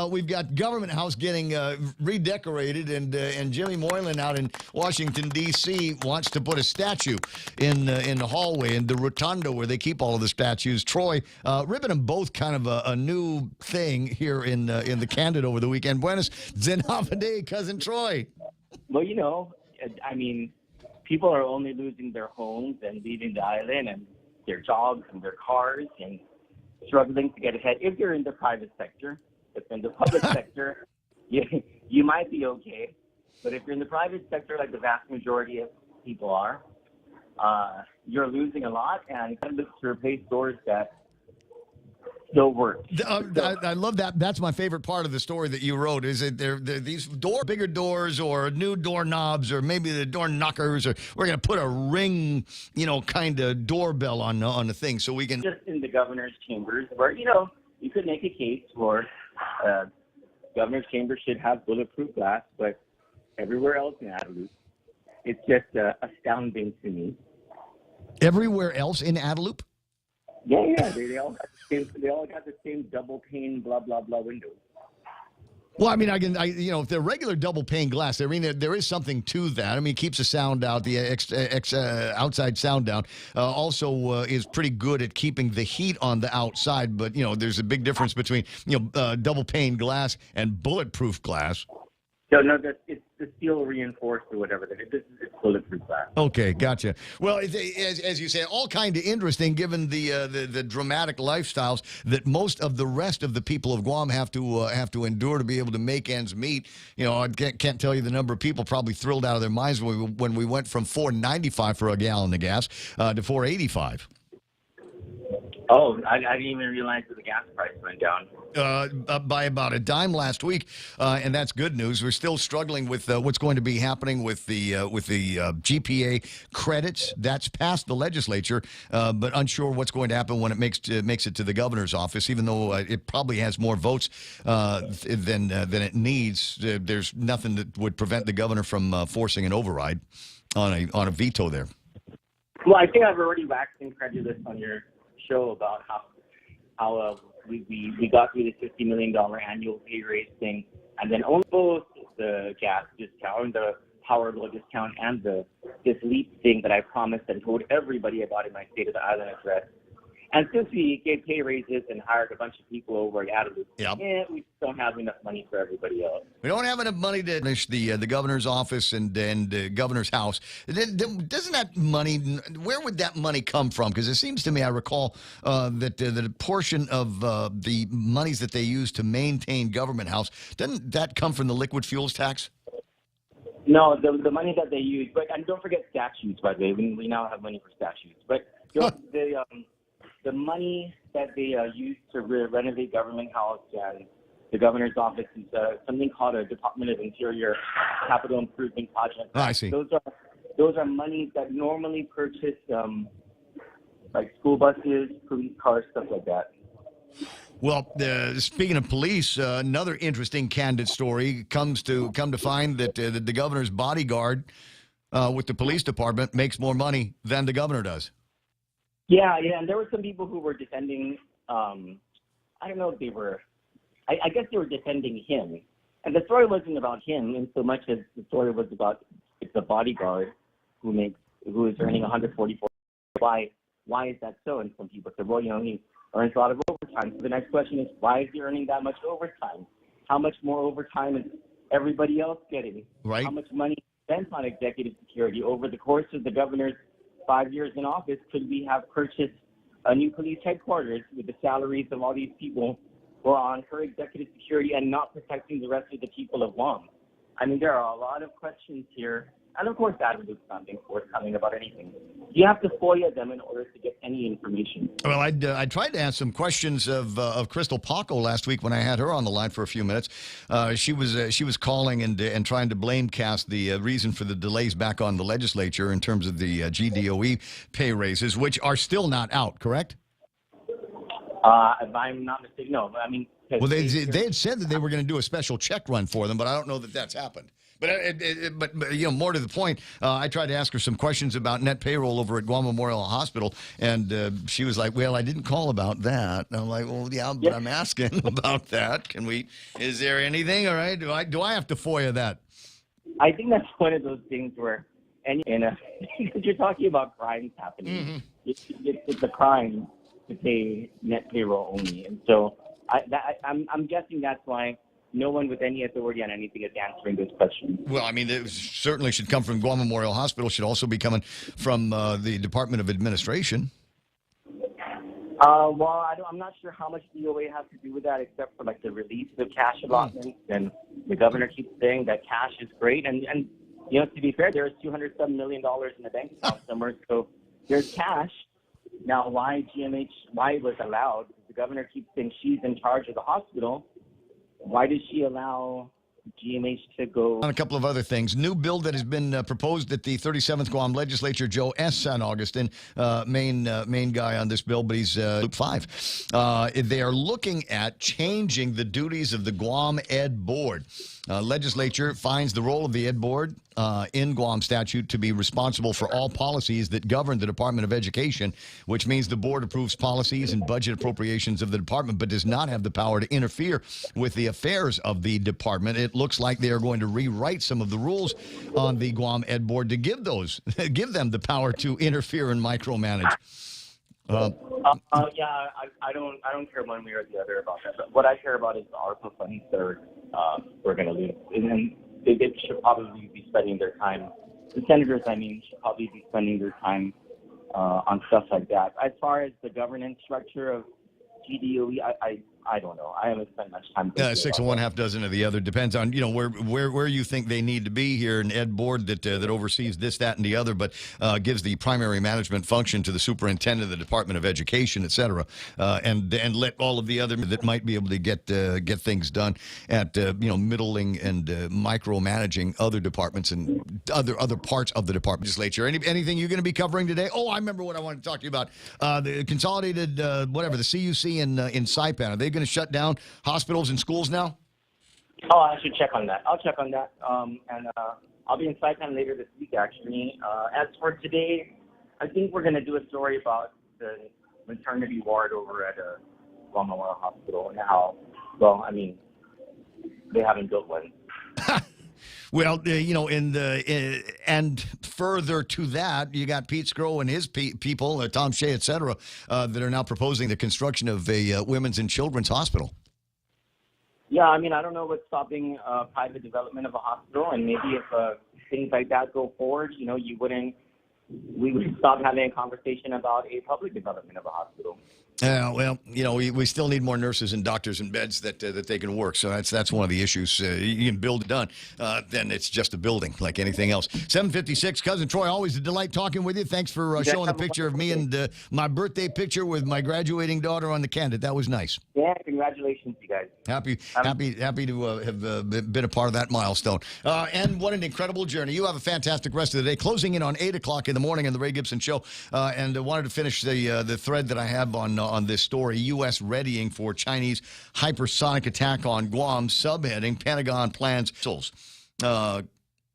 we've got Government House getting redecorated, and Jimmy Moylan out in Washington, D.C. wants to put a statue in the hallway, in the rotunda where they keep all of the statues. Troy, ribbing them both kind of a new thing here in the Candid over the weekend. Buenos Zenafade, Cousin Troy. Well, people are only losing their homes and leaving the island and their jobs and their cars and struggling to get ahead. If you're in the private sector, if in the public sector, you might be okay. But if you're in the private sector, like the vast majority of people are, you're losing a lot, and you can look to replace doors that still work. I love that. That's my favorite part of the story that you wrote. Is it they're these bigger doors or new doorknobs or maybe the door knockers, or we're going to put a ring, kind of doorbell on the thing so we can. Just in the governor's chambers, where you could make a case for governor's chambers should have bulletproof glass, but everywhere else in Adelup, it's just astounding to me. Everywhere else in Adelup? Yeah, they all got the same double pane, blah blah blah windows. Well, if they're regular double pane glass, there is something to that. It keeps the sound out, the outside sound down. Also is pretty good at keeping the heat on the outside. But there's a big difference between double pane glass and bulletproof glass. No, it's the steel reinforced or whatever. It's bulletproof glass. Okay, gotcha. Well, as you say, all kind of interesting given the dramatic lifestyles that most of the rest of the people of Guam have to endure to be able to make ends meet. I can't tell you the number of people probably thrilled out of their minds when we went from $4.95 for a gallon of gas to $4.85. Oh, I didn't even realize that the gas price went down. By about a dime last week, and that's good news. We're still struggling with what's going to be happening with the GPA credits. That's passed the legislature, but unsure what's going to happen when it makes it to the governor's office. Even though it probably has more votes than it needs, there's nothing that would prevent the governor from forcing an override on a veto there. Well, I think I've already waxed incredulous on your show about how we got through the $50 million annual pay raise thing, and then only both the gas discount, the power bill discount, and this LEAP thing that I promised and told everybody about in my State of the Island address. And since we gave pay raises and hired a bunch of people over at Adelup, we don't have enough money for everybody else. We don't have enough money to finish the governor's office and governor's house. Doesn't that money, where would that money come from? Because it seems to me, I recall that the portion of the monies that they use to maintain government house, doesn't that come from the liquid fuels tax? No, the money that they use, and don't forget statutes, by the way. We now have money for statutes. But the money that they use to renovate government house and the governor's office is something called a Department of Interior Capital Improvement Project. I see. Those are monies that normally purchase like school buses, police cars, stuff like that. Well, speaking of police, another interesting candid story come to find that the governor's bodyguard with the police department makes more money than the governor does. Yeah, and there were some people who were defending, I don't know if they were, I guess they were defending him. And the story wasn't about him in so much as the story was about it's a bodyguard who is earning $144. Why is that so? And some people said, well, he earns a lot of overtime. So the next question is, why is he earning that much overtime? How much more overtime is everybody else getting? Right. How much money is spent on executive security over the course of the governor's 5 years in office? Could we have purchased a new police headquarters with the salaries of all these people who are on her executive security and not protecting the rest of the people of Guam? There are a lot of questions here. And of course, Adelup's not being forthcoming about anything. You have to FOIA them in order to get any information. Well, I tried to ask some questions of Crystal Paco last week when I had her on the line for a few minutes. She was calling and trying to blame cast the reason for the delays back on the legislature in terms of the GDOE pay raises, which are still not out, correct? If I'm not mistaken, no. Well, they had said that they were going to do a special check run for them, but I don't know that that's happened. But more to the point, I tried to ask her some questions about net payroll over at Guam Memorial Hospital, and she was like, "Well, I didn't call about that." And I'm like, "Well, yeah, but I'm asking about that. Is there anything? All right, do I have to FOIA that?" I think that's one of those things where, because you're talking about crimes happening, it's a crime to pay net payroll only, and so I'm guessing that's why no one with any authority on anything is answering this question. Well, I mean, it certainly should come from Guam Memorial Hospital. Should also be coming from the Department of Administration. I'm not sure how much DOA has to do with that, except for like the release of cash allotments. And the governor keeps saying that cash is great. And to be fair, there's $207 million in the bank account somewhere. So there's cash. Now, why it was allowed? The governor keeps saying she's in charge of the hospital. Why did she allow GMH to go? On a couple of other things. New bill that has been proposed at the 37th Guam Legislature. Joe S. San Augustine, main guy on this bill, but he's Loop 5. They are looking at changing the duties of the Guam Ed Board. Legislature finds the role of the Ed Board in Guam statute to be responsible for all policies that govern the Department of Education, which means the board approves policies and budget appropriations of the department, but does not have the power to interfere with the affairs of the department. It looks like they are going to rewrite some of the rules on the Guam Ed Board to give them the power to interfere and micromanage. I don't care one way or the other about that. But what I care about is the ARPA funding that we're going to lose. And then they should probably be spending their time, the senators, should probably be spending their time on stuff like that. As far as the governance structure of GDOE, I don't know. I haven't spent much time. 6 and 1/2 dozen of the other. Depends on where you think they need to be here. An Ed Board that oversees this, that, and the other, but gives the primary management function to the superintendent of the Department of Education, et cetera, and let all of the other that might be able to get things done at middling and micromanaging other departments and other parts of the department. Legislature. Anything you're going to be covering today? Oh, I remember what I wanted to talk to you about. The consolidated the CUC in Saipan. Are they going to shut down hospitals and schools now? Oh, I should check on that. I'll check on that. And I'll be in Saipan later this week, actually. As for today, I think we're going to do a story about the maternity ward over at Guam Memorial Hospital and how, they haven't built one. Well, and further to that, you got Pete Scrow and his people, Tom Shea, et cetera, that are now proposing the construction of a women's and children's hospital. Yeah, I don't know what's stopping private development of a hospital, and maybe if things like that go forward, we would stop having a conversation about a public development of a hospital. We still need more nurses and doctors and beds that they can work. So that's one of the issues. You can build it done, then it's just a building like anything else. 7:56, Cousin Troy, always a delight talking with you. Thanks for showing a picture of me and my birthday picture with my graduating daughter on the candid. That was nice. Yeah, congratulations, you guys. Happy to have been a part of that milestone. And what an incredible journey. You have a fantastic rest of the day. Closing in on 8 o'clock in the morning on the Ray Gibson Show. And I wanted to finish the thread that I have on this story. U.S. readying for Chinese hypersonic attack on Guam, subheading Pentagon plans missiles.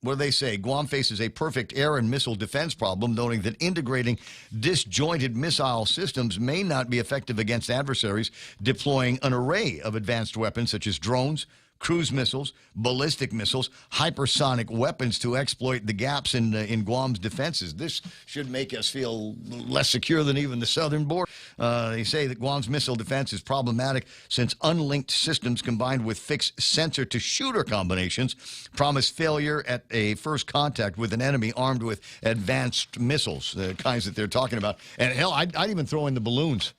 What do they say? Guam faces a perfect air and missile defense problem, noting that integrating disjointed missile systems may not be effective against adversaries deploying an array of advanced weapons such as drones, cruise missiles, ballistic missiles, hypersonic weapons to exploit the gaps in Guam's defenses. This should make us feel less secure than even the southern border. They say that Guam's missile defense is problematic since unlinked systems combined with fixed sensor-to-shooter combinations promise failure at a first contact with an enemy armed with advanced missiles, the kinds that they're talking about. And hell, I'd even throw in the balloons.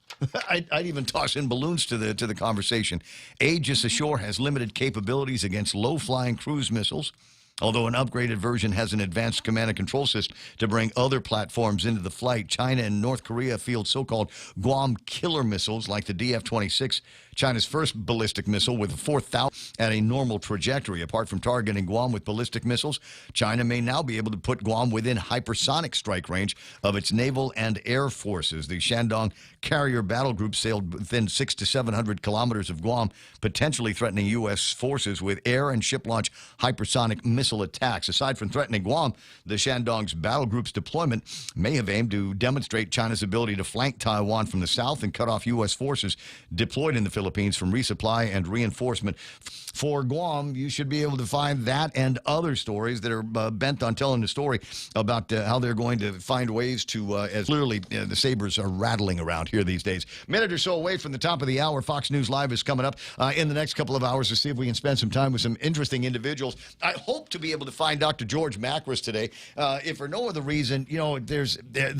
I'd even toss in balloons to the conversation. Aegis Ashore has limited capabilities against low-flying cruise missiles, although an upgraded version has an advanced command and control system to bring other platforms into the flight. China and North Korea field so-called Guam killer missiles like the DF-26, China's first ballistic missile with 4,000 at a normal trajectory. Apart from targeting Guam with ballistic missiles, China may now be able to put Guam within hypersonic strike range of its naval and air forces. The Shandong carrier battle groups sailed within 600 to 700 kilometers of Guam, potentially threatening U.S. forces with air and ship-launched hypersonic missile attacks. Aside from threatening Guam, the Shandong's battle group's deployment may have aimed to demonstrate China's ability to flank Taiwan from the south and cut off U.S. forces deployed in the Philippines from resupply and reinforcement. For Guam, you should be able to find that and other stories that are bent on telling the story about how they're going to find ways to, as clearly the sabers are rattling around here these days. Minute or so away from the top of the hour, Fox News Live is coming up in the next couple of hours to see if we can spend some time with some interesting individuals. I hope to be able to find Dr. George Macris today. If for no other reason, there's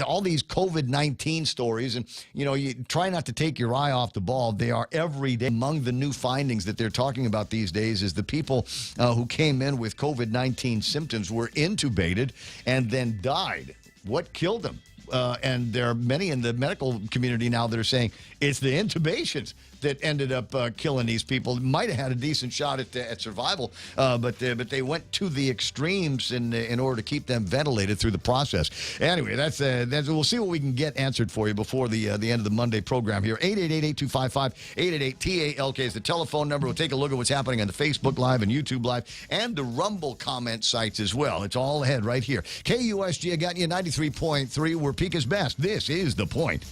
all these COVID-19 stories, and, you try not to take your eye off the ball. They are every day. Among the new findings that they're talking about these days is the people who came in with COVID-19 symptoms were intubated and then died. What killed them? And there are many in the medical community now that are saying it's the intubations that ended up killing these people. Might have had a decent shot at survival, but they went to the extremes in order to keep them ventilated through the process. Anyway, that's we'll see what we can get answered for you before the end of the Monday program here. 888-8255-888-TALK is the telephone number. We'll take a look at what's happening on the Facebook Live and YouTube Live and the Rumble comment sites as well. It's all ahead right here. KUSG, I got you 93.3, where peak is best. This is The Point.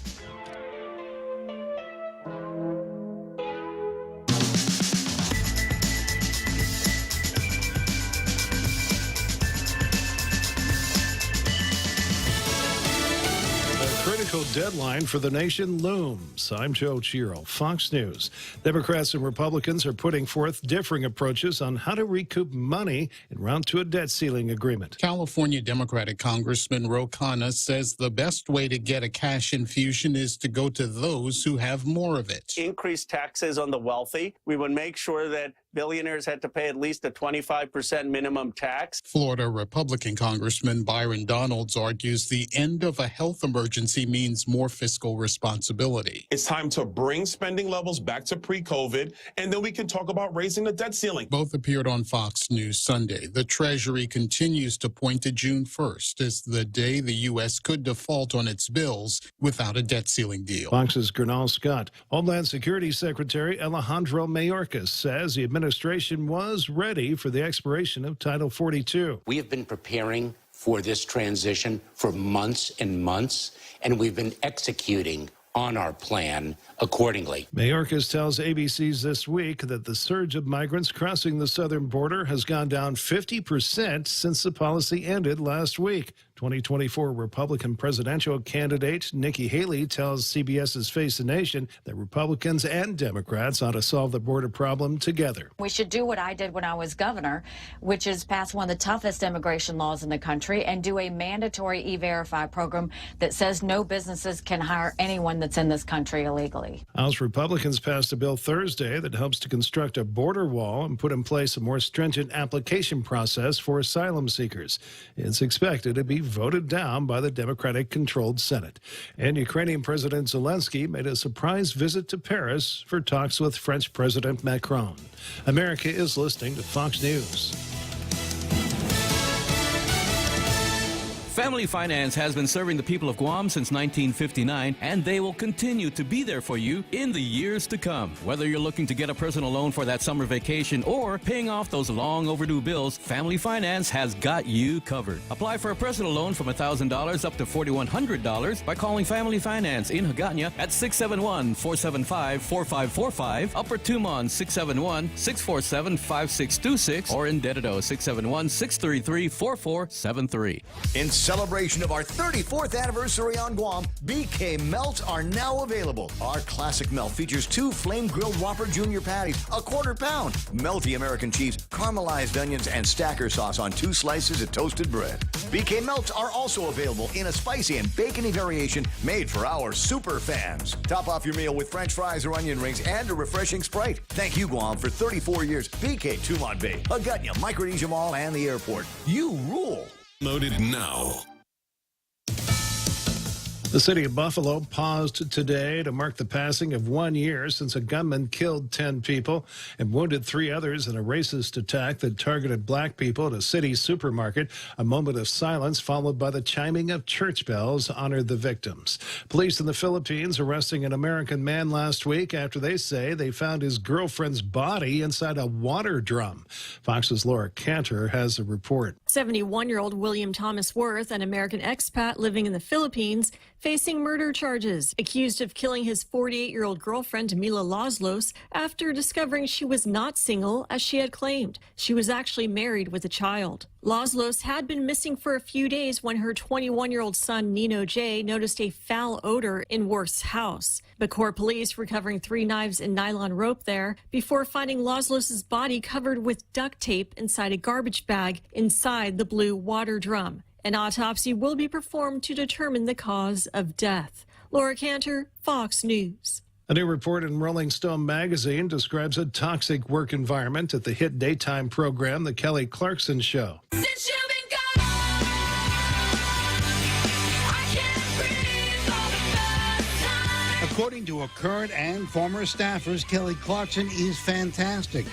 Deadline for the nation looms. I'm Joe Chiro, Fox News. Democrats and Republicans are putting forth differing approaches on how to recoup money in round two of debt ceiling agreement. California Democratic Congressman Ro Khanna says the best way to get a cash infusion is to go to those who have more of it. Increase taxes on the wealthy. We would make sure that billionaires had to pay at least a 25% minimum tax. Florida Republican Congressman Byron Donalds argues the end of a health emergency means more fiscal responsibility. It's time to bring spending levels back to pre-COVID, and then we can talk about raising the debt ceiling. Both appeared on Fox News Sunday. The Treasury continues to point to June 1st as the day the U.S. could default on its bills without a debt ceiling deal. Fox's Gernal Scott. Homeland Security Secretary Alejandro Mayorkas says the administration was ready for the expiration of Title 42. We have been preparing for this transition for months and months, and we've been executing on our plan accordingly. Mayorkas tells ABC's This Week that the surge of migrants crossing the southern border has gone down 50% since the policy ended last week. 2024 Republican presidential candidate Nikki Haley tells CBS's Face the Nation that Republicans and Democrats ought to solve the border problem together. We should do what I did when I was governor, which is pass one of the toughest immigration laws in the country and do a mandatory E-Verify program that says no businesses can hire anyone that's in this country illegally. House Republicans passed a bill Thursday that helps to construct a border wall and put in place a more stringent application process for asylum seekers. It's expected to be voted down by the Democratic-controlled Senate. And Ukrainian President Zelensky made a surprise visit to Paris for talks with French President Macron. America is listening to Fox News. Family Finance has been serving the people of Guam since 1959, and they will continue to be there for you in the years to come. Whether you're looking to get a personal loan for that summer vacation or paying off those long overdue bills, Family Finance has got you covered. Apply for a personal loan from $1,000 up to $4,100 by calling Family Finance in Hagåtña at 671-475-4545, Upper Tumon 671-647-5626, or in Dededo 671-633-4473. In celebration of our 34th anniversary on Guam, BK Melts are now available. Our classic melt features 2 flame-grilled Whopper Junior patties, a quarter pound, melty American cheese, caramelized onions, and stacker sauce on 2 slices of toasted bread. BK Melts are also available in a spicy and bacony variation made for our super fans. Top off your meal with French fries or onion rings and a refreshing Sprite. Thank you, Guam, for 34 years. BK Tumon Bay, Hagåtña, Micronesia Mall, and the airport. You rule. Loaded now. The city of Buffalo paused today to mark the passing of 1 year since a gunman killed 10 people and wounded 3 others in a racist attack that targeted black people at a city supermarket. A moment of silence followed by the chiming of church bells honored the victims. Police in the Philippines arresting an American man last week after they say they found his girlfriend's body inside a water drum. Fox's Laura Cantor has a report. 71-year-old William Thomas Worth, an American expat living in the Philippines, facing murder charges, accused of killing his 48-year-old girlfriend Mila Loslos after discovering she was not single as she had claimed. She was actually married with a child. Loslos had been missing for a few days when her 21-year-old son Nino J noticed a foul odor in Worth's house. Bacoor police recovering 3 knives and nylon rope there before finding Loslos' body covered with duct tape inside a garbage bag inside the blue water drum. An autopsy will be performed to determine the cause of death. Laura Cantor, Fox News. A new report in Rolling Stone magazine describes a toxic work environment at the hit daytime program, The Kelly Clarkson Show. According to a current and former staffers, Kelly Clarkson is fantastic,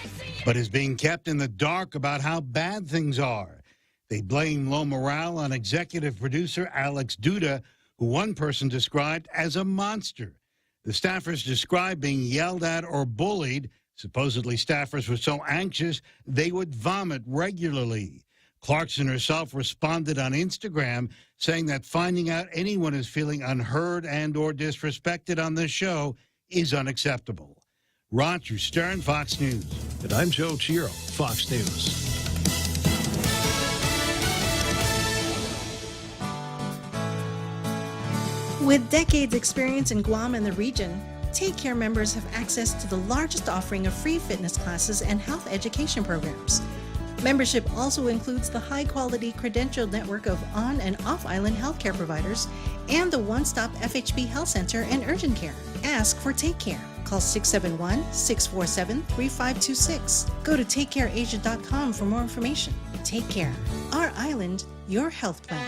but is being kept in the dark about how bad things are. They blame low morale on executive producer Alex Duda, who one person described as a monster. The staffers described being yelled at or bullied. Supposedly, staffers were so anxious they would vomit regularly. Clarkson herself responded on Instagram, saying that finding out anyone is feeling unheard and or disrespected on this show is unacceptable. Roger Stern, Fox News. And I'm Joe Chiro, Fox News. With decades experience in Guam and the region, Take Care members have access to the largest offering of free fitness classes and health education programs. Membership also includes the high-quality credentialed network of on- and off-island healthcare providers and the one-stop FHB Health Center and urgent care. Ask for Take Care. Call 671-647-3526. Go to takecareasia.com for more information. Take Care. Our island, your health plan.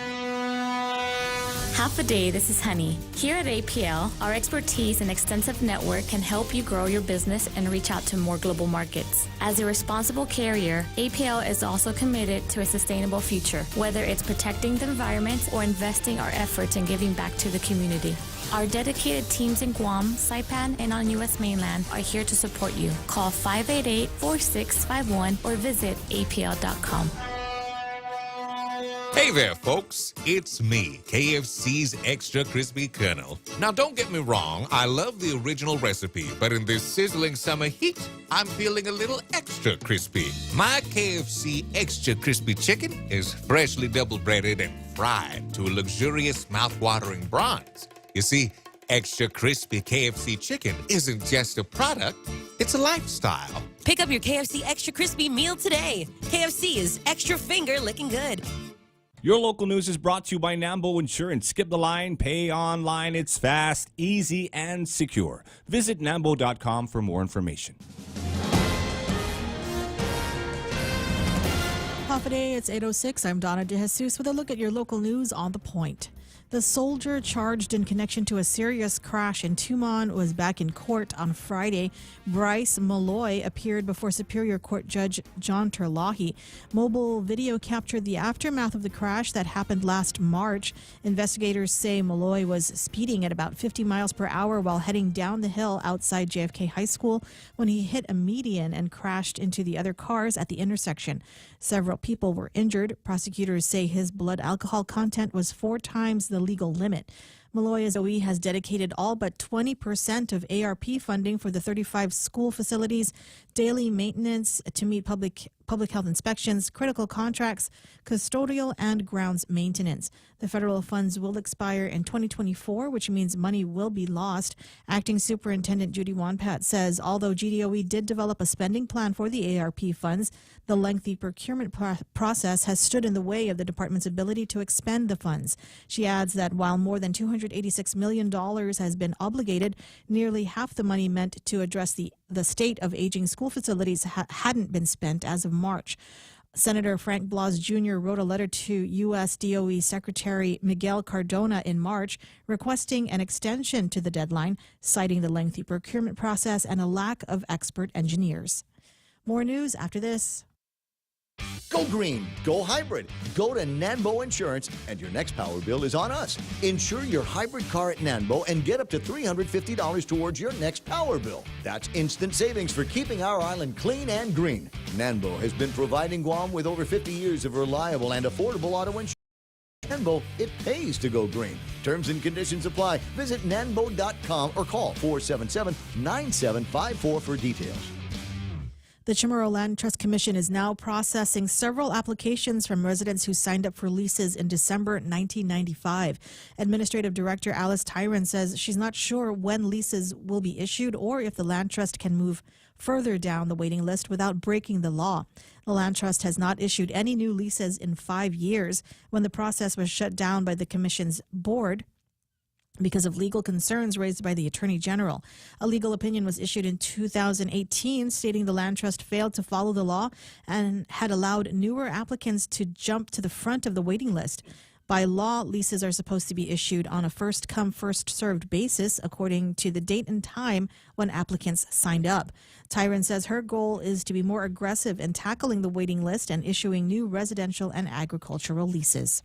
Half a day, this is Honey. Here at APL, our expertise and extensive network can help you grow your business and reach out to more global markets. As a responsible carrier, APL is also committed to a sustainable future, whether it's protecting the environment or investing our efforts in giving back to the community. Our dedicated teams in Guam, Saipan, and on U.S. mainland are here to support you. Call 588-4651 or visit apl.com. Hey there, folks. It's me, KFC's Extra Crispy Colonel. Now, don't get me wrong. I love the original recipe, but in this sizzling summer heat, I'm feeling a little extra crispy. My KFC Extra Crispy Chicken is freshly double-breaded and fried to a luxurious, mouth-watering bronze. You see, Extra Crispy KFC Chicken isn't just a product, it's a lifestyle. Pick up your KFC Extra Crispy meal today. KFC is extra finger licking good. Your local news is brought to you by Nambo Insurance. Skip the line, pay online. It's fast, easy, and secure. Visit nambo.com for more information. Half a day, it's 8:06. I'm Donna DeJesus with a look at your local news on The Point. The soldier charged in connection to a serious crash in Tumon was back in court on Friday. Bryce Malloy appeared before Superior Court Judge John Terlahi. Mobile video captured the aftermath of the crash that happened last March. Investigators say Malloy was speeding at about 50 miles per hour while heading down the hill outside JFK High School when he hit a median and crashed into the other cars at the intersection. Several people were injured. Prosecutors say his blood alcohol content was 4 times the legal limit. Malloy's OE has dedicated all but 20% of ARP funding for the 35 school facilities, daily maintenance to meet public health inspections, critical contracts, custodial, and grounds maintenance. The federal funds will expire in 2024, which means money will be lost. Acting Superintendent Judy Wanpat says although GDOE did develop a spending plan for the ARP funds, the lengthy procurement process has stood in the way of the department's ability to expend the funds. She adds that while more than $286 million has been obligated, nearly half the money meant to address the state of aging school facilities hadn't been spent as of March. Senator Frank Blas Jr. wrote a letter to U.S. DOE Secretary Miguel Cardona in March requesting an extension to the deadline, citing the lengthy procurement process and a lack of expert engineers. More news after this. Go green, go hybrid, go to Nanbo Insurance, and your next power bill is on us. Insure your hybrid car at Nanbo and get up to $350 towards your next power bill. That's instant savings for keeping our island clean and green. Nanbo has been providing Guam with over 50 years of reliable and affordable auto insurance. Nanbo, it pays to go green. Terms and conditions apply. Visit nanbo.com or call 477-9754 for details. The Chamorro Land Trust Commission is now processing several applications from residents who signed up for leases in December 1995. Administrative Director Alice Tyron says she's not sure when leases will be issued or if the Land Trust can move further down the waiting list without breaking the law. The Land Trust has not issued any new leases in 5 years when the process was shut down by the Commission's board because of legal concerns raised by the Attorney General. A legal opinion was issued in 2018 stating the Land Trust failed to follow the law and had allowed newer applicants to jump to the front of the waiting list. By law, leases are supposed to be issued on a first-come, first-served basis according to the date and time when applicants signed up. Tyron says her goal is to be more aggressive in tackling the waiting list and issuing new residential and agricultural leases.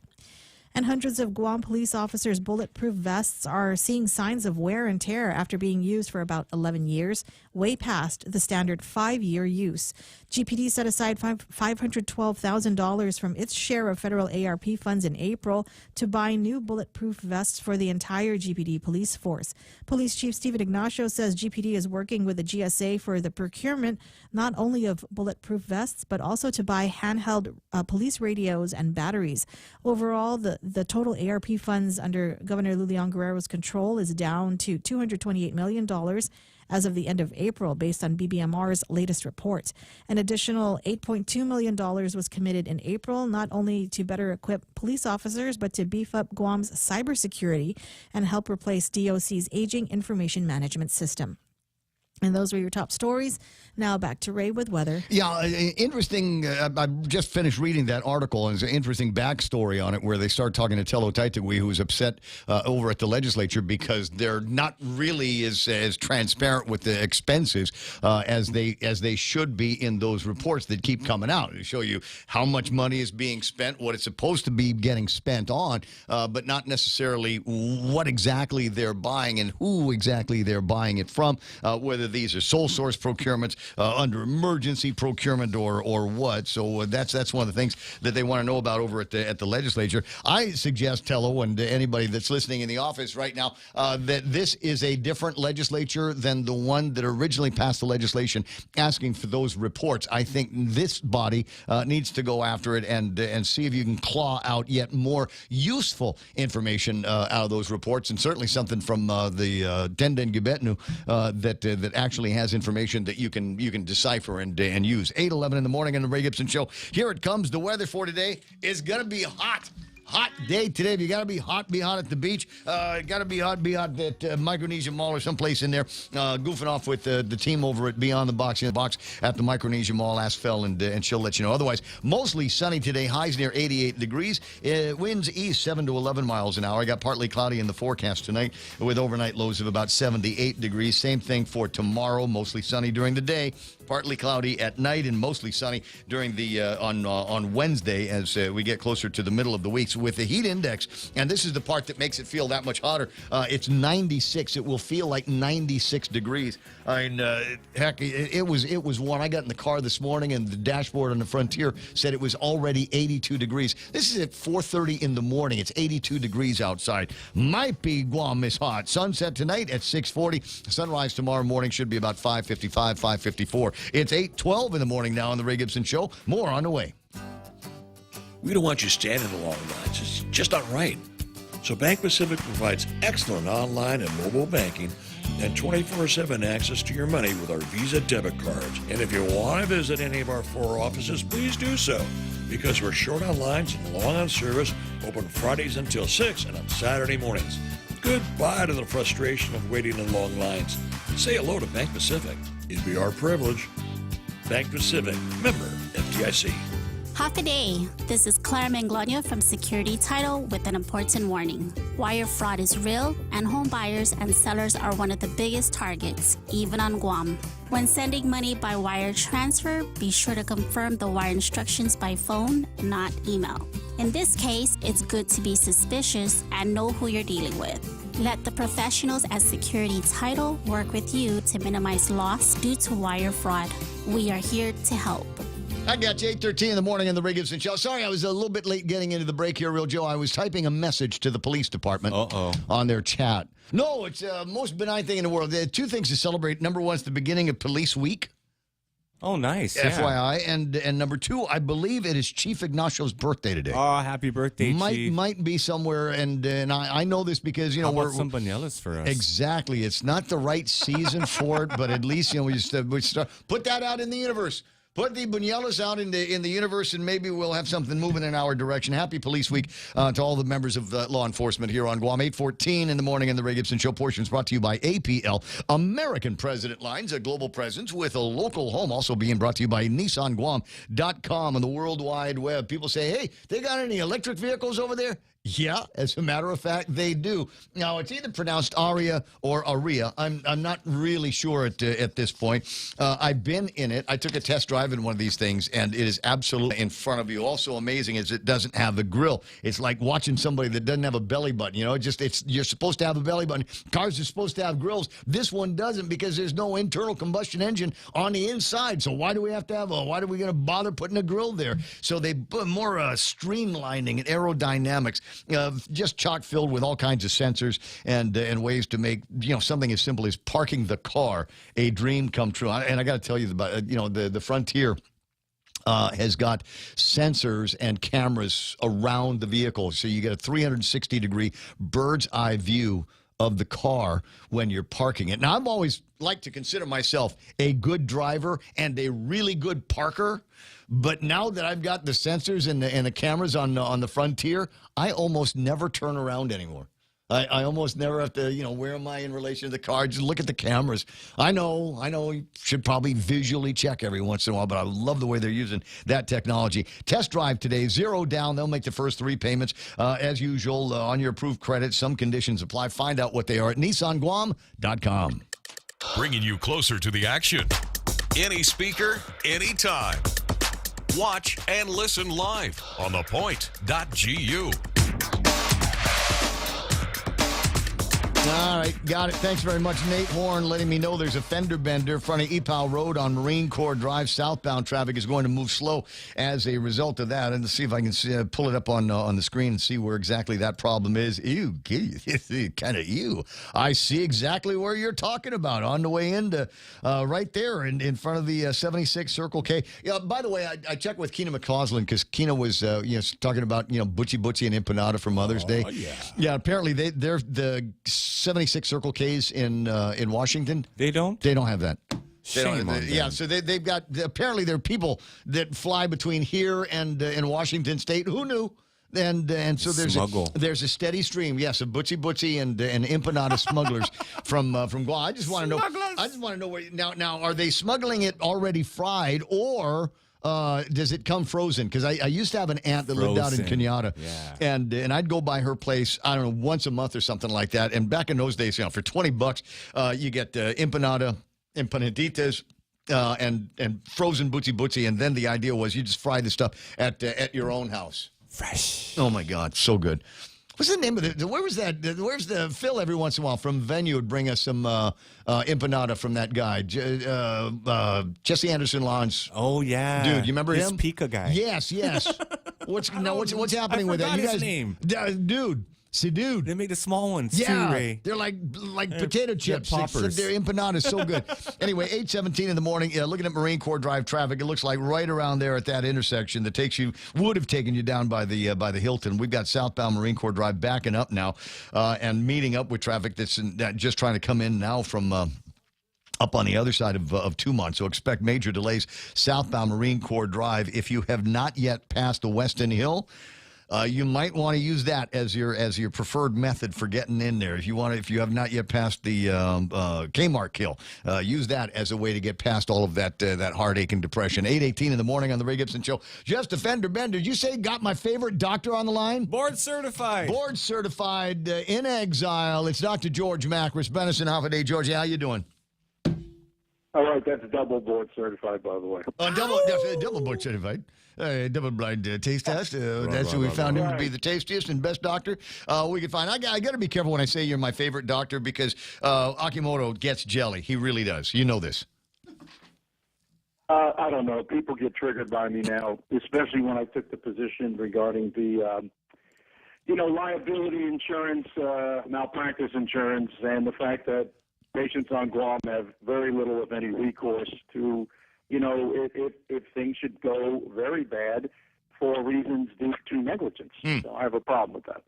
And hundreds of Guam police officers' bulletproof vests are seeing signs of wear and tear after being used for about 11 years, way past the standard 5-year use. GPD set aside $512,000 from its share of federal ARP funds in April to buy new bulletproof vests for the entire GPD police force. Police Chief Stephen Ignacio says GPD is working with the GSA for the procurement not only of bulletproof vests, but also to buy handheld police radios and batteries. Overall, the total ARP funds under Governor Lulian Guerrero's control is down to $228 million as of the end of April, based on BBMR's latest report. An additional $8.2 million was committed in April, not only to better equip police officers, but to beef up Guam's cybersecurity and help replace DOC's aging information management system. And those were your top stories. Now back to Ray with weather. Yeah, interesting. I just finished reading that article, and there's an interesting backstory on it where they start talking to Telo Taitagui, who's upset over at the legislature because they're not really as transparent with the expenses as they should be in those reports that keep coming out. They show you how much money is being spent, what it's supposed to be getting spent on, but not necessarily what exactly they're buying and who exactly they're buying it from, whether these are sole source procurements, under emergency procurement or what. So that's one of the things that they want to know about over at the legislature. I suggest, Tello, and anybody that's listening in the office right now, that this is a different legislature than the one that originally passed the legislation asking for those reports. I think this body needs to go after it and see if you can claw out yet more useful information out of those reports, and certainly something from the Tenden Gibetnu that actually has information that you can decipher and use. 8:11 in the morning on the Ray Gibson Show. Here it comes. The weather for today is going to be hot. Hot day today. If you got to be hot at the beach. Got to be hot at Micronesia Mall or someplace in there. Goofing off with the team over at Beyond the Box in the Box at the Micronesia Mall. Ask Phil and she'll let you know. Otherwise, mostly sunny today. Highs near 88 degrees. Winds east 7 to 11 miles an hour. I got partly cloudy in the forecast tonight with overnight lows of about 78 degrees. Same thing for tomorrow. Mostly sunny during the day. Partly cloudy at night and mostly sunny during the on Wednesday as we get closer to the middle of the week. So with the heat index, and this is the part that makes it feel that much hotter, it's 96. It will feel like 96 degrees. I mean, heck, it was warm. I got in the car this morning and the dashboard on the Frontier said it was already 82 degrees. This is at 4:30 in the morning. It's 82 degrees outside. Might be Guam is hot. Sunset tonight at 6:40. Sunrise tomorrow morning should be about 5:55, 5:54. It's 8:12 in the morning now on the Ray Gibson Show. More on the way. We don't want you standing along lines. It's just not right. So Bank Pacific provides excellent online and mobile banking and 24/7 access to your money with our Visa debit cards. And if you want to visit any of our 4 offices, please do so, because we're short on lines and long on service, open Fridays until 6 and on Saturday mornings. Goodbye to the frustration of waiting in long lines. Say hello to Bank Pacific. It'd be our privilege. Bank Pacific, member FDIC. Half a day. This is Claire Manglonia from Security Title with an important warning. Wire fraud is real, and home buyers and sellers are one of the biggest targets, even on Guam. When sending money by wire transfer, be sure to confirm the wire instructions by phone, not email. In this case, it's good to be suspicious and know who you're dealing with. Let the professionals at Security Title work with you to minimize loss due to wire fraud. We are here to help. I got you, 8:13 in the morning on the Ray Gibson Show. Sorry, I was a little bit late getting into the break here, Real Joe. I was typing a message to the police department on their chat. No, it's the most benign thing in the world. There are two things to celebrate. Number one, it's the beginning of Police Week. Oh, nice. FYI. And number two, I believe it is Chief Ignacio's birthday today. Oh, happy birthday, Chief. Might be somewhere, and I know this because, How about some banelas for us? Exactly. It's not the right season for it, but at least, we start, put that out in the universe. Put the buñuelos out in the universe, and maybe we'll have something moving in our direction. Happy Police Week to all the members of law enforcement here on Guam. 8:14 in the morning in the Ray Gibson Show. Portions brought to you by APL, American President Lines, a global presence with a local home. Also being brought to you by NissanGuam.com and the World Wide Web. People say, hey, they got any electric vehicles over there? Yeah, as a matter of fact, they do. Now, it's either pronounced Aria or Aria. I'm not really sure at this point. I've been in it. I took a test drive in one of these things, and it is absolutely in front of you. Also amazing is it doesn't have the grill. It's like watching somebody that doesn't have a belly button. You're supposed to have a belly button. Cars are supposed to have grills. This one doesn't because there's no internal combustion engine on the inside. So why do we have to have why are we going to bother putting a grill there? So they put more streamlining and aerodynamics. Just chock filled with all kinds of sensors and ways to make something as simple as parking the car a dream come true. And I got to tell you about the Frontier has got sensors and cameras around the vehicle, so you get a 360-degree bird's eye view of the car when you're parking it. Now, I've always liked to consider myself a good driver and a really good parker. But now that I've got the sensors and the cameras on the Frontier, I almost never turn around anymore. I almost never have to, where am I in relation to the car? Just look at the cameras. I know you should probably visually check every once in a while, but I love the way they're using that technology. Test drive today, 0 down. They'll make the first 3 payments. As usual, on your approved credit, some conditions apply. Find out what they are at NissanGuam.com. Bringing you closer to the action. Any speaker, anytime. Watch and listen live on ThePOINT.gu. All right, got it. Thanks very much, Nate Warren, letting me know there's a fender bender in front of Epal Road on Marine Corps Drive. Southbound traffic is going to move slow as a result of that. And to see if I can pull it up on the screen and see where exactly that problem is. Ew, kind of ew. I see exactly where you're talking about on the way into right there in front of the 76 Circle K. Yeah. By the way, I checked with Keena McCausland because Keena was talking about Butchie and Empanada for Mother's Day. Yeah. Yeah. Apparently they're the 76 Circle K's in Washington. They don't have that. Shame on them. Yeah, so they've got, apparently there are people that fly between here and Washington State. Who knew? And so there's a steady stream, yes, of Butchie and empanada smugglers from Guam. I just want to know where now are they smuggling it already fried, or does it come frozen? Because I used to have an aunt that lived out in Kenyatta, and I'd go by her place, I don't know, once a month or something like that. And back in those days, for $20, you get empanaditas, and frozen butchie, and then the idea was you just fry the stuff at your own house. Fresh. Oh my God, so good. What's the name of it? Where was that? Where's the Phil every once in a while from Venue would bring us some empanada from that guy, Jesse Anderson Lawns. Oh yeah, dude, you remember him? Pika guy. Yes. What's happening with that? You guys, name, dude. See, dude, they made the small ones too, Ray. They're like potato chips. Poppers. They're empanadas, so good. Anyway, 8:17 in the morning. Looking at Marine Corps Drive traffic, it looks like right around there at that intersection that would have taken you down by the Hilton. We've got southbound Marine Corps Drive backing up now, and meeting up with traffic that's just trying to come in now from up on the other side of Tumon. So expect major delays southbound Marine Corps Drive. If you have not yet passed the Weston Hill, you might want to use that as your preferred method for getting in there. If you have not yet passed the Kmart kill, use that as a way to get past all of that heartache and depression. 8:18 in the morning on the Ray Gibson Show. Just a fender bender. Did you say got my favorite doctor on the line? Board certified. Board certified in exile. It's Dr. George Macris. Benison, half a day, George. How you doing? All right, that's double board certified, by the way. Double board certified. Double blind taste test. That's who we found him to be the tastiest and best doctor we could find. I got to be careful when I say you're my favorite doctor because Akimoto gets jelly. He really does. You know this. I don't know. People get triggered by me now, especially when I took the position regarding the, liability insurance, malpractice insurance, and the fact that patients on Guam have very little, if any, recourse to, if things should go very bad for reasons due to negligence. So I have a problem with that.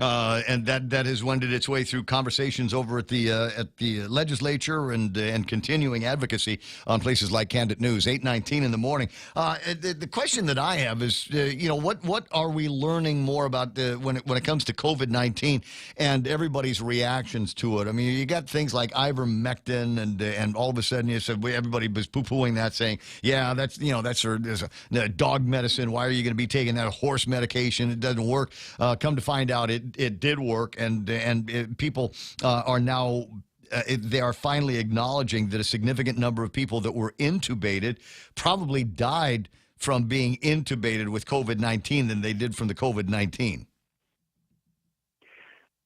And that has wended its way through conversations over at the legislature and continuing advocacy on places like Candid News. 8:19 in the morning. The question that I have is, what are we learning more about when it comes to COVID-19 and everybody's reactions to it? I mean, you got things like ivermectin, and all of a sudden you said everybody was poo-pooing that, saying, yeah, that's a dog medicine. Why are you going to be taking that horse medication? It doesn't work. Come to find out it did work, and people are now they are finally acknowledging that a significant number of people that were intubated probably died from being intubated with COVID-19 than they did from the COVID-19.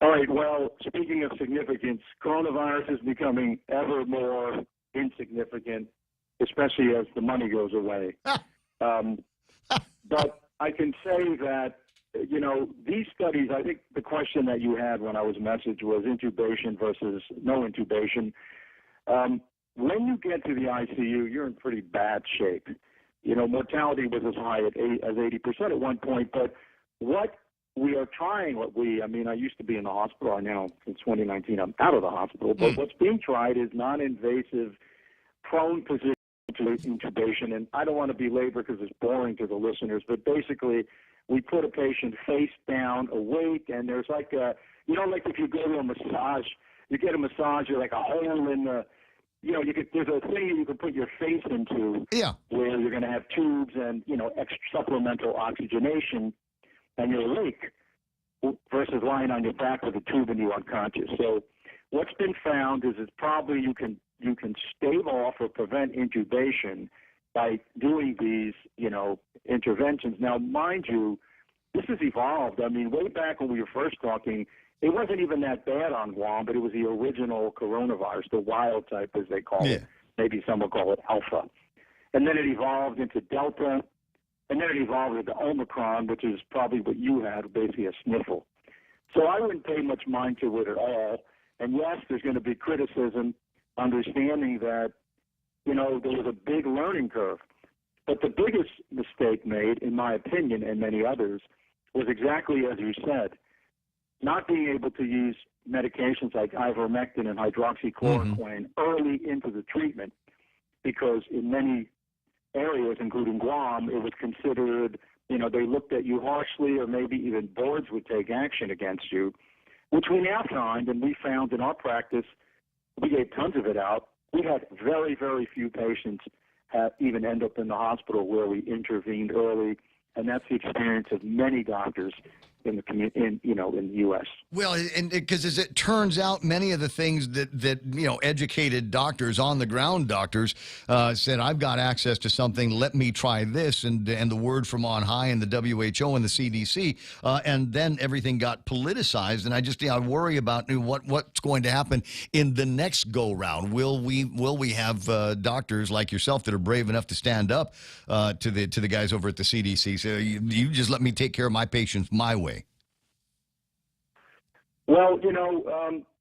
All right, well, speaking of significance, coronavirus is becoming ever more insignificant, especially as the money goes away. But I can say that these studies, I think the question that you had when I was messaged was intubation versus no intubation. When you get to the ICU, you're in pretty bad shape. Mortality was as high as 80% at one point. But what we are trying, I used to be in the hospital. I now, since 2019, I'm out of the hospital. But what's being tried is non-invasive, prone position to intubation. And I don't want to belabor because it's boring to the listeners, but basically, we put a patient face down, awake, and there's like like if you go to a massage, you get a massage, you're like a hole in the, there's a thing you can put your face into, where you're going to have tubes and extra supplemental oxygenation, and you're awake, versus lying on your back with a tube and you're unconscious. So what's been found is probably you can stave off or prevent intubation by doing these, interventions. Now, mind you, this has evolved. I mean, way back when we were first talking, it wasn't even that bad on Guam, but it was the original coronavirus, the wild type, as they call it. Maybe some will call it alpha. And then it evolved into Delta, and then it evolved into Omicron, which is probably what you had, basically a sniffle. So I wouldn't pay much mind to it at all. And yes, there's going to be criticism, understanding that, there was a big learning curve. But the biggest mistake made, in my opinion, and many others, was exactly as you said, not being able to use medications like ivermectin and hydroxychloroquine early into the treatment, because in many areas, including Guam, it was considered, they looked at you harshly, or maybe even boards would take action against you, which we now find, and we found in our practice, we gave tons of it out. We had very, very few patients even end up in the hospital where we intervened early, and that's the experience of many doctors in the U.S. Well, and because as it turns out, many of the things that educated doctors, on the ground doctors, said, I've got access to something, let me try this, and the word from on high, and the WHO and the CDC, and then everything got politicized, and I worry about what's going to happen in the next go round. Will we have doctors like yourself that are brave enough to stand up to the guys over at the CDC? So you just let me take care of my patients my way. Well,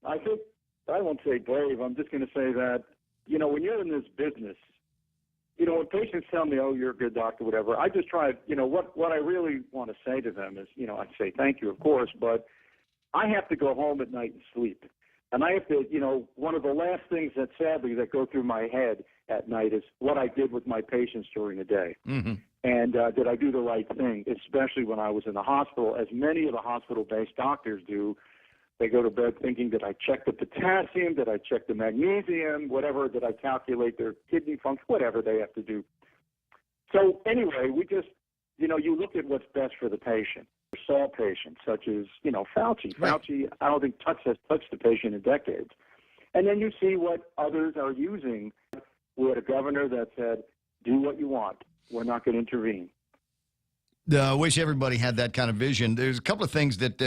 I think, I won't say brave, I'm just going to say that, when you're in this business, when patients tell me, oh, you're a good doctor, whatever, I just try, what I really want to say to them is, I'd say thank you, of course, but I have to go home at night and sleep. And I have to, one of the last things that sadly that go through my head at night is what I did with my patients during the day. Mm-hmm. And did I do the right thing, especially when I was in the hospital, as many of the hospital-based doctors do. They go to bed thinking, did I check the potassium, did I check the magnesium, whatever, did I calculate their kidney function, whatever they have to do. So anyway, we just, you look at what's best for the patient. Saw patients such as, Fauci. Right. Fauci, I don't think has touched the patient in decades. And then you see what others are using. We had a governor that said, do what you want. We're not going to intervene. I wish everybody had that kind of vision. There's a couple of things that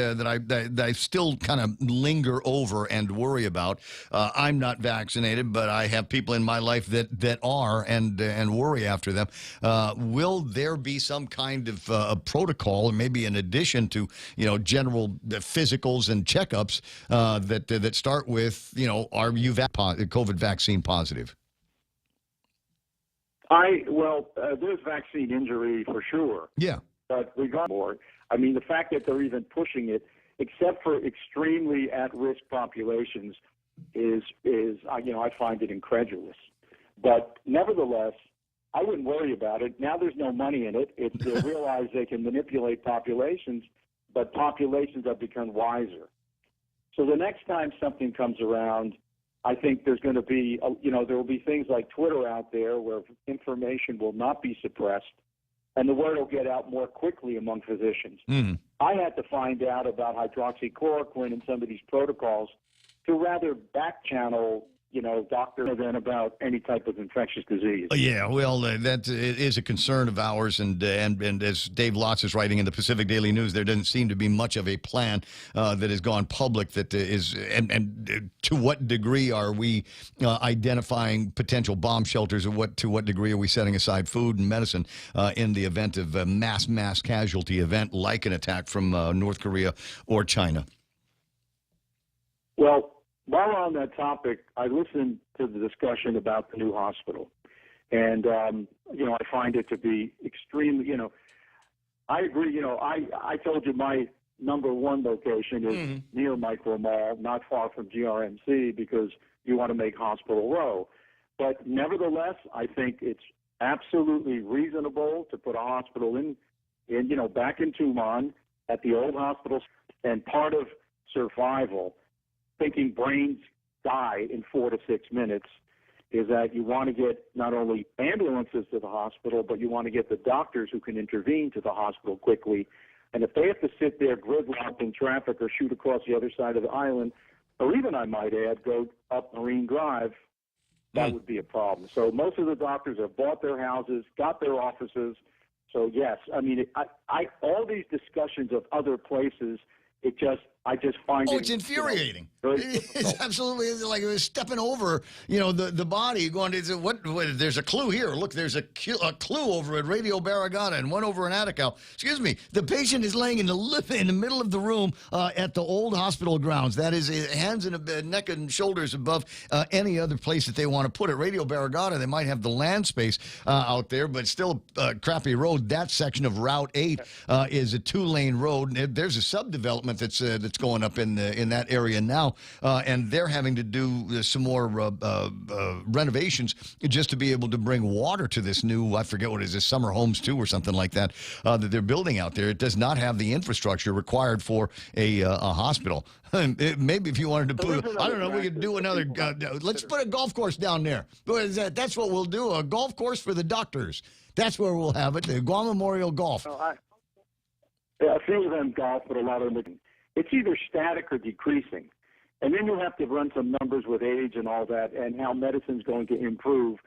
I still kind of linger over and worry about. I'm not vaccinated, but I have people in my life that are and worry after them. Will there be some kind of a protocol, maybe in addition to general physicals and checkups that start with are you COVID vaccine positive? There's vaccine injury for sure. Yeah. But regardless, the fact that they're even pushing it, except for extremely at-risk populations, is I find it incredulous. But nevertheless, I wouldn't worry about it. Now there's no money in it. They realize they can manipulate populations, but populations have become wiser. So the next time something comes around, I think there's going to be, there will be things like Twitter out there where information will not be suppressed, and the word will get out more quickly among physicians. Mm. I had to find out about hydroxychloroquine and some of these protocols to rather back channel, doctor than about any type of infectious disease. Yeah, well, that is a concern of ours, and as Dave Lotz is writing in the Pacific Daily News, there doesn't seem to be much of a plan that has gone public that is, and to what degree are we identifying potential bomb shelters, or to what degree are we setting aside food and medicine in the event of a mass casualty event like an attack from North Korea or China? Well, while on that topic, I listened to the discussion about the new hospital. And, I find it to be extremely, I agree. I told you my number one location is near Micro Mall, not far from GRMC, because you want to make Hospital Row. But nevertheless, I think it's absolutely reasonable to put a hospital in back in Tucson at the old hospital. And part of survival, thinking brains die in 4 to 6 minutes, is that you want to get not only ambulances to the hospital, but you want to get the doctors who can intervene to the hospital quickly. And if they have to sit there gridlocked in traffic or shoot across the other side of the island, or even, I might add, go up Marine Drive, that would be a problem. So most of the doctors have bought their houses, got their offices. So, yes, all these discussions of other places, I just find it. Oh, it's infuriating. It's absolutely like it was stepping over, the body. Going to what? There's a clue here. Look, there's a clue over at Radio Barragata and one over in Attica. Excuse me. The patient is laying in the middle of the room at the old hospital grounds. That is hands and neck and shoulders above any other place that they want to put it. Radio Barragata, they might have the land space out there, but still a crappy road. That section of Route 8 is a 2-lane road. There's a subdevelopment that's going up in that area now, and they're having to do some more renovations just to be able to bring water to this new, I forget what it is, this Summer Homes 2 or something like that that they're building out there. It does not have the infrastructure required for a hospital. Maybe if you wanted to put, I don't know, we could do another, let's put a golf course down there. That's what we'll do, a golf course for the doctors. That's where we'll have it, the Guam Memorial Golf. A few of them golf, but a lot of them, it's either static or decreasing. And then you have to run some numbers with age and all that and how medicine's going to improve.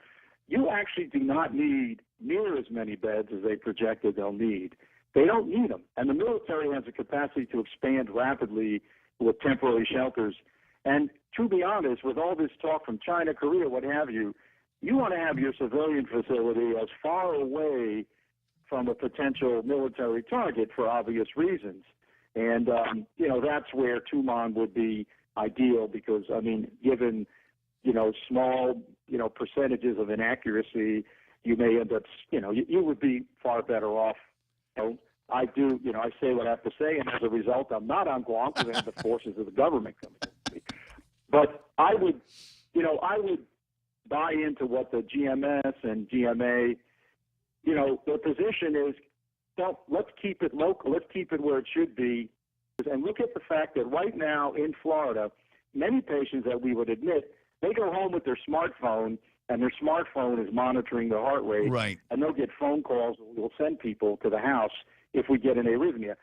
You actually do not need near as many beds as they projected they'll need. They don't need them. And the military has a capacity to expand rapidly with temporary shelters. And to be honest, with all this talk from China, Korea, what have you, you want to have your civilian facility as far away from a potential military target for obvious reasons. And, that's where Tucson would be ideal because, given, small, percentages of inaccuracy, you may end up, you would be far better off. I say what I have to say, and as a result, I'm not on Guam because I have the forces of the government coming to me. But I would buy into what the GMS and GMA, their position is, let's keep it local. Let's keep it where it should be. And look at the fact that right now in Florida, many patients that we would admit, they go home with their smartphone, and their smartphone is monitoring their heart rate. Right. And they'll get phone calls. We'll send people to the house if we get an arrhythmia.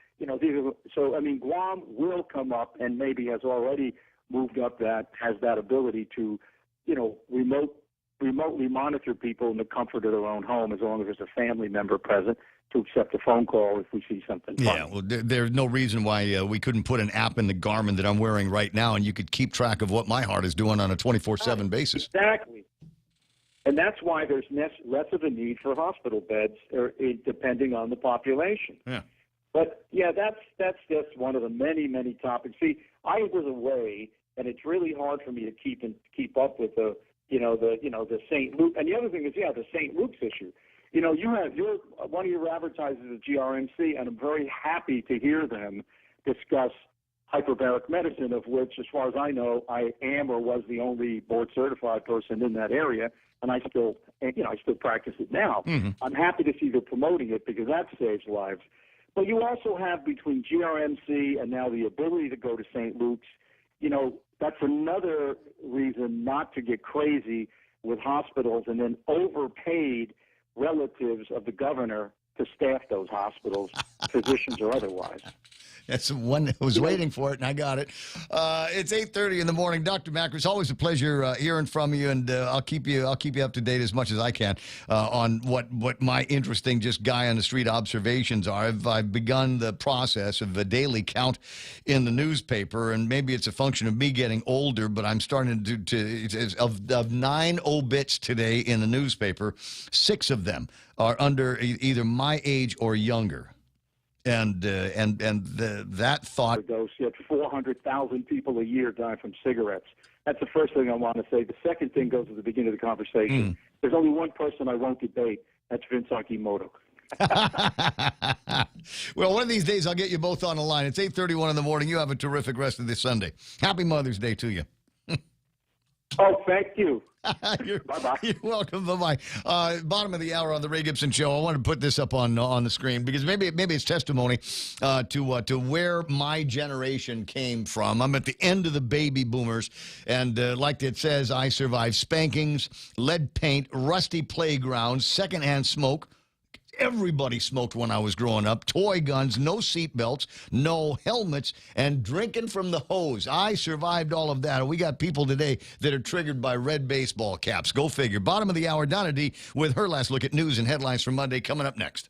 So, I mean, Guam will come up and maybe has already moved up has that ability to, remotely monitor people in the comfort of their own home as long as there's a family member present to accept a phone call if we see something funny. Yeah, well, there's no reason why we couldn't put an app in the Garmin that I'm wearing right now, and you could keep track of what my heart is doing on a 24/7 basis. Exactly. And that's why there's less of a need for hospital beds, depending on the population. Yeah. But yeah, that's just one of the many, many topics. See, I was away, and it's really hard for me to keep up with the St. Luke. And the other thing is, the St. Luke's issue. You have one of your advertisers at GRMC, and I'm very happy to hear them discuss hyperbaric medicine, of which, as far as I know, I am or was the only board-certified person in that area, and I still practice it now. Mm-hmm. I'm happy to see they're promoting it because that saves lives. But you also have, between GRMC and now the ability to go to St. Luke's, that's another reason not to get crazy with hospitals and then overpaid relatives of the governor to staff those hospitals, physicians or otherwise. That's one that was waiting for it, and I got it. It's 8:30 in the morning. Dr. Macker, it's always a pleasure hearing from you, and I'll keep you up to date as much as I can on what my interesting, just guy on the street observations are. I've begun the process of a daily count in the newspaper, and maybe it's a function of me getting older, but I'm starting of 9 obits today in the newspaper, 6 of them are under either my age or younger. And that thought goes, 400,000 people a year die from cigarettes. That's the first thing I want to say. The second thing goes at the beginning of the conversation. There's only one person I won't debate. That's Vince Akimoto. Well, one of these days I'll get you both on the line. It's 8:31 in the morning. You have a terrific rest of this Sunday. Happy Mother's Day to you. Oh, thank you. Bye-bye. You're welcome. Bye-bye. Bottom of the hour on the Ray Gibson Show. I want to put this up on the screen because maybe it's testimony to where my generation came from. I'm at the end of the baby boomers, and like it says, I survived spankings, lead paint, rusty playgrounds, secondhand smoke. Everybody smoked when I was growing up. Toy guns, no seat belts, no helmets, and drinking from the hose. I survived all of that. We got people today that are triggered by red baseball caps. Go figure. Bottom of the hour, Donna D with her last look at news and headlines from Monday coming up next.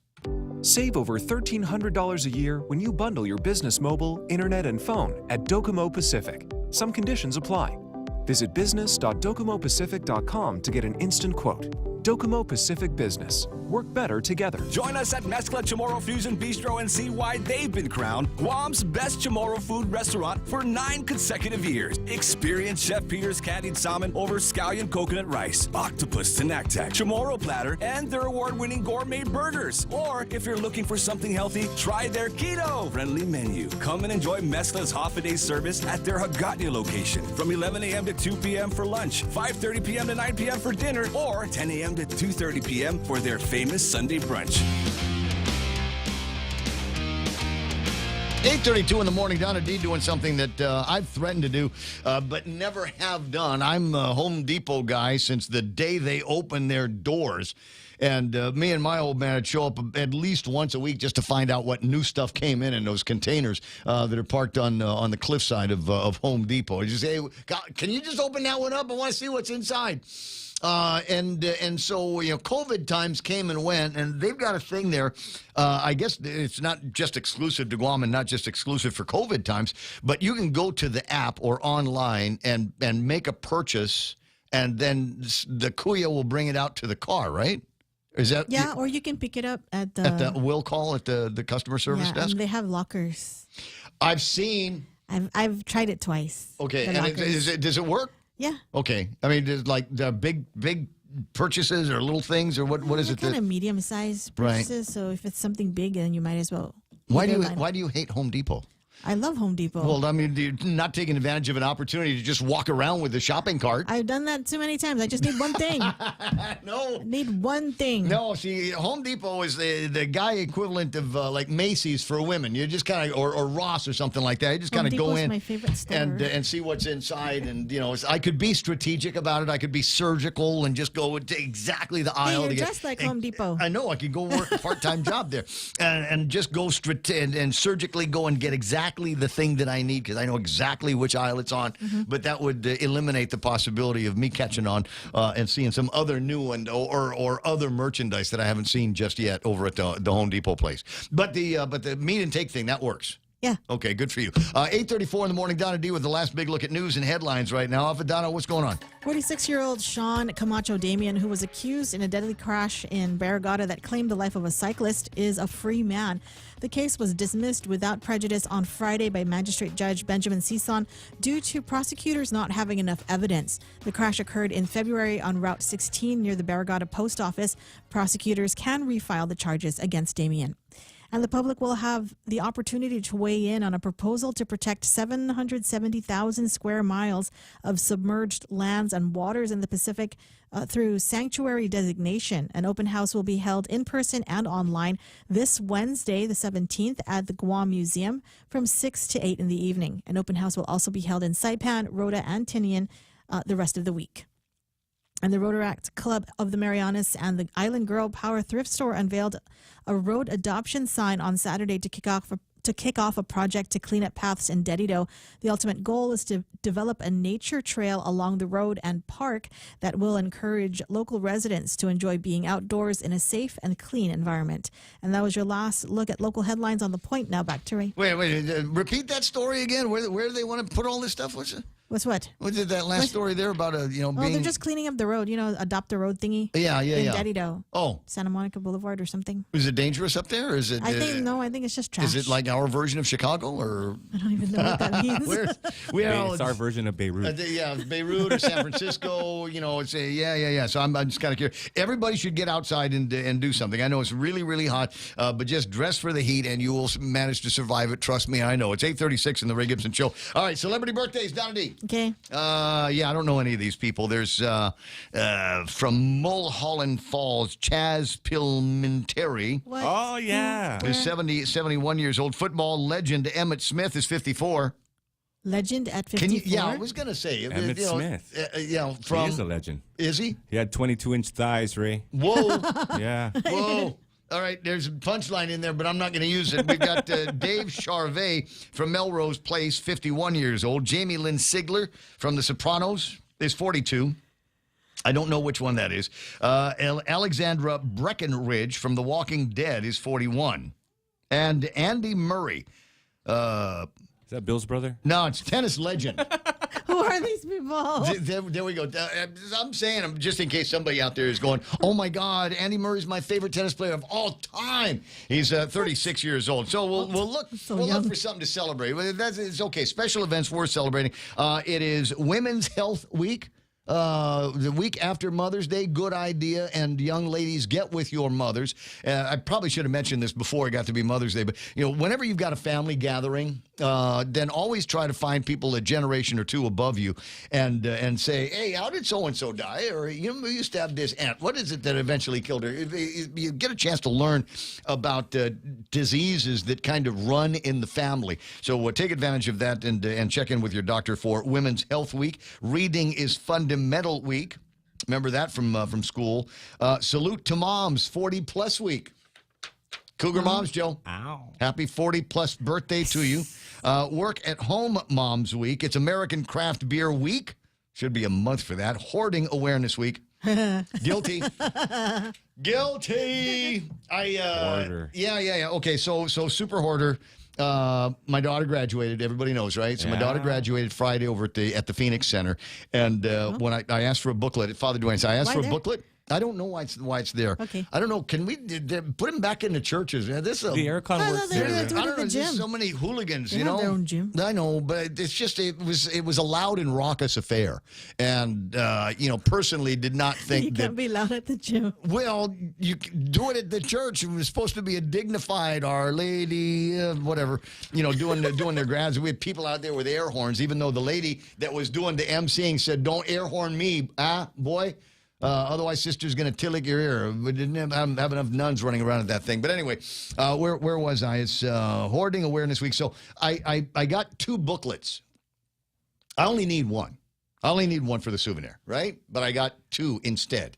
Save over $1,300 a year when you bundle your business mobile, internet, and phone at Docomo Pacific. Some conditions apply. Visit business.docomopacific.com to get an instant quote. Docomo Pacific Business. Work better together. Join us at Mezcla Chamorro Fusion Bistro and see why they've been crowned Guam's best Chamorro food restaurant for 9 consecutive years. Experience Chef Peter's candied salmon over scallion coconut rice, octopus tenactac, Chamorro platter, and their award-winning gourmet burgers. Or if you're looking for something healthy, try their keto-friendly menu. Come and enjoy Mezcla's half-a-day service at their Hagåtña location from 11 a.m. to 2 p.m. for lunch, 5:30 p.m. to 9 p.m. for dinner, or 10 a.m. to 2:30 p.m. for their famous Sunday brunch. 8:32 in the morning. Donna D doing something that I've threatened to do, but never have done. I'm a Home Depot guy since the day they opened their doors. And me and my old man would show up at least once a week just to find out what new stuff came in those containers that are parked on the cliffside of Home Depot. You just say, hey, can you just open that one up? I want to see what's inside. And so, COVID times came and went, and they've got a thing there. I guess it's not just exclusive to Guam and not just exclusive for COVID times, but you can go to the app or online and make a purchase, and then the kuya will bring it out to the car, right? Is that or you can pick it up at the will call at the customer service desk. And they have lockers. I've seen. I've tried it twice. Okay, and does it work? Yeah. Okay. I mean, there's like the big purchases or little things, or what is it? Kind of medium-sized purchases. Right. So if it's something big, then you might as well. Why do you hate Home Depot? I love Home Depot. Well, I mean, you're not taking advantage of an opportunity to just walk around with the shopping cart. I've done that too many times. I just need one thing. No. I need one thing. No, see, Home Depot is the guy equivalent of like Macy's for women. You just kind of, or Ross or something like that. You just kind of go in my favorite store. and see what's inside. And, I could be strategic about it. I could be surgical and just go to exactly the aisle. You're just like Home Depot. I know. I could go work a part-time job there and just go and surgically go and get exactly the thing that I need because I know exactly which aisle it's on. Mm-hmm. But that would eliminate the possibility of me catching on and seeing some other new and or other merchandise that I haven't seen just yet over at the Home Depot place. But the meet and take thing, that works. Yeah. Okay, good for you. 8:34 in the morning, Donna D with the last big look at news and headlines right now. Donna, what's going on? 46-year-old Sean Camacho Damian, who was accused in a deadly crash in Barragata that claimed the life of a cyclist, is a free man. The case was dismissed without prejudice on Friday by Magistrate Judge Benjamin Sison due to prosecutors not having enough evidence. The crash occurred in February on Route 16 near the Barragata post office. Prosecutors can refile the charges against Damian. And the public will have the opportunity to weigh in on a proposal to protect 770,000 square miles of submerged lands and waters in the Pacific through sanctuary designation. An open house will be held in person and online this Wednesday, the 17th, at the Guam Museum from 6 to 8 in the evening. An open house will also be held in Saipan, Rota, and Tinian the rest of the week. And the Rotaract Club of the Marianas and the Island Girl Power Thrift Store unveiled a road adoption sign on Saturday to kick off a project to clean up paths in Dedido. The ultimate goal is to develop a nature trail along the road and park that will encourage local residents to enjoy being outdoors in a safe and clean environment. And that was your last look at local headlines on The Point. Now back to Ray. Wait, repeat that story again. Where do they want to put all this stuff? What's it? What's what? What did that last story there about being... Oh, they're just cleaning up the road, adopt a road thingy. Yeah. In Dedido. Oh. Santa Monica Boulevard or something. Is it dangerous up there? Or is it? I think it's just trash. Is it like our version of Chicago or? I don't even know what that means. It's our version of Beirut. Beirut or San Francisco. It's yeah. So I'm just kind of curious. Everybody should get outside and do something. I know it's really, really hot, but just dress for the heat and you will manage to survive it. Trust me, I know. It's 8:36 in the Ray Gibson Show. All right, celebrity birthdays, Donna D. Okay. I don't know any of these people. There's from Mulholland Falls, Chaz Pilmentary. What? Oh, yeah. Is 71 years old. Football legend Emmitt Smith is 54. Legend at 54? I was going to say. Emmitt Smith. He is a legend. Is he? He had 22-inch thighs, Ray. Whoa. Yeah. Whoa. All right, there's a punchline in there, but I'm not going to use it. We've got Dave Charvet from Melrose Place, 51 years old. Jamie Lynn Sigler from The Sopranos is 42. I don't know which one that is. Alexandra Breckenridge from The Walking Dead is 41. And Andy Murray. Is that Bill's brother? No, it's tennis legend. Who are these people? There we go. I'm saying, just in case somebody out there is going, oh, my God, Andy Murray's my favorite tennis player of all time. He's 36 years old. So we'll look for something to celebrate. It's okay. Special events worth celebrating. It is Women's Health Week. The week after Mother's Day, good idea. And young ladies, get with your mothers. I probably should have mentioned this before it got to be Mother's Day, but whenever you've got a family gathering, then always try to find people a generation or two above you, and say, hey, how did so and so die? Or we used to have this aunt. What is it that eventually killed her? You get a chance to learn about diseases that kind of run in the family. So take advantage of that and check in with your doctor for Women's Health Week. Reading is fundamental week. Remember that from school. Salute to Moms, 40-plus week. Cougar Moms, Joe. Ow. Happy 40-plus birthday to you. Work at Home Moms Week. It's American Craft Beer Week. Should be a month for that. Hoarding Awareness Week. Guilty. Guilty. Hoarder. Yeah. Okay, so super hoarder. My daughter graduated. Everybody knows, right? So my daughter graduated Friday over at the Phoenix Center. And when I asked for a booklet, Father Dwayne said, I asked for a booklet. I don't know why it's there. Okay. I don't know. Can we put him back in the churches? Yeah, this The aircon works there. I do it don't at know. the There's just gym. so many hooligans. They You have know, their own gym. I know, but it's just it was a loud and raucous affair, and personally did not think You that. can't be loud at the gym. Well, you do it at the church. It was supposed to be a dignified Our Lady, whatever, doing their grads. We had people out there with air horns, even though the lady that was doing the emceeing said, "Don't air horn me, boy. Otherwise, sister's going to tillick your ear." We didn't have enough nuns running around at that thing. But anyway, where was I? It's Hoarding Awareness Week. So I got 2 booklets. I only need one. I only need one for the souvenir, right? But I got 2 instead.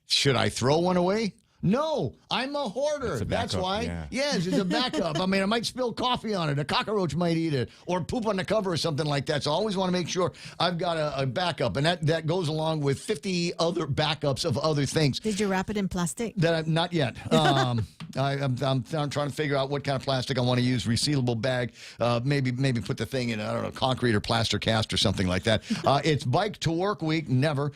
Should I throw one away? No, I'm a hoarder. That's why. Yeah. Yes, it's a backup. I mean, I might spill coffee on it. A cockroach might eat it, or poop on the cover or something like that. So I always want to make sure I've got a backup, and that goes along with 50 other backups of other things. Did you wrap it in plastic? Not yet. I'm trying to figure out what kind of plastic I want to use. Resealable bag. Maybe put the thing in, I don't know, concrete or plaster cast or something like that. It's Bike to Work Week. Never.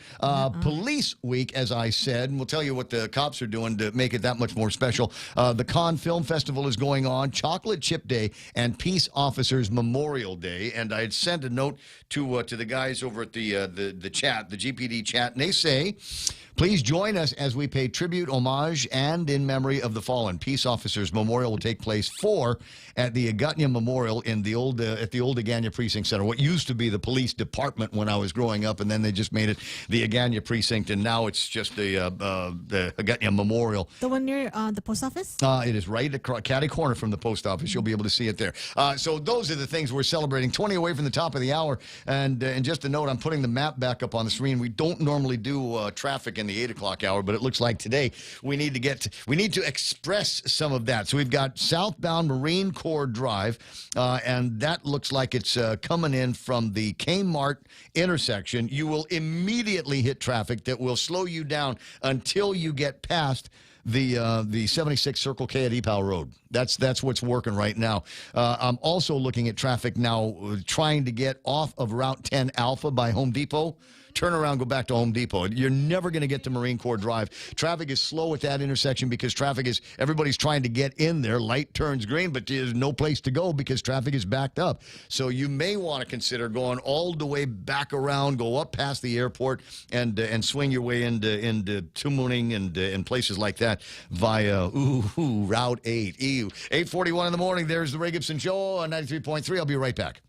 Police Week, as I said, and we'll tell you what the cops are doing to make it that much more special. The Cannes Film Festival is going on. Chocolate Chip Day and Peace Officers Memorial Day. And I had sent a note to the guys over at the chat, the GPD chat, and they say, please join us as we pay tribute, homage, and in memory of the fallen. Peace Officers Memorial will take place at the Agutnia Memorial in the old at the old Agutnia Precinct Center, what used to be the police department when I was growing up, and then they just made it the Agutnia Precinct, and now it's just the Agutnia Memorial. The one near the post office? It is right across catty corner from the post office. You'll be able to see it there. So those are the things we're celebrating. 20 away from the top of the hour, and just a note, I'm putting the map back up on the screen. We don't normally do traffic in the 8 o'clock hour, but it looks like today we need to express some of that. So we've got southbound Marine Corps Drive, and that looks like it's coming in from the Kmart intersection. You will immediately hit traffic that will slow you down until you get past the 76 Circle K at EPAL Road. That's what's working right now. I'm also looking at traffic now, trying to get off of Route 10 Alpha by Home Depot. Turn around, go back to Home Depot. You're never going to get to Marine Corps Drive. Traffic is slow at that intersection because everybody's trying to get in there. Light turns green, but there's no place to go because traffic is backed up. So you may want to consider going all the way back around, go up past the airport, and swing your way into Tumuning and places like that via Route 8. 8:41 in the morning. There's the Ray Gibson Show on 93.3. I'll be right back.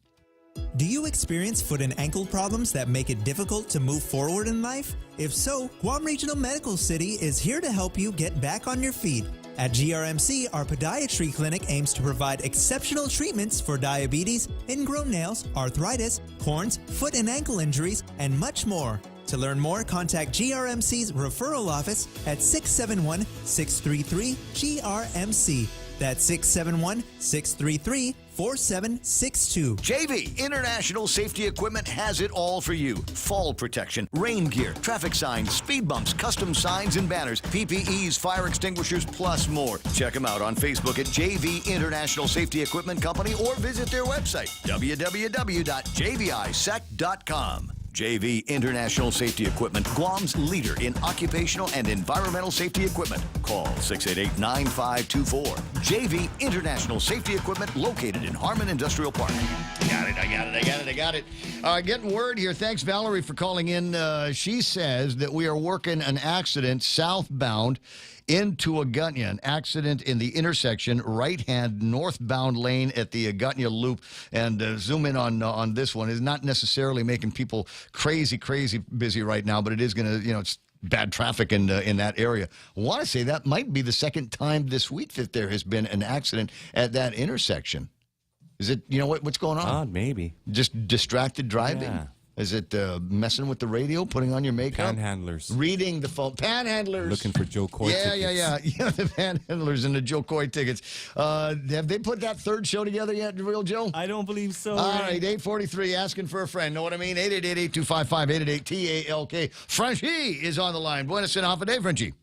Do you experience foot and ankle problems that make it difficult to move forward in life? If so, Guam Regional Medical City is here to help you get back on your feet. At GRMC, our podiatry clinic aims to provide exceptional treatments for diabetes, ingrown nails, arthritis, corns, foot and ankle injuries, and much more. To learn more, contact GRMC's referral office at 671-633-GRMC. That's 671-633-4762. JV International Safety Equipment has it all for you. Fall protection, rain gear, traffic signs, speed bumps, custom signs and banners, PPEs, fire extinguishers, plus more. Check them out on Facebook at JV International Safety Equipment Company or visit their website, www.jvisec.com. JV International Safety Equipment, Guam's leader in occupational and environmental safety equipment. Call 688-9524. JV International Safety Equipment, located in Harmon Industrial Park. I got it. Getting word here. Thanks, Valerie, for calling in. She says that we are working an accident southbound into Agutnia, an accident in the intersection, right-hand northbound lane at the Agutnia Loop. And zoom in on this one. It's not necessarily making people crazy busy right now, but it is going to, it's bad traffic in that area. I want to say that might be the second time this week that there has been an accident at that intersection. Is it, what's going on? Odd, maybe. Just distracted driving? Yeah. Is it messing with the radio, putting on your makeup? Panhandlers. Reading the phone. Panhandlers. Looking for Joe Coy tickets. Yeah, the panhandlers and the Joe Coy tickets. Have they put that third show together yet, Real Joe? I don't believe so. All right, 843, asking for a friend. Know what I mean? 888-8255-888-TALK. Frenchie is on the line. Buenos and half a day, Frenchie.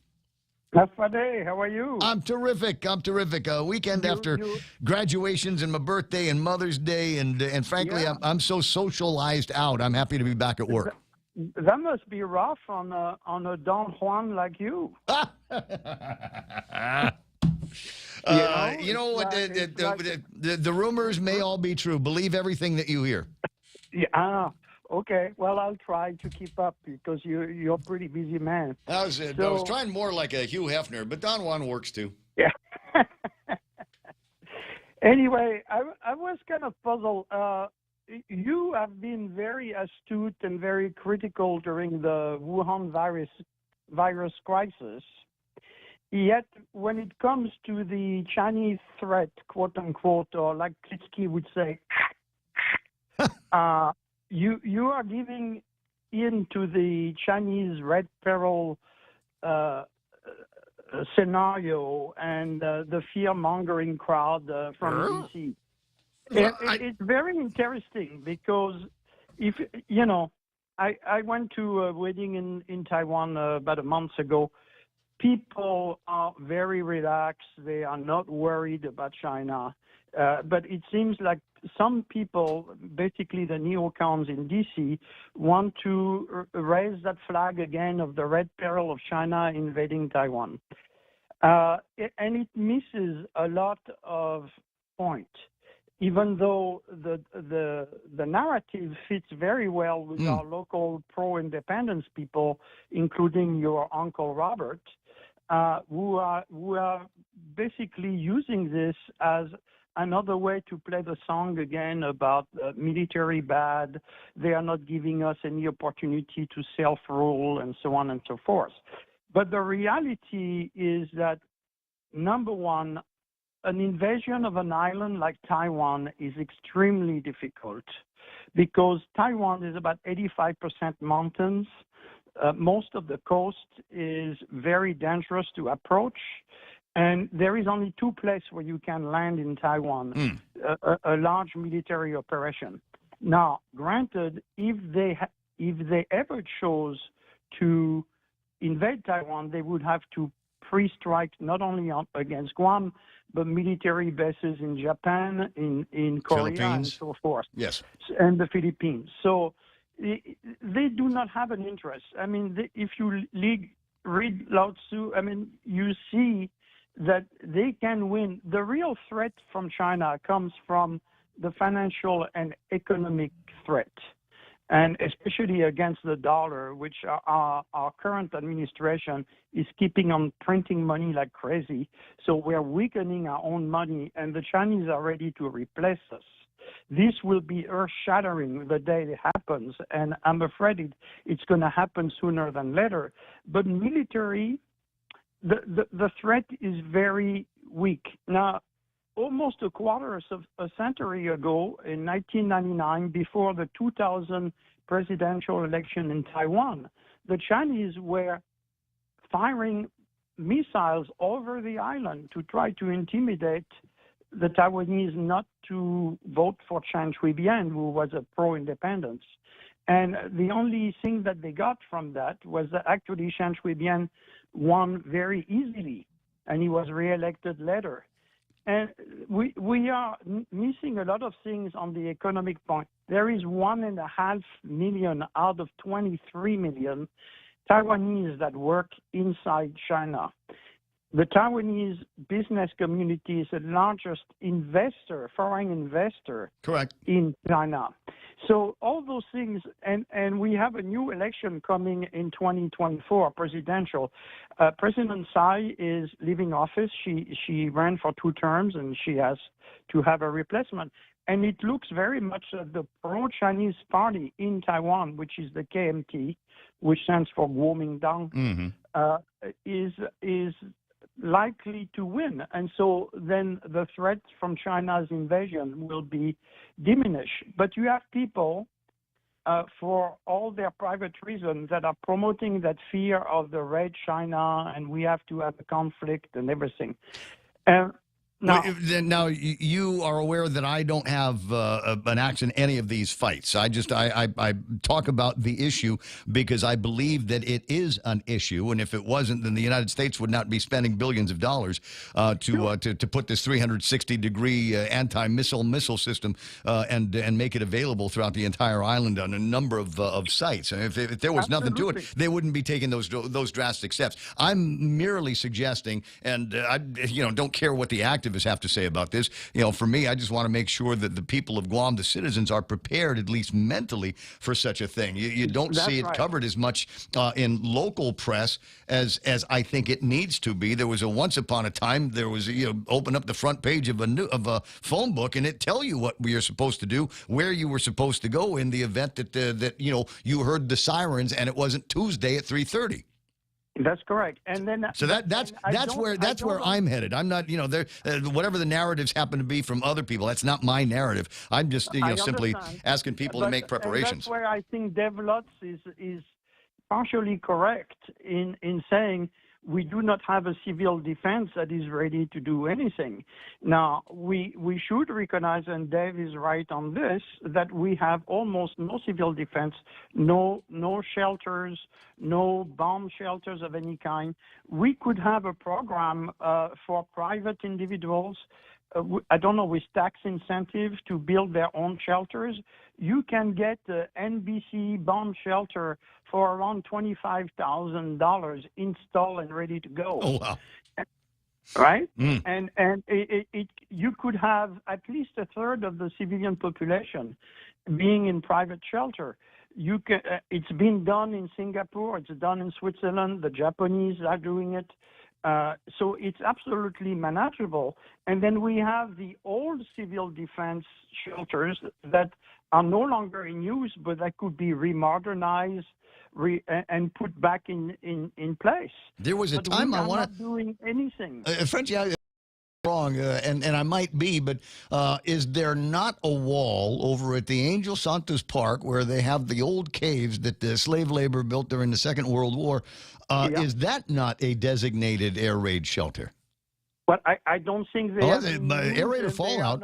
Day. How are you? I'm terrific. A weekend after graduations and my birthday and Mother's Day, and frankly, Yeah. I'm so socialized out. I'm happy to be back at work. That must be rough on a Don Juan like you. You know what? The rumors may all be true. Believe everything that you hear. Yeah. Okay. Well, I'll try to keep up because you're a pretty busy man. I was trying more like a Hugh Hefner, but Don Juan works too. Yeah. Anyway, I was kind of puzzled. You have been very astute and very critical during the Wuhan virus crisis. Yet, when it comes to the Chinese threat, quote unquote, or like Klitsky would say, you are giving in to the Chinese red peril scenario and the fear-mongering crowd from D.C. It's very interesting because if I went to a wedding in Taiwan about a month ago. People are very relaxed. They are not worried about China. But it seems like some people, basically the neocons in D.C., want to raise that flag again of the red peril of China invading Taiwan. And it misses a lot of point, even though the narrative fits very well with our local pro-independence people, including your Uncle Robert, who are basically using this as another way to play the song again about military bad. They are not giving us any opportunity to self-rule and so on and so forth. But the reality is that, number one, an invasion of an island like Taiwan is extremely difficult because Taiwan is about 85% mountains. Most of the coast is very dangerous to approach, and there is only two places where you can land in Taiwan, a large military operation. Now, granted, if they ever chose to invade Taiwan, they would have to pre-strike not only against Guam, but military bases in Japan, in Korea, and so forth. Yes. And the Philippines. So they do not have an interest. I mean, if you read Lao Tzu, I mean, you see that they can win. The real threat from China comes from the financial and economic threat, and especially against the dollar, which our current administration is keeping on printing money like crazy. So we're weakening our own money, and the Chinese are ready to replace us. This will be earth-shattering the day it happens, and I'm afraid it's going to happen sooner than later. But military, the threat is very weak. Now, almost a quarter of a century ago, in 1999, before the 2000 presidential election in Taiwan, the Chinese were firing missiles over the island to try to intimidate the Taiwanese not to vote for Chen Shui-bian, who was a pro-independence. And the only thing that they got from that was that actually Chen Shui-bian won very easily, and he was reelected later. And we are missing a lot of things on the economic point. There is 1.5 million out of 23 million Taiwanese that work inside China. The Taiwanese business community is the largest foreign investor in China. So all those things, and we have a new election coming in 2024, presidential. President Tsai is leaving office. She ran for 2 terms, and she has to have a replacement. And it looks very much like the pro-Chinese party in Taiwan, which is the KMT, which stands for Kuomintang, is likely to win. And so then the threat from China's invasion will be diminished. But you have people, for all their private reasons, that are promoting that fear of the red China and we have to have a conflict and everything. Now, Now you are aware that I don't have an axe in any of these fights. I talk about the issue because I believe that it is an issue, and if it wasn't, then the United States would not be spending billions of dollars to put this 360-degree anti-missile system and make it available throughout the entire island on a number of sites. And if there was nothing to it, they wouldn't be taking those drastic steps. I'm merely suggesting, and I don't care what the activists have to say about this. For me, I just want to make sure that the people of Guam, the citizens, are prepared, at least mentally, for such a thing. You don't see it covered as much in local press as I think it needs to be. There was once upon a time, there was open up the front page of a phone book and it tell you what you're supposed to do, where you were supposed to go in the event that you heard the sirens and it wasn't Tuesday at 3:30. That's correct, and then so that's where I'm headed. I'm not, whatever the narratives happen to be from other people. That's not my narrative. I'm just, simply asking people to make preparations. And that's where I think Dave Lutz is partially correct in saying we do not have a civil defense that is ready to do anything. Now, we should recognize, and Dave is right on this, that we have almost no civil defense, no shelters, no bomb shelters of any kind. We could have a program for private individuals, I don't know, with tax incentives to build their own shelters. You can get the NBC bomb shelter for around $25,000 installed and ready to go. Oh, wow. Right? And you could have at least a third of the civilian population being in private shelter. It's been done in Singapore. It's done in Switzerland. The Japanese are doing it. So it's absolutely manageable. And then we have the old civil defense shelters that are no longer in use, but that could be remodernized and put back in place. There was a time I wanted not doing anything. Frenchie, wrong, and I might be, but is there not a wall over at the Angel Santos Park where they have the old caves that the slave labor built during the Second World War? Is that not a designated air raid shelter? But I don't think they have air raid or fallout.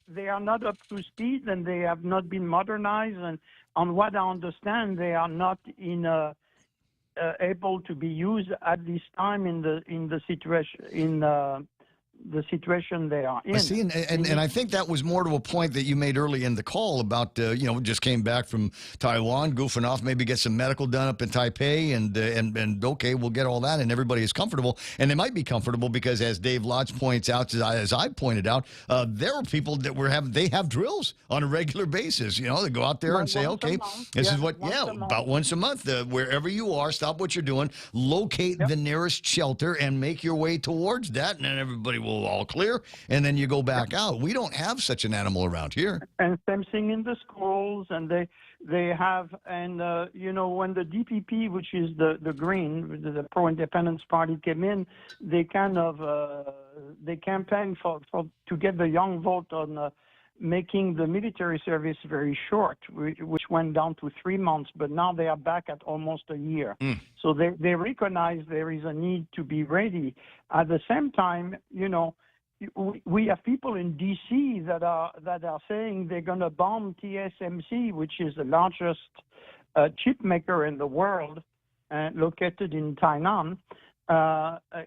They are not up to speed, and they have not been modernized. And on what I understand, they are not able to be used at this time in the situation they are in. See, and I think that was more to a point that you made early in the call about, just came back from Taiwan, goofing off, maybe get some medical done up in Taipei, and okay, we'll get all that, and everybody is comfortable. And they might be comfortable because, as Dave Lotz points out, as I pointed out, there are people that they have drills on a regular basis. They go out there and say, okay, this is what, about once a month, wherever you are, stop what you're doing, locate the nearest shelter, and make your way towards that, and then everybody will all clear, and then you go back out. We don't have such an animal around here. And same thing in the schools, and they have, and when the DPP, which is the Green, the pro-independence party, came in, they kind of they campaigned to get the young vote on making the military service very short, which went down to 3 months, but now they are back at almost a year. So they recognize there is a need to be ready. At the same time, we have people in D.C. that are saying they're going to bomb TSMC, which is the largest chip maker in the world, located in Tainan,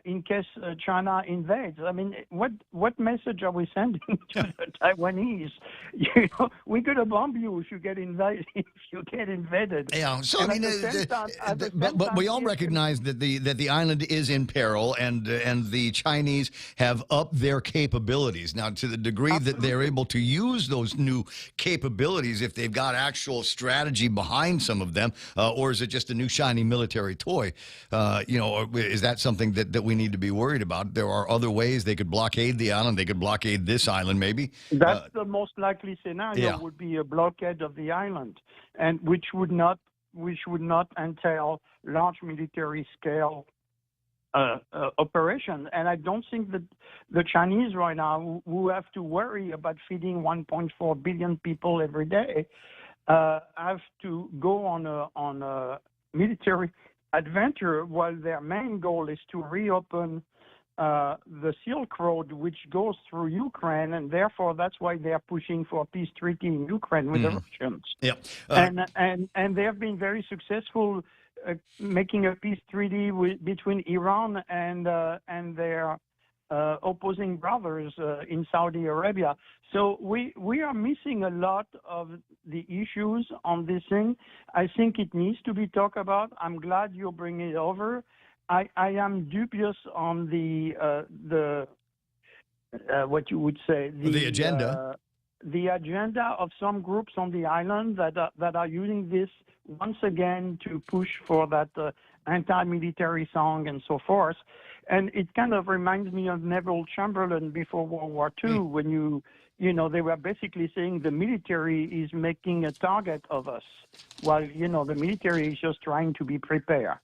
in case China invades. I mean, what message are we sending to the Taiwanese? We're going to bomb you if you get invaded. Yeah. So I mean, but we all recognize that the island is in peril, and the Chinese have upped their capabilities now to the degree that they're able to use those new capabilities. If they've got actual strategy behind some of them, or is it just a new shiny military toy? Is that something that we need to be worried about? There are other ways they could blockade the island. They could blockade this island, maybe. That's the most likely scenario. Would be a blockade of the island, and which would not entail large military scale operation. And I don't think that the Chinese right now, who have to worry about feeding 1.4 billion people every day, have to go on a military adventure while their main goal is to reopen the Silk Road, which goes through Ukraine, and therefore that's why they are pushing for a peace treaty in Ukraine with the Russians. Yep. And they have been very successful making a peace treaty between Iran and their opposing brothers in Saudi Arabia. So we are missing a lot of the issues on this thing. I think it needs to be talked about. I'm glad you're bringing it over. I am dubious on the what you would say the agenda. The agenda of some groups on the island that are using this once again to push for that anti-military song and so forth. And it kind of reminds me of Neville Chamberlain before World War II, when you know, they were basically saying the military is making a target of us, while, you know, the military is just trying to be prepared.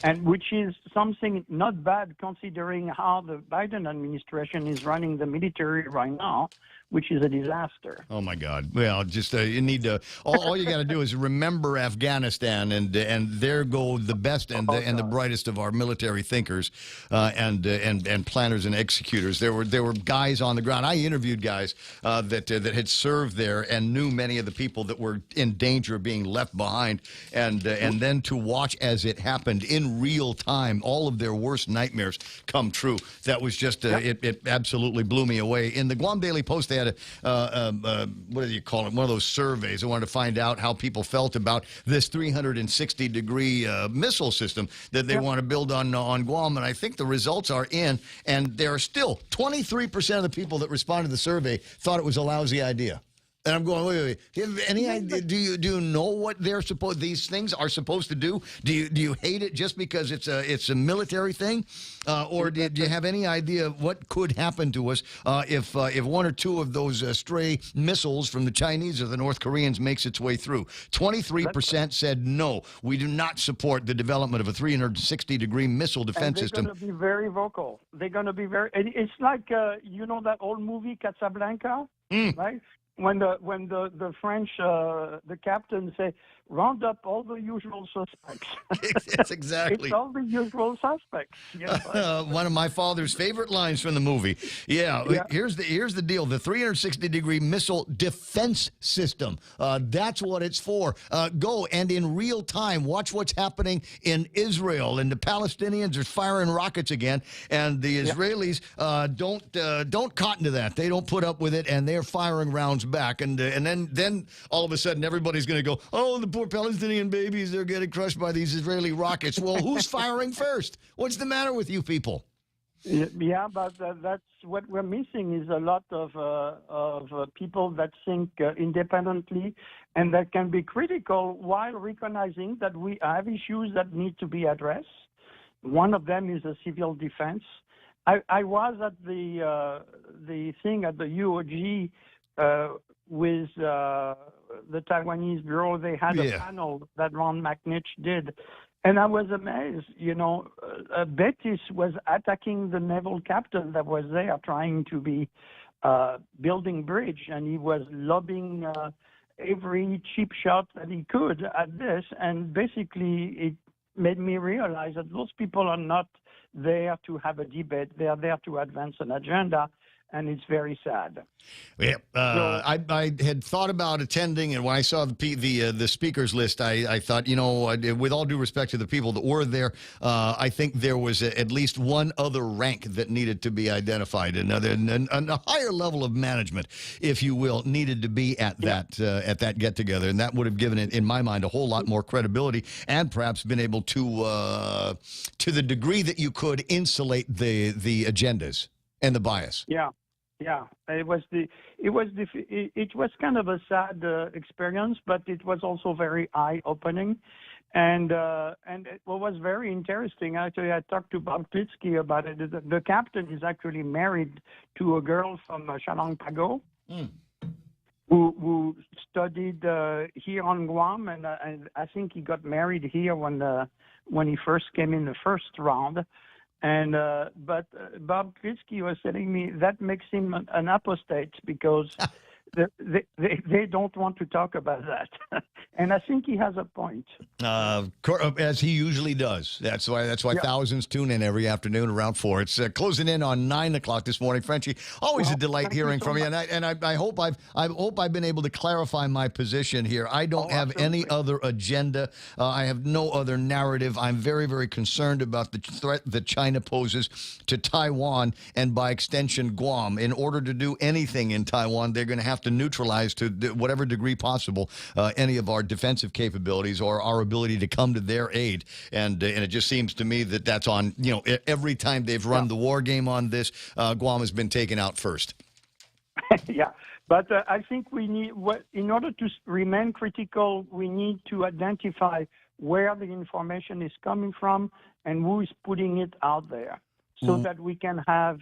And which is something not bad considering how the Biden administration is running the military right now, which is a disaster. Oh my God! Well, just you need to. All you got to do is remember Afghanistan, and there go the best and the brightest of our military thinkers, and planners and executors. There were guys on the ground. I interviewed guys that had served there and knew many of the people that were in danger of being left behind, and then to watch as it happened in real time, all of their worst nightmares come true. That was just it absolutely blew me away. In the Guam Daily Post, they had what do you call it? One of those surveys. I wanted to find out how people felt about this 360-degree missile system that they want to build on Guam. And I think the results are in, and there are still 23% of the people that responded to the survey thought it was a lousy idea. And I'm going, wait. Do you have any idea? Do you know what these things are supposed to do? Do you hate it just because it's a military thing, or do you have any idea what could happen to us if one or two of those stray missiles from the Chinese or the North Koreans makes its way through? 23% said no, we do not support the development of a 360-degree missile defense system. They're going to be very vocal. They're going to be very. It's like you know that old movie Casablanca, right? When the French the captain say, round up all the usual suspects. Yes, exactly. It's all the usual suspects. One of my father's favorite lines from the movie. Yeah. Here's the deal. The 360-degree missile defense system. That's what it's for. Go and in real time watch what's happening in Israel. And the Palestinians are firing rockets again, and the Israelis don't cotton to that. They don't put up with it, and they're firing rounds back. And then all of a sudden everybody's going to go, oh, the poor Palestinian babies, they're getting crushed by these Israeli rockets. Well, who's firing first? What's the matter with you people? Yeah, but that's what we're missing is a lot of people that think independently and that can be critical while recognizing that we have issues that need to be addressed. One of them is a civil defense. I was at the thing at the UOG with the Taiwanese Bureau. They had a panel that Ron McNich did. And I was amazed, you know, Betis was attacking the naval captain that was there trying to be building bridge, and he was lobbing every cheap shot that he could at this. And basically it made me realize that those people are not there to have a debate. They are there to advance an agenda. And it's very sad. Yeah, I had thought about attending, and when I saw the speakers list, I thought, you know, with all due respect to the people that were there, I think there was at least one other rank that needed to be identified, and a higher level of management, if you will, needed to be at that get together, and that would have given it, in my mind, a whole lot more credibility, and perhaps been able to the degree that you could insulate the agendas and the bias. Yeah, it was kind of a sad experience, but it was also very eye-opening, and what was very interesting. Actually, I talked to Bob Klitsky about it. The captain is actually married to a girl from Shalong Pago, who studied here on Guam, and I think he got married here when he first came in the first round. And but Bob Klitsky was telling me that makes him an apostate because they don't want to talk about that. And I think he has a point. As he usually does. That's why thousands tune in every afternoon around 4. It's closing in on 9 o'clock this morning. Frenchie, always a delight hearing from you. And I hope I've been able to clarify my position here. I don't have any other agenda. I have no other narrative. I'm very, very concerned about the threat that China poses to Taiwan and by extension Guam. In order to do anything in Taiwan, they're going to have to neutralize to whatever degree possible any of our defensive capabilities or our ability to come to their aid. And it just seems to me that that's on, every time they've run the war game on this, Guam has been taken out first. Yeah, but I think we need, in order to remain critical, we need to identify where the information is coming from and who is putting it out there so that we can have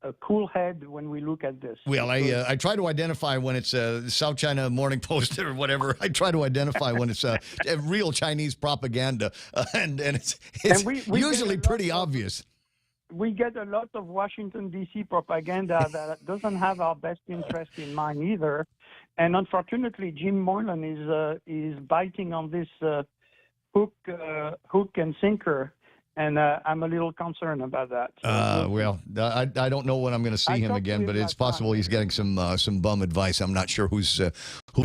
a cool head when we look at this. Well, I try to identify when it's South China Morning Post or whatever. I try to identify when it's real Chinese propaganda, and it's we usually pretty obvious. We get a lot of Washington, D.C. propaganda that doesn't have our best interest in mind either. And unfortunately, Jim Moylan is biting on this hook and sinker. And I'm a little concerned about that. I don't know when I'm going to see him again, but it's possible he's getting some bum advice. I'm not sure who's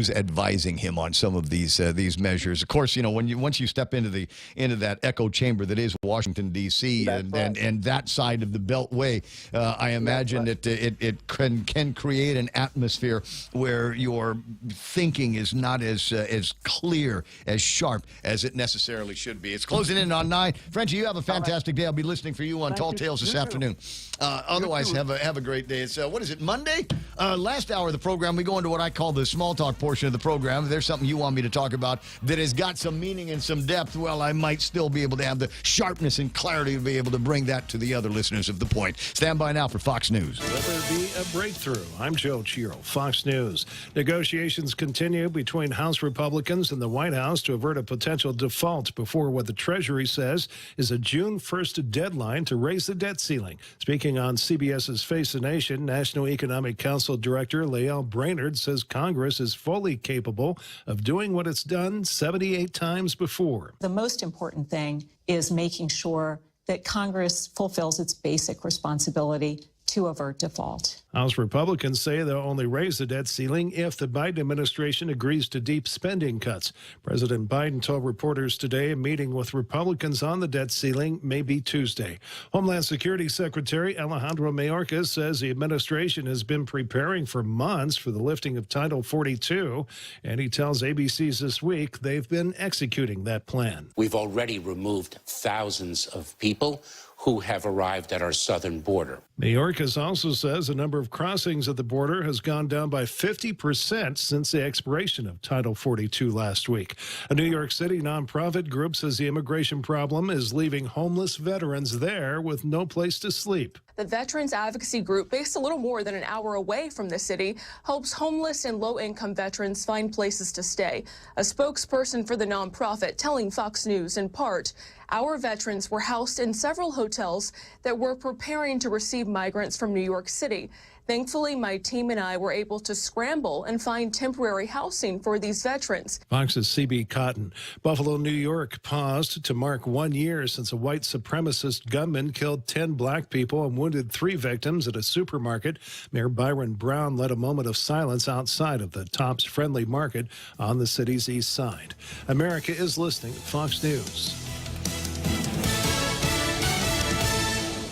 advising him on some of these measures. Of course, once you step into that echo chamber that is Washington D.C. and that side of the Beltway, I imagine that it can create an atmosphere where your thinking is not as clear, as sharp as it necessarily should be. It's closing in on 9. Frenchie, you have a fantastic day. I'll be listening for you on Tall Tales this afternoon. Otherwise, have a great day. It's what is it, Monday? Last hour of the program, we go into what I call the small talk portion of the program. If there's something you want me to talk about that has got some meaning and some depth, well, I might still be able to have the sharpness and clarity to be able to bring that to the other listeners of The Point. Stand by now for Fox News. Will there be a breakthrough? I'm Joe Chiro, Fox News. Negotiations continue between House Republicans and the White House to avert a potential default before what the Treasury says is a June 1st deadline to raise the debt ceiling. Speaking on CBS's Face the Nation, National Economic Council Director Lael Brainerd says Congress is fully capable of doing what it's done 78 times before. The most important thing is making sure that Congress fulfills its basic responsibility to avert default. House Republicans say they'll only raise the debt ceiling if the Biden administration agrees to deep spending cuts. President Biden told reporters today a meeting with Republicans on the debt ceiling may be Tuesday. Homeland Security Secretary Alejandro Mayorkas says the administration has been preparing for months for the lifting of Title 42, and he tells ABC's This Week they've been executing that plan. We've already removed thousands of people who have arrived at our southern border. Mayorkas also says the number of crossings at the border has gone down by 50% since the expiration of Title 42 last week. A New York City nonprofit group says the immigration problem is leaving homeless veterans there with no place to sleep. The Veterans Advocacy Group, based a little more than an hour away from the city, helps homeless and low-income veterans find places to stay. A spokesperson for the nonprofit telling Fox News in part, our veterans were housed in several hotels that were preparing to receive migrants from New York City. Thankfully, my team and I were able to scramble and find temporary housing for these veterans. Fox's CB Cotton. Buffalo, New York paused to mark 1 year since a white supremacist gunman killed 10 black people and wounded 3 victims at a supermarket. Mayor Byron Brown led a moment of silence outside of the Tops Friendly Market on the city's east side. America is listening to Fox News.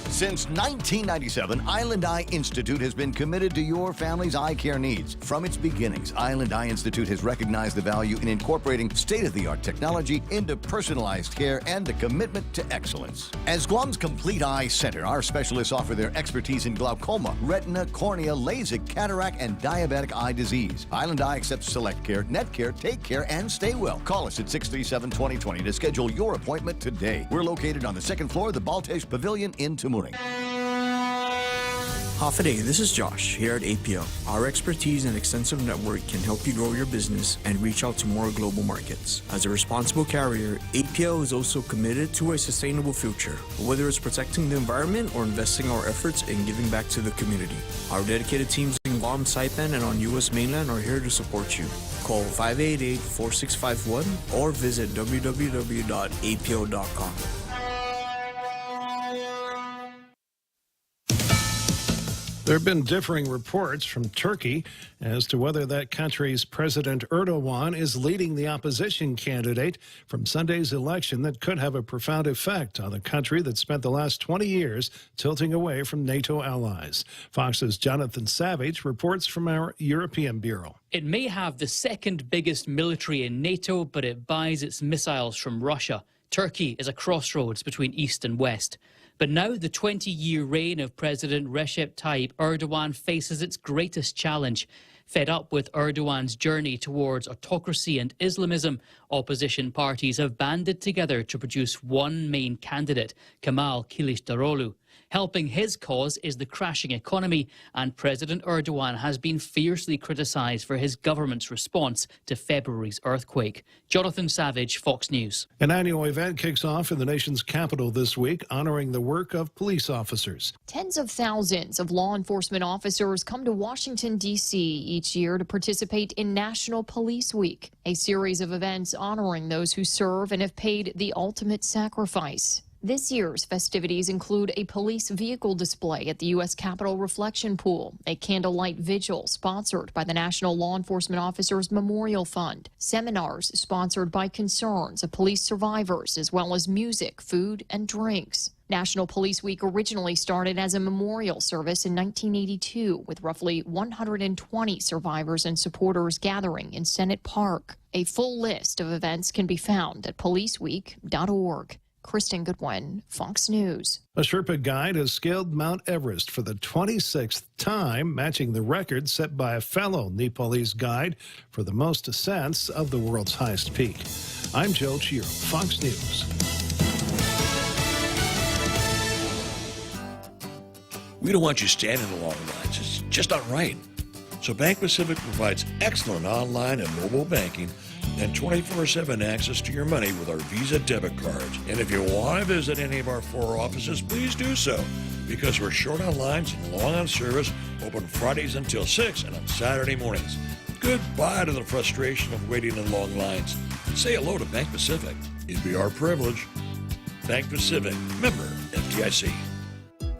Since 1997, Island Eye Institute has been committed to your family's eye care needs. From its beginnings, Island Eye Institute has recognized the value in incorporating state-of-the-art technology into personalized care and a commitment to excellence. As Guam's complete eye center, our specialists offer their expertise in glaucoma, retina, cornea, LASIK, cataract, and diabetic eye disease. Island Eye accepts Select Care, Net Care, Take Care, and Stay Well. Call us at 637-2020 to schedule your appointment today. We're located on the second floor of the Baltesh Pavilion in Tamuning. Half a day, this is Josh here at APL. Our expertise and extensive network can help you grow your business and reach out to more global markets. As a responsible carrier, APL is also committed to a sustainable future, whether it's protecting the environment or investing our efforts in giving back to the community. Our dedicated teams in Guam, Saipan, and on U.S. mainland are here to support you. Call 588-4651 or visit www.apl.com. There have been differing reports from Turkey as to whether that country's President Erdogan is leading the opposition candidate from Sunday's election that could have a profound effect on the country that spent the last 20 years tilting away from NATO allies. Fox's Jonathan Savage reports from our European Bureau. It may have the second biggest military in NATO, but it buys its missiles from Russia. Turkey is a crossroads between East and West. But now the 20-year reign of President Recep Tayyip Erdogan faces its greatest challenge. Fed up with Erdogan's journey towards autocracy and Islamism, opposition parties have banded together to produce one main candidate, Kemal Kılıçdaroğlu. Helping his cause is the crashing economy, and President Erdogan has been fiercely criticised for his government's response to February's earthquake. Jonathan Savage, Fox News. An annual event kicks off in the nation's capital this week, honoring the work of police officers. Tens of thousands of law enforcement officers come to Washington, D.C. each year to participate in National Police Week, a series of events honoring those who serve and have paid the ultimate sacrifice. This year's festivities include a police vehicle display at the U.S. Capitol Reflection Pool, a candlelight vigil sponsored by the National Law Enforcement Officers Memorial Fund, seminars sponsored by Concerns of Police Survivors, as well as music, food, and drinks. National Police Week originally started as a memorial service in 1982, with roughly 120 survivors and supporters gathering in Senate Park. A full list of events can be found at policeweek.org. Kristen Goodwin, Fox News. A Sherpa guide has scaled Mount Everest for the 26th time, matching the record set by a fellow Nepalese guide for the most ascents of the world's highest peak. I'm Joe Chiro, Fox News. We don't want you standing in long lines. It's just not right. So Bank Pacific provides excellent online and mobile banking and 24/7 access to your money with our Visa debit cards. And if you want to visit any of our 4 offices, please do so, because we're short on lines and long on service, open Fridays until 6 and on Saturday mornings. Goodbye to the frustration of waiting in long lines. Say hello to Bank Pacific. It'd be our privilege. Bank Pacific, member FDIC.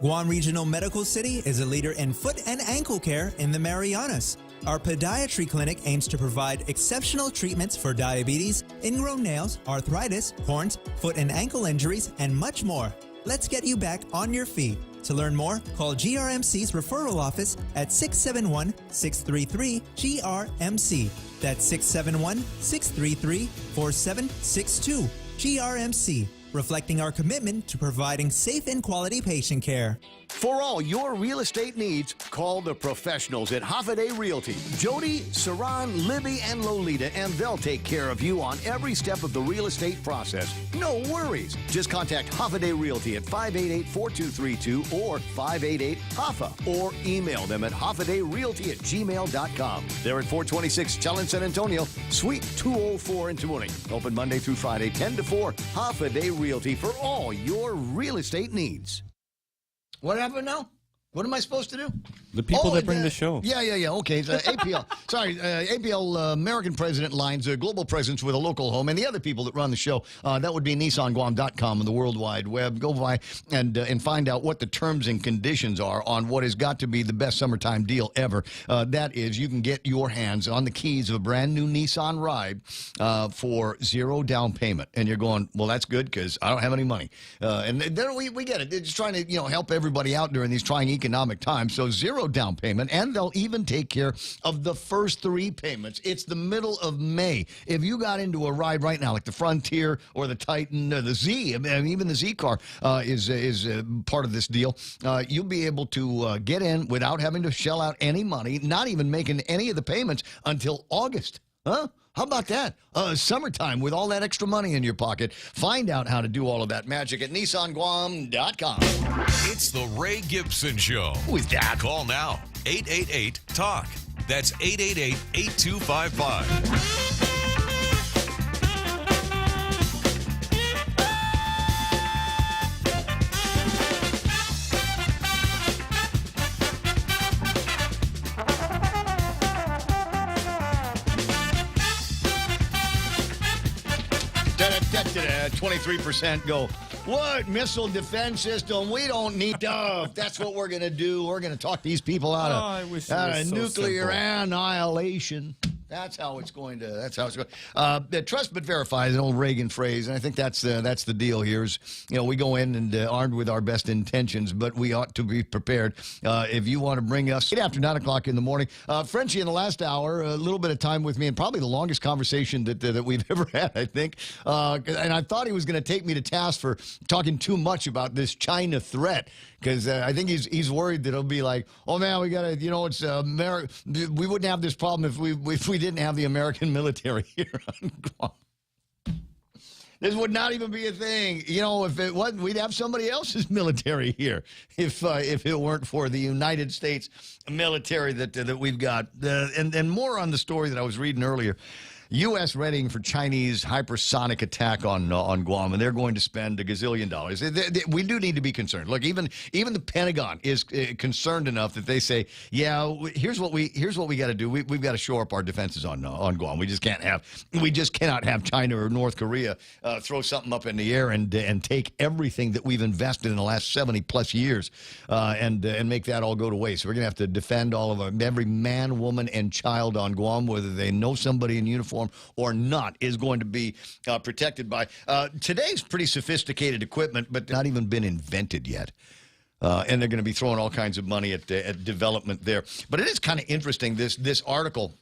Guam Regional Medical City is a leader in foot and ankle care in the Marianas. Our podiatry clinic aims to provide exceptional treatments for diabetes, ingrown nails, arthritis, corns, foot and ankle injuries, and much more. Let's get you back on your feet. To learn more, call GRMC's referral office at 671-633-GRMC. That's 671-633-4762. GRMC, reflecting our commitment to providing safe and quality patient care. For all your real estate needs, call the professionals at Hoffaday Realty. Jody, Saran, Libby, and Lolita, and they'll take care of you on every step of the real estate process. No worries. Just contact Hoffaday Realty at 588-4232 or 588-HOFFA, or email them at hoffadayrealty@gmail.com. They're at 426 Challenge San Antonio, Suite 204 in Tamuning. Open Monday through Friday, 10 to 4. Hoffaday Realty for all your real estate needs. What happened now? What am I supposed to do? The people that bring the show. Yeah. Okay. APL. Sorry, APL American President Lines, a global presence with a local home, and the other people that run the show. That would be NissanGuam.com and the World Wide Web. Go by and find out what the terms and conditions are on what has got to be the best summertime deal ever. That is, you can get your hands on the keys of a brand new Nissan Ride for 0 down payment. And you're going, well, that's good because I don't have any money. And then we get it. They're just trying to help everybody out during these trying economic times. So 0 down payment, and they'll even take care of the first 3 payments. It's the middle of May. If you got into a ride right now, like the Frontier or the Titan or the Z, I mean, even the Z car is part of this deal, you'll be able to get in without having to shell out any money, not even making any of the payments until August. Huh? How about that? Summertime with all that extra money in your pocket. Find out how to do all of that magic at NissanGuam.com. It's the Ray Gibson Show. Who is that? Call now. 888-TALK. That's 888-8255. Da-da-da-da-da. 23% go, what? Missile defense system? We don't need stuff. That's what we're going to do. We're going to talk these people out of nuclear annihilation. That's how it's going to. That's how it's going. Trust but verify is an old Reagan phrase, and I think that's the deal here. Is we go in and armed with our best intentions, but we ought to be prepared. If you want to bring us after 9 o'clock in the morning, Frenchie in the last hour, a little bit of time with me, and probably the longest conversation that we've ever had, I think. And I thought he was going to take me to task for talking too much about this China threat. Because I think he's worried that it'll be like, oh man, we got to, it's America. We wouldn't have this problem if we didn't have the American military here on Guam. This would not even be a thing. If it wasn't, we'd have somebody else's military here. If it weren't for the United States military that we've got, and more on the story that I was reading earlier. U.S. readying for Chinese hypersonic attack on Guam, and they're going to spend $1 gazillion. We do need to be concerned. Look, even the Pentagon is concerned enough that they say, yeah, here's what we got to do. We've got to shore up our defenses on Guam. We just cannot have China or North Korea throw something up in the air and take everything that we've invested in the last 70 plus years and make that all go to waste. So we're going to have to defend all of every man, woman, and child on Guam, whether they know somebody in uniform or not, is going to be protected by today's pretty sophisticated equipment, but not even been invented yet. And they're going to be throwing all kinds of money at development there. But it is kind of interesting, this article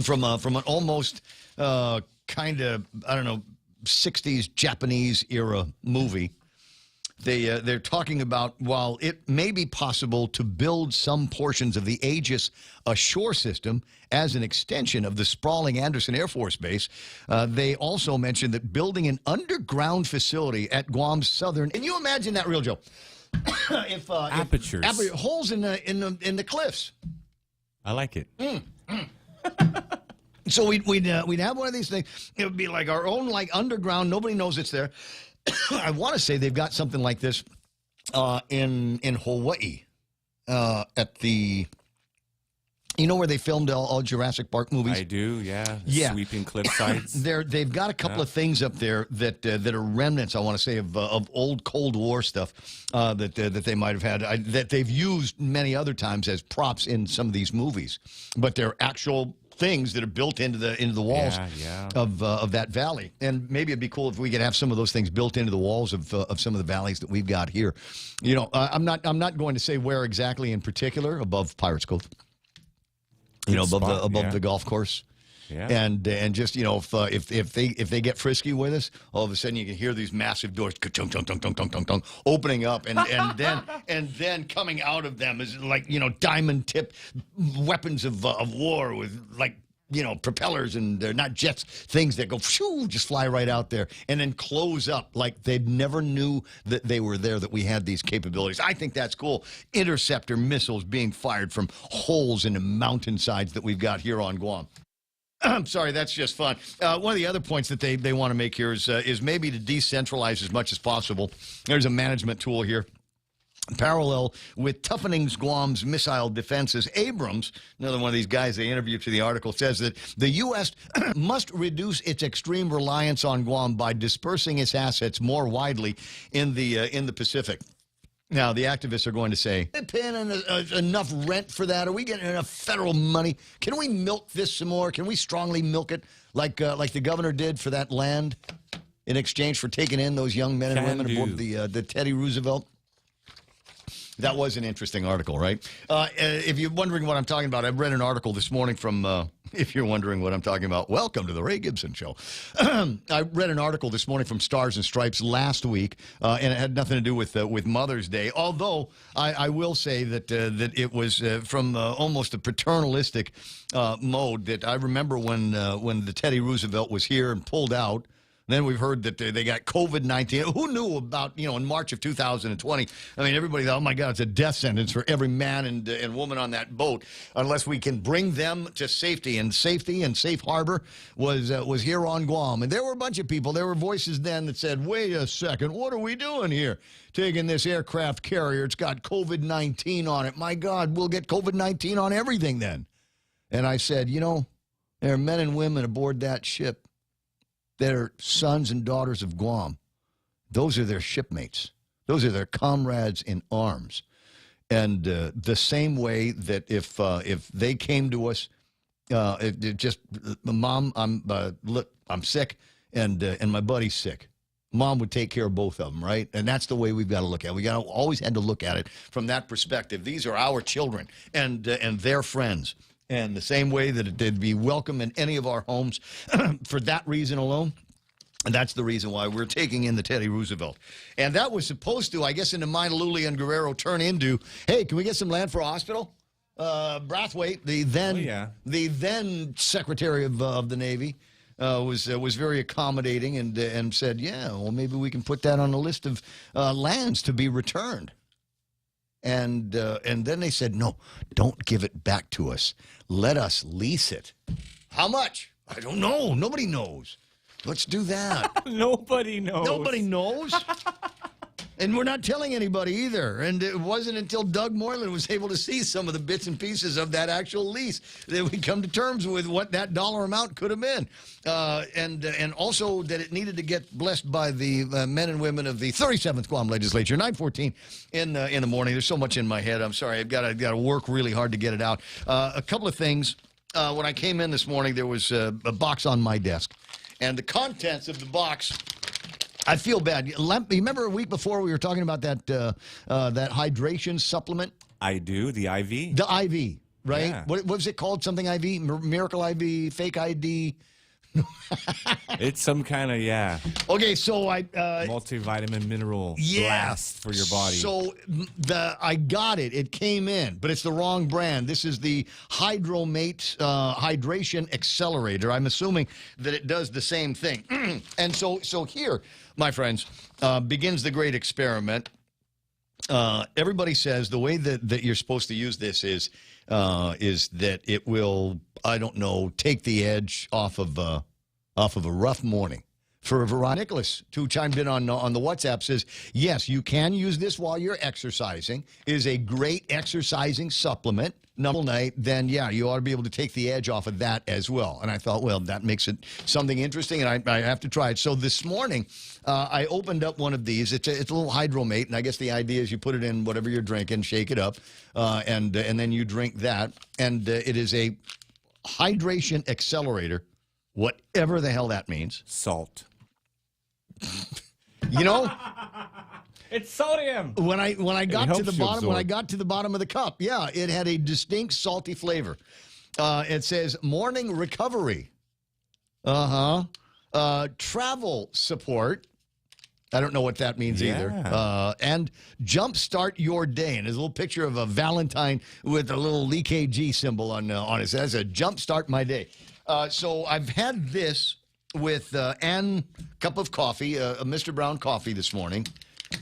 from an almost kind of, 60s Japanese era movie. They're talking about, while it may be possible to build some portions of the Aegis Ashore system as an extension of the sprawling Andersen Air Force Base, they also mentioned that building an underground facility at Guam's southern. Can you imagine that, real Joe? Apertures, holes in the cliffs. I like it. So we'd have one of these things. It would be like our own underground. Nobody knows it's there. I want to say they've got something like this in Hawaii at the, where they filmed all Jurassic Park movies? I do, yeah. Yeah. Sweeping cliff sides. They've got a couple of things up there that are remnants, I want to say, of old Cold War stuff that they might have had, that they've used many other times as props in some of these movies. But they're actual things that are built into the walls of that valley. And maybe it'd be cool if we could have some of those things built into the walls of some of the valleys that we've got here. I'm not going to say where exactly in particular, above Pirates Cove. Above the golf course. Yeah. And just if they get frisky with us, all of a sudden you can hear these massive doors opening up, and then coming out of them is diamond tip weapons of war with propellers, and they're not jets, things that go just fly right out there and then close up like they never knew that they were there, that we had these capabilities. I think that's cool. Interceptor missiles being fired from holes in the mountainsides that we've got here on Guam. I'm sorry, that's just fun. One of the other points that they want to make here is maybe to decentralize as much as possible. There's a management tool here. Parallel with toughening Guam's missile defenses, Abrams, another one of these guys they interviewed to the article, says that the U.S. must reduce its extreme reliance on Guam by dispersing its assets more widely in the Pacific. Now, the activists are going to say, are we paying enough rent for that? Are we getting enough federal money? Can we milk this some more? Can we strongly milk it like the governor did for that land in exchange for taking in those young men and women aboard the Teddy Roosevelt? That was an interesting article, right? If you're wondering what I'm talking about, I read an article this morning from, if you're wondering what I'm talking about, welcome to the Ray Gibson Show. I read an article this morning from Stars and Stripes last week, and it had nothing to do with Mother's Day, although I will say that it was from almost a paternalistic mode that I remember when the Teddy Roosevelt was here and pulled out. Then we've heard that they got COVID-19. Who knew about, in March of 2020? I mean, everybody thought, oh, my God, it's a death sentence for every man and woman on that boat unless we can bring them to safety. And safety and safe harbor was here on Guam. And there were a bunch of people. There were voices then that said, wait a second, what are we doing here? Taking this aircraft carrier, it's got COVID-19 on it. My God, we'll get COVID-19 on everything then. And I said, there are men and women aboard that ship. They're sons and daughters of Guam. Those are their shipmates. Those are their comrades in arms. And the same way that if they came to us, Mom, I'm sick, and my buddy's sick. Mom would take care of both of them, right? And that's the way we've got to look at it. We always had to look at it from that perspective. These are our children and their friends. And the same way that they'd be welcome in any of our homes for that reason alone. And that's the reason why we're taking in the Teddy Roosevelt. And that was supposed to, I guess, in the mind of Luli and Guerrero, turn into, hey, can we get some land for a hospital? Brathwaite, the then Secretary of the Navy, was very accommodating and said, yeah, well, maybe we can put that on a list of lands to be returned. And then they said, no, don't give it back to us. Let us lease it. How much? I don't know. Nobody knows. Let's do that. Nobody knows. Nobody knows. And we're not telling anybody either. And it wasn't until Doug Moylan was able to see some of the bits and pieces of that actual lease that we come to terms with what that dollar amount could have been. And also that it needed to get blessed by the men and women of the 37th Guam Legislature, 9:14 in the morning. There's so much in my head. I'm sorry. I've got to work really hard to get it out. A couple of things. When I came in this morning, there was a box on my desk. And the contents of the box, I feel bad. You remember a week before we were talking about that hydration supplement? I do, the IV. The IV, right? Yeah. What was it called? Something IV? Miracle IV? Fake ID? It's some kind of, Okay, so I... multivitamin mineral blast for your body. So I got it. It came in, but it's the wrong brand. This is the Hydromate Hydration Accelerator. I'm assuming that it does the same thing. And so here, my friends, begins the great experiment. Everybody says the way that you're supposed to use this is that it will, I don't know, take the edge off of a rough morning. For a variety, Nicholas, who chimed in on the WhatsApp, says, yes, you can use this while you're exercising. It is a great exercising supplement. Night, then, yeah, you ought to be able to take the edge off of that as well. And I thought, well, that makes it something interesting, and I have to try it. So this morning, I opened up one of these. It's a little Hydromate, and I guess the idea is you put it in whatever you're drinking, shake it up, and then you drink that. And it is a hydration accelerator, whatever the hell that means. Salt. It's sodium. When I got to the bottom of the cup, yeah, it had a distinct salty flavor. It says morning recovery. Travel support. I don't know what that means either. And jumpstart your day. And there's a little picture of a Valentine with a little EKG symbol on it. It says, jumpstart my day. So I've had this with Ann cup of coffee, a Mr. Brown coffee this morning,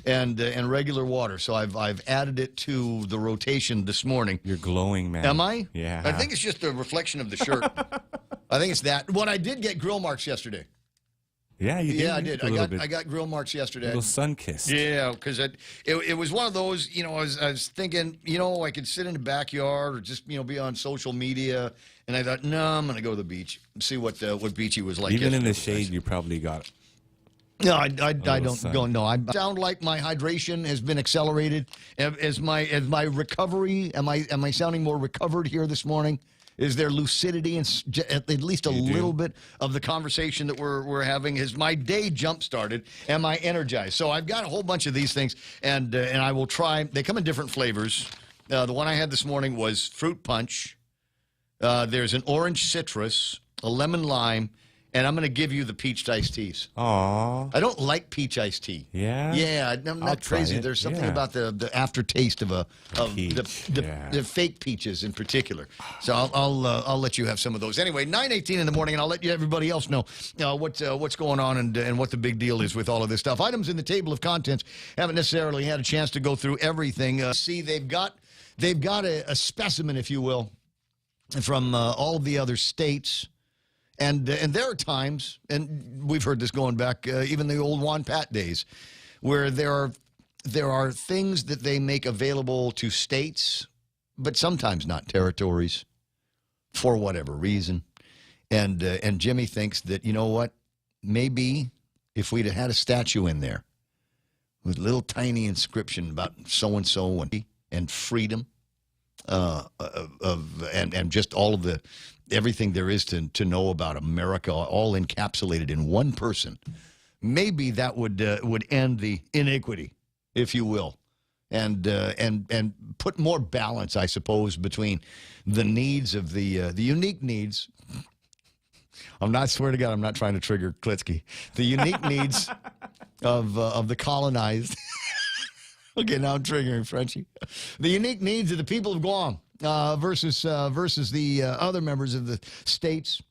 and regular water. So I've added it to the rotation this morning. You're glowing, man. Am I? Yeah. I think it's just a reflection of the shirt. I think it's that. Well, I did get grill marks yesterday. Yeah, you did. Yeah, I did. I got grill marks yesterday. A little sun-kissed. Yeah, because it was one of those, I was thinking, I could sit in the backyard or just, be on social media. And I thought, no, I'm going to go to the beach and see what beachy was like. Even in the shade, you probably got it. No, I don't go. No, I sound like my hydration has been accelerated. As my recovery, am I sounding more recovered here this morning? Is there lucidity and at least a little bit of the conversation that we're having? Has my day jump-started? Am I energized? So I've got a whole bunch of these things, and I will try. They come in different flavors. The one I had this morning was fruit punch. There's an orange citrus, a lemon lime, and I'm going to give you the peach iced teas. Aww. I don't like peach iced tea. Yeah? Yeah, I'm not crazy. There's something about the aftertaste of the fake peaches in particular. So I'll let you have some of those. Anyway, 9:18 in the morning, and I'll let everybody else know what's going on and what the big deal is with all of this stuff. Items in the table of contents. Haven't necessarily had a chance to go through everything. See, they've got a specimen, if you will, from all of the other states. And there are times, and we've heard this going back even the old Juan Pat days, where there are things that they make available to states, but sometimes not territories, for whatever reason. And Jimmy thinks that, you know what, maybe if we'd had a statue in there with a little tiny inscription about so-and-so and freedom, and just all of everything there is to know about America, all encapsulated in one person, maybe that would end the iniquity, if you will, and put more balance, I suppose, between the needs of the unique needs. Swear to God, I'm not trying to trigger Klitsky. The unique needs of the colonized. Okay, now I'm triggering Frenchie. The unique needs of the people of Guam versus the other members of the states.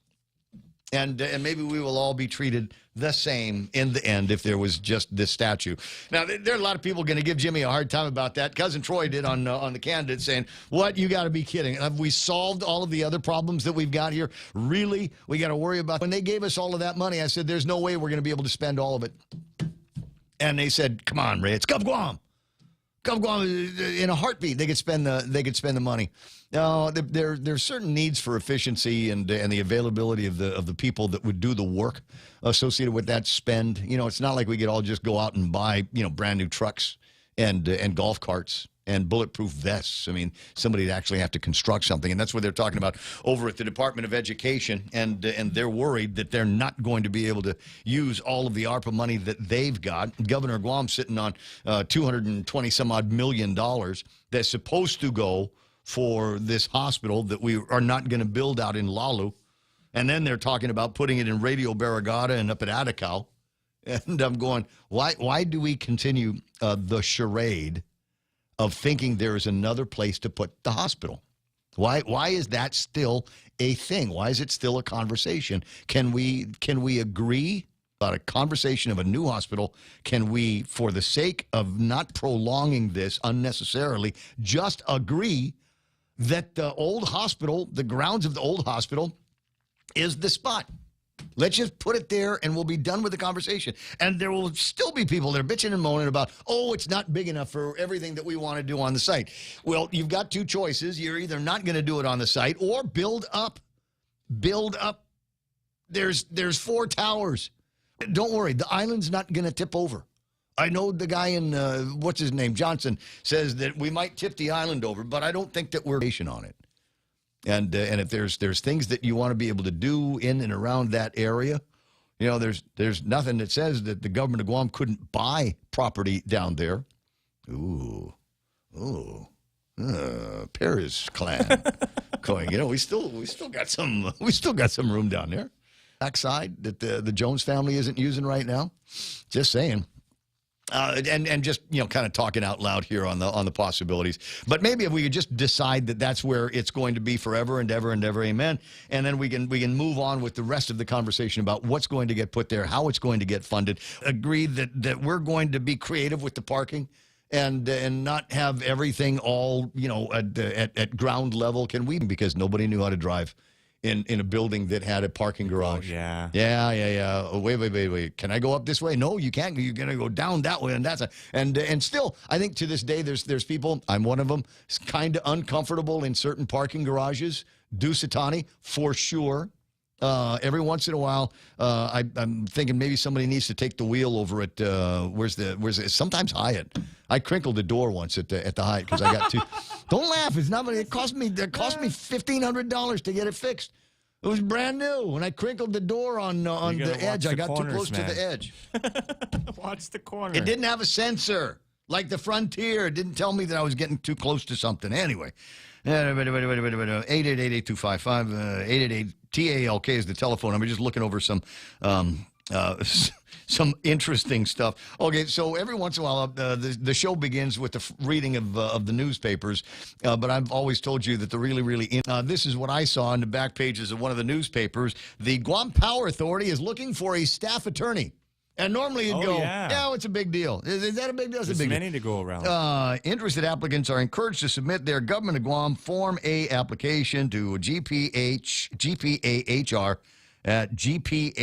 And maybe we will all be treated the same in the end if there was just this statue. Now, there are a lot of people going to give Jimmy a hard time about that. Cousin Troy did on the Candidate, saying, what, you got to be kidding. Have we solved all of the other problems that we've got here? Really? We got to worry about... When they gave us all of that money, I said, there's no way we're going to be able to spend all of it. And they said, come on, Ray, it's Gov Guam. In a heartbeat, they could spend the money. Now, there's certain needs for efficiency and the availability of the people that would do the work associated with that spend. You know, it's not like we could all just go out and buy brand new trucks and golf carts and bulletproof vests. I mean, somebody'd actually have to construct something, and that's what they're talking about over at the Department of Education, and they're worried that they're not going to be able to use all of the ARPA money that they've got. Governor Guam sitting on $220-some-odd million that's supposed to go for this hospital that we are not going to build out in Lalu, and then they're talking about putting it in Radio Barragata and up at Atacao, and I'm going, why do we continue the charade of thinking there is another place to put the hospital? Why is that still a thing? Why is it still a conversation? Can we agree about a conversation of a new hospital? Can we, for the sake of not prolonging this unnecessarily, just agree that the old hospital, the grounds of the old hospital, is the spot? Let's just put it there, and we'll be done with the conversation. And there will still be people that are bitching and moaning about, it's not big enough for everything that we want to do on the site. Well, you've got two choices. You're either not going to do it on the site or build up. Build up. There's 4 towers. Don't worry, the island's not going to tip over. I know the guy in, what's his name, Johnson, says that we might tip the island over, but I don't think that we're patient on it. And if there's things that you want to be able to do in and around that area, there's nothing that says that the government of Guam couldn't buy property down there. Paris clan going. We still got some room down there. Backside that the Jones family isn't using right now. Just saying. And just kind of talking out loud here on the possibilities. But maybe if we could just decide that that's where it's going to be forever and ever and ever, amen. And then we can move on with the rest of the conversation about what's going to get put there, how it's going to get funded. Agree that we're going to be creative with the parking and not have everything all at ground level. Can we? Because nobody knew how to drive in a building that had a parking garage. Yeah. Yeah. Oh, wait. Can I go up this way? No, you can't. You're going to go down that way, and still, I think to this day, there's people, I'm one of them, kind of uncomfortable in certain parking garages. Dusitani, for sure. Every once in a while, I'm thinking maybe somebody needs to take the wheel over at where's it? Sometimes Hyatt. I crinkled the door once at the Hyatt because I got too. Don't laugh. It's not. It cost me $1,500 to get it fixed. It was brand new. When I crinkled the door on the edge, I got too close to the edge. Watch the corner. It didn't have a sensor like the Frontier. It didn't tell me that I was getting too close to something. Anyway, 888-8255, 888-TALK is the telephone. I'm just looking over some interesting stuff. Okay, so every once in a while, the show begins with the reading of the newspapers, but I've always told you that the really this is what I saw in the back pages of one of the newspapers. The Guam Power Authority is looking for a staff attorney. And normally you'd go, yeah, it's a big deal. Is that a big deal? It's a big deal. Many to go around. Interested applicants are encouraged to submit their Government of Guam Form A application to GPAHR at gpagwa.com.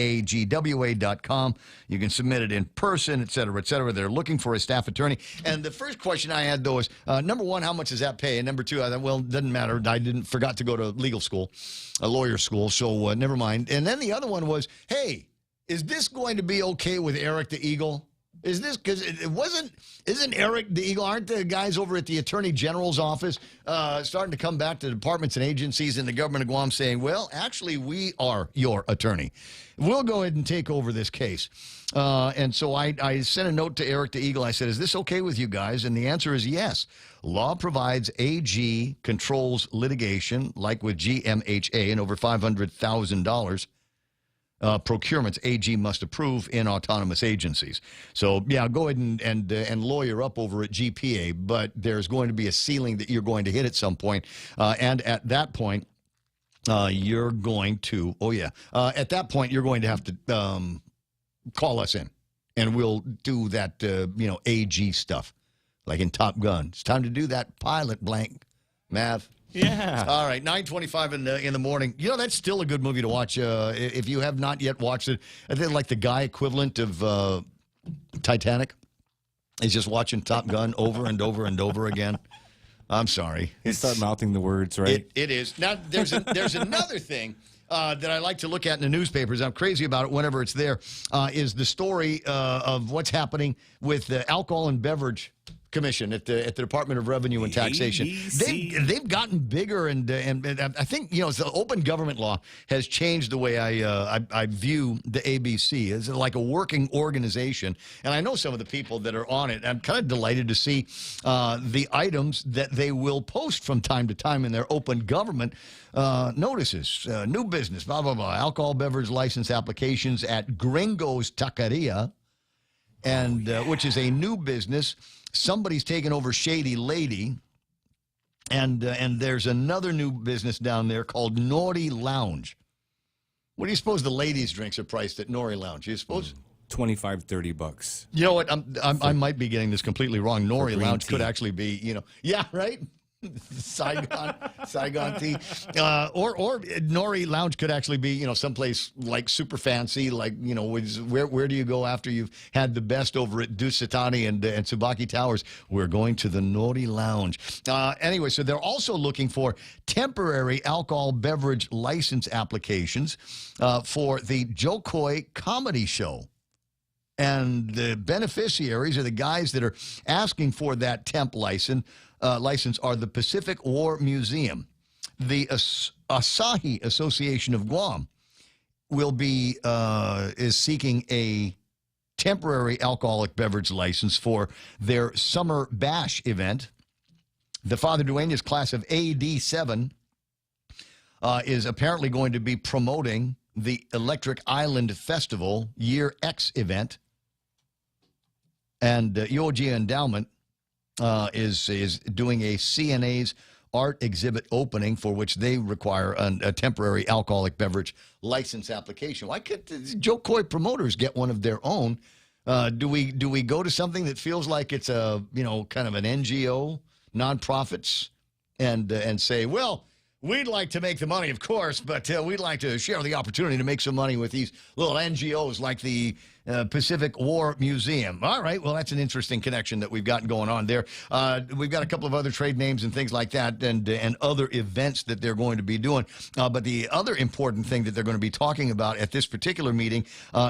You can submit it in person, et cetera, et cetera. They're looking for a staff attorney. And the first question I had, though, is, number one, how much does that pay? And number two, I thought, well, it doesn't matter. I forgot to go to legal school, a lawyer school, so never mind. And then the other one was, hey, is this going to be okay with Eric the Eagle? Is this because isn't Eric the Eagle, aren't the guys over at the Attorney General's office starting to come back to departments and agencies in the government of Guam saying, well, actually, we are your attorney. We'll go ahead and take over this case. And so I sent a note to Eric the Eagle. I said, is this okay with you guys? And the answer is yes. Law provides AG controls litigation, like with GMHA and over $500,000. Procurements AG must approve in autonomous agencies. So, yeah, go ahead and lawyer up over at GPA, but there's going to be a ceiling that you're going to hit at some point. And at that point, you're going to, at that point, you're going to have to call us in, and we'll do that, AG stuff, like in Top Gun. It's time to do that pilot blank, Mav. Yeah. All right, 9:25 in the morning. You know, that's still a good movie to watch if you have not yet watched it. I think like the guy equivalent of Titanic is just watching Top Gun over and over and over again. I'm sorry. You start mouthing the words, right? It is. Now, there's another thing that I like to look at in the newspapers. I'm crazy about it whenever it's there, is the story of what's happening with the Alcohol and Beverage Commission at the Department of Revenue and Taxation. They've gotten bigger, and I think the open government law has changed the way I view the ABC. It's like a working organization, and I know some of the people that are on it. I'm kind of delighted to see the items that they will post from time to time in their open government notices. New business, blah blah blah. Alcohol beverage license applications at Gringo's Taqueria, and which is a new business. Somebody's taken over Shady Lady, and there's another new business down there called Nori Lounge. What do you suppose the ladies' drinks are priced at Nori Lounge? You suppose $25-$30. You know what? I might be getting this completely wrong. Nori Lounge could actually be, yeah, right. Saigon tea, or Nori Lounge could actually be, someplace like super fancy, like where do you go after you've had the best over at Dusitani and Tsubaki Towers? We're going to the Nori Lounge. Anyway, so they're also looking for temporary alcohol beverage license applications for the Jokoi Comedy Show. And the beneficiaries are the guys that are asking for that temp license are the Pacific War Museum. The Asahi Association of Guam is seeking a temporary alcoholic beverage license for their Summer Bash event. The Father Dueñas class of AD7 is apparently going to be promoting the Electric Island Festival Year X event. And Yoji Endowment is doing a CNA's art exhibit opening for which they require a temporary alcoholic beverage license application. Why can't Joe Coy promoters get one of their own? Do we go to something that feels like it's a kind of an NGO, nonprofits, and say, well, we'd like to make the money, of course, but we'd like to share the opportunity to make some money with these little NGOs like the Pacific War Museum. All right, well, that's an interesting connection that we've got going on there. We've got a couple of other trade names and things like that and other events that they're going to be doing. But the other important thing that they're going to be talking about at this particular meeting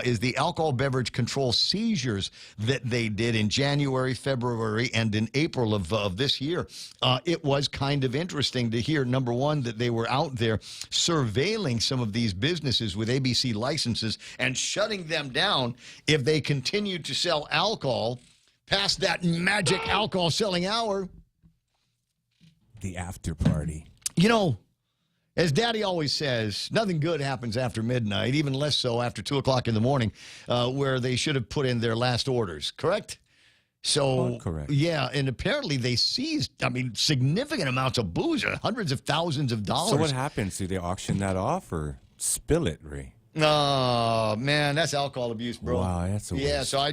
is the alcohol beverage control seizures that they did in January, February, and in April of this year. It was kind of interesting to hear, number one, that they were out there surveilling some of these businesses with ABC licenses and shutting them down if they continued to sell alcohol past that magic alcohol selling hour. The after party. You know, as Daddy always says, nothing good happens after midnight, even less so after 2 o'clock in the morning, where they should have put in their last orders, correct? So, correct. Yeah, and apparently they seized, significant amounts of booze, hundreds of thousands of dollars. So what happens? Do they auction that off or spill it, Ray? Oh, man, that's alcohol abuse, bro. Wow, that's a Yeah, waste. so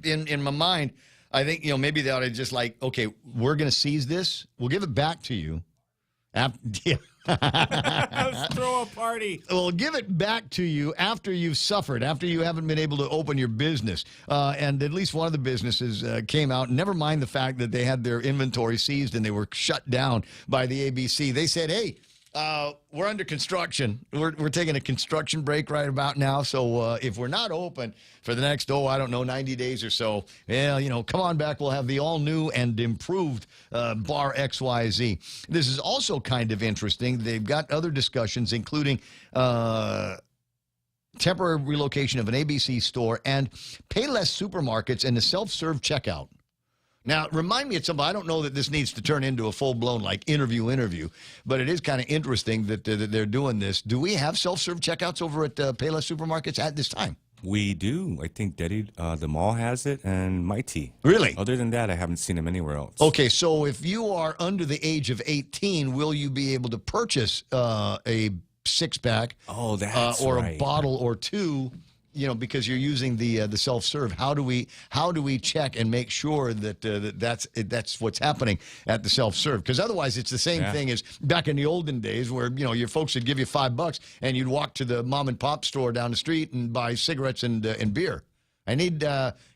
in my mind, I think, maybe they ought to just okay, we're going to seize this. We'll give it back to you. Let's throw a party. We'll give it back to you after you've suffered, after you haven't been able to open your business. And at least one of the businesses came out, never mind the fact that they had their inventory seized and they were shut down by the ABC. They said, hey, we're under construction. We're taking a construction break right about now. So if we're not open for the next, 90 days or so, come on back. We'll have the all new and improved Bar XYZ. This is also kind of interesting. They've got other discussions, including temporary relocation of an ABC store and Payless supermarkets and the self-serve checkout. Now, remind me of something. I don't know that this needs to turn into a full-blown, interview, but it is kind of interesting that they're doing this. Do we have self-serve checkouts over at Payless supermarkets at this time? We do. I think Daddy, the mall has it, and Mighty. Really? Other than that, I haven't seen them anywhere else. Okay, so if you are under the age of 18, will you be able to purchase a six-pack or a bottle or two? Because you're using the self-serve. How do we check and make sure that that's what's happening at the self-serve? Because otherwise, it's the same thing as back in the olden days, where your folks would give you $5 and you'd walk to the mom and pop store down the street and buy cigarettes and beer. I need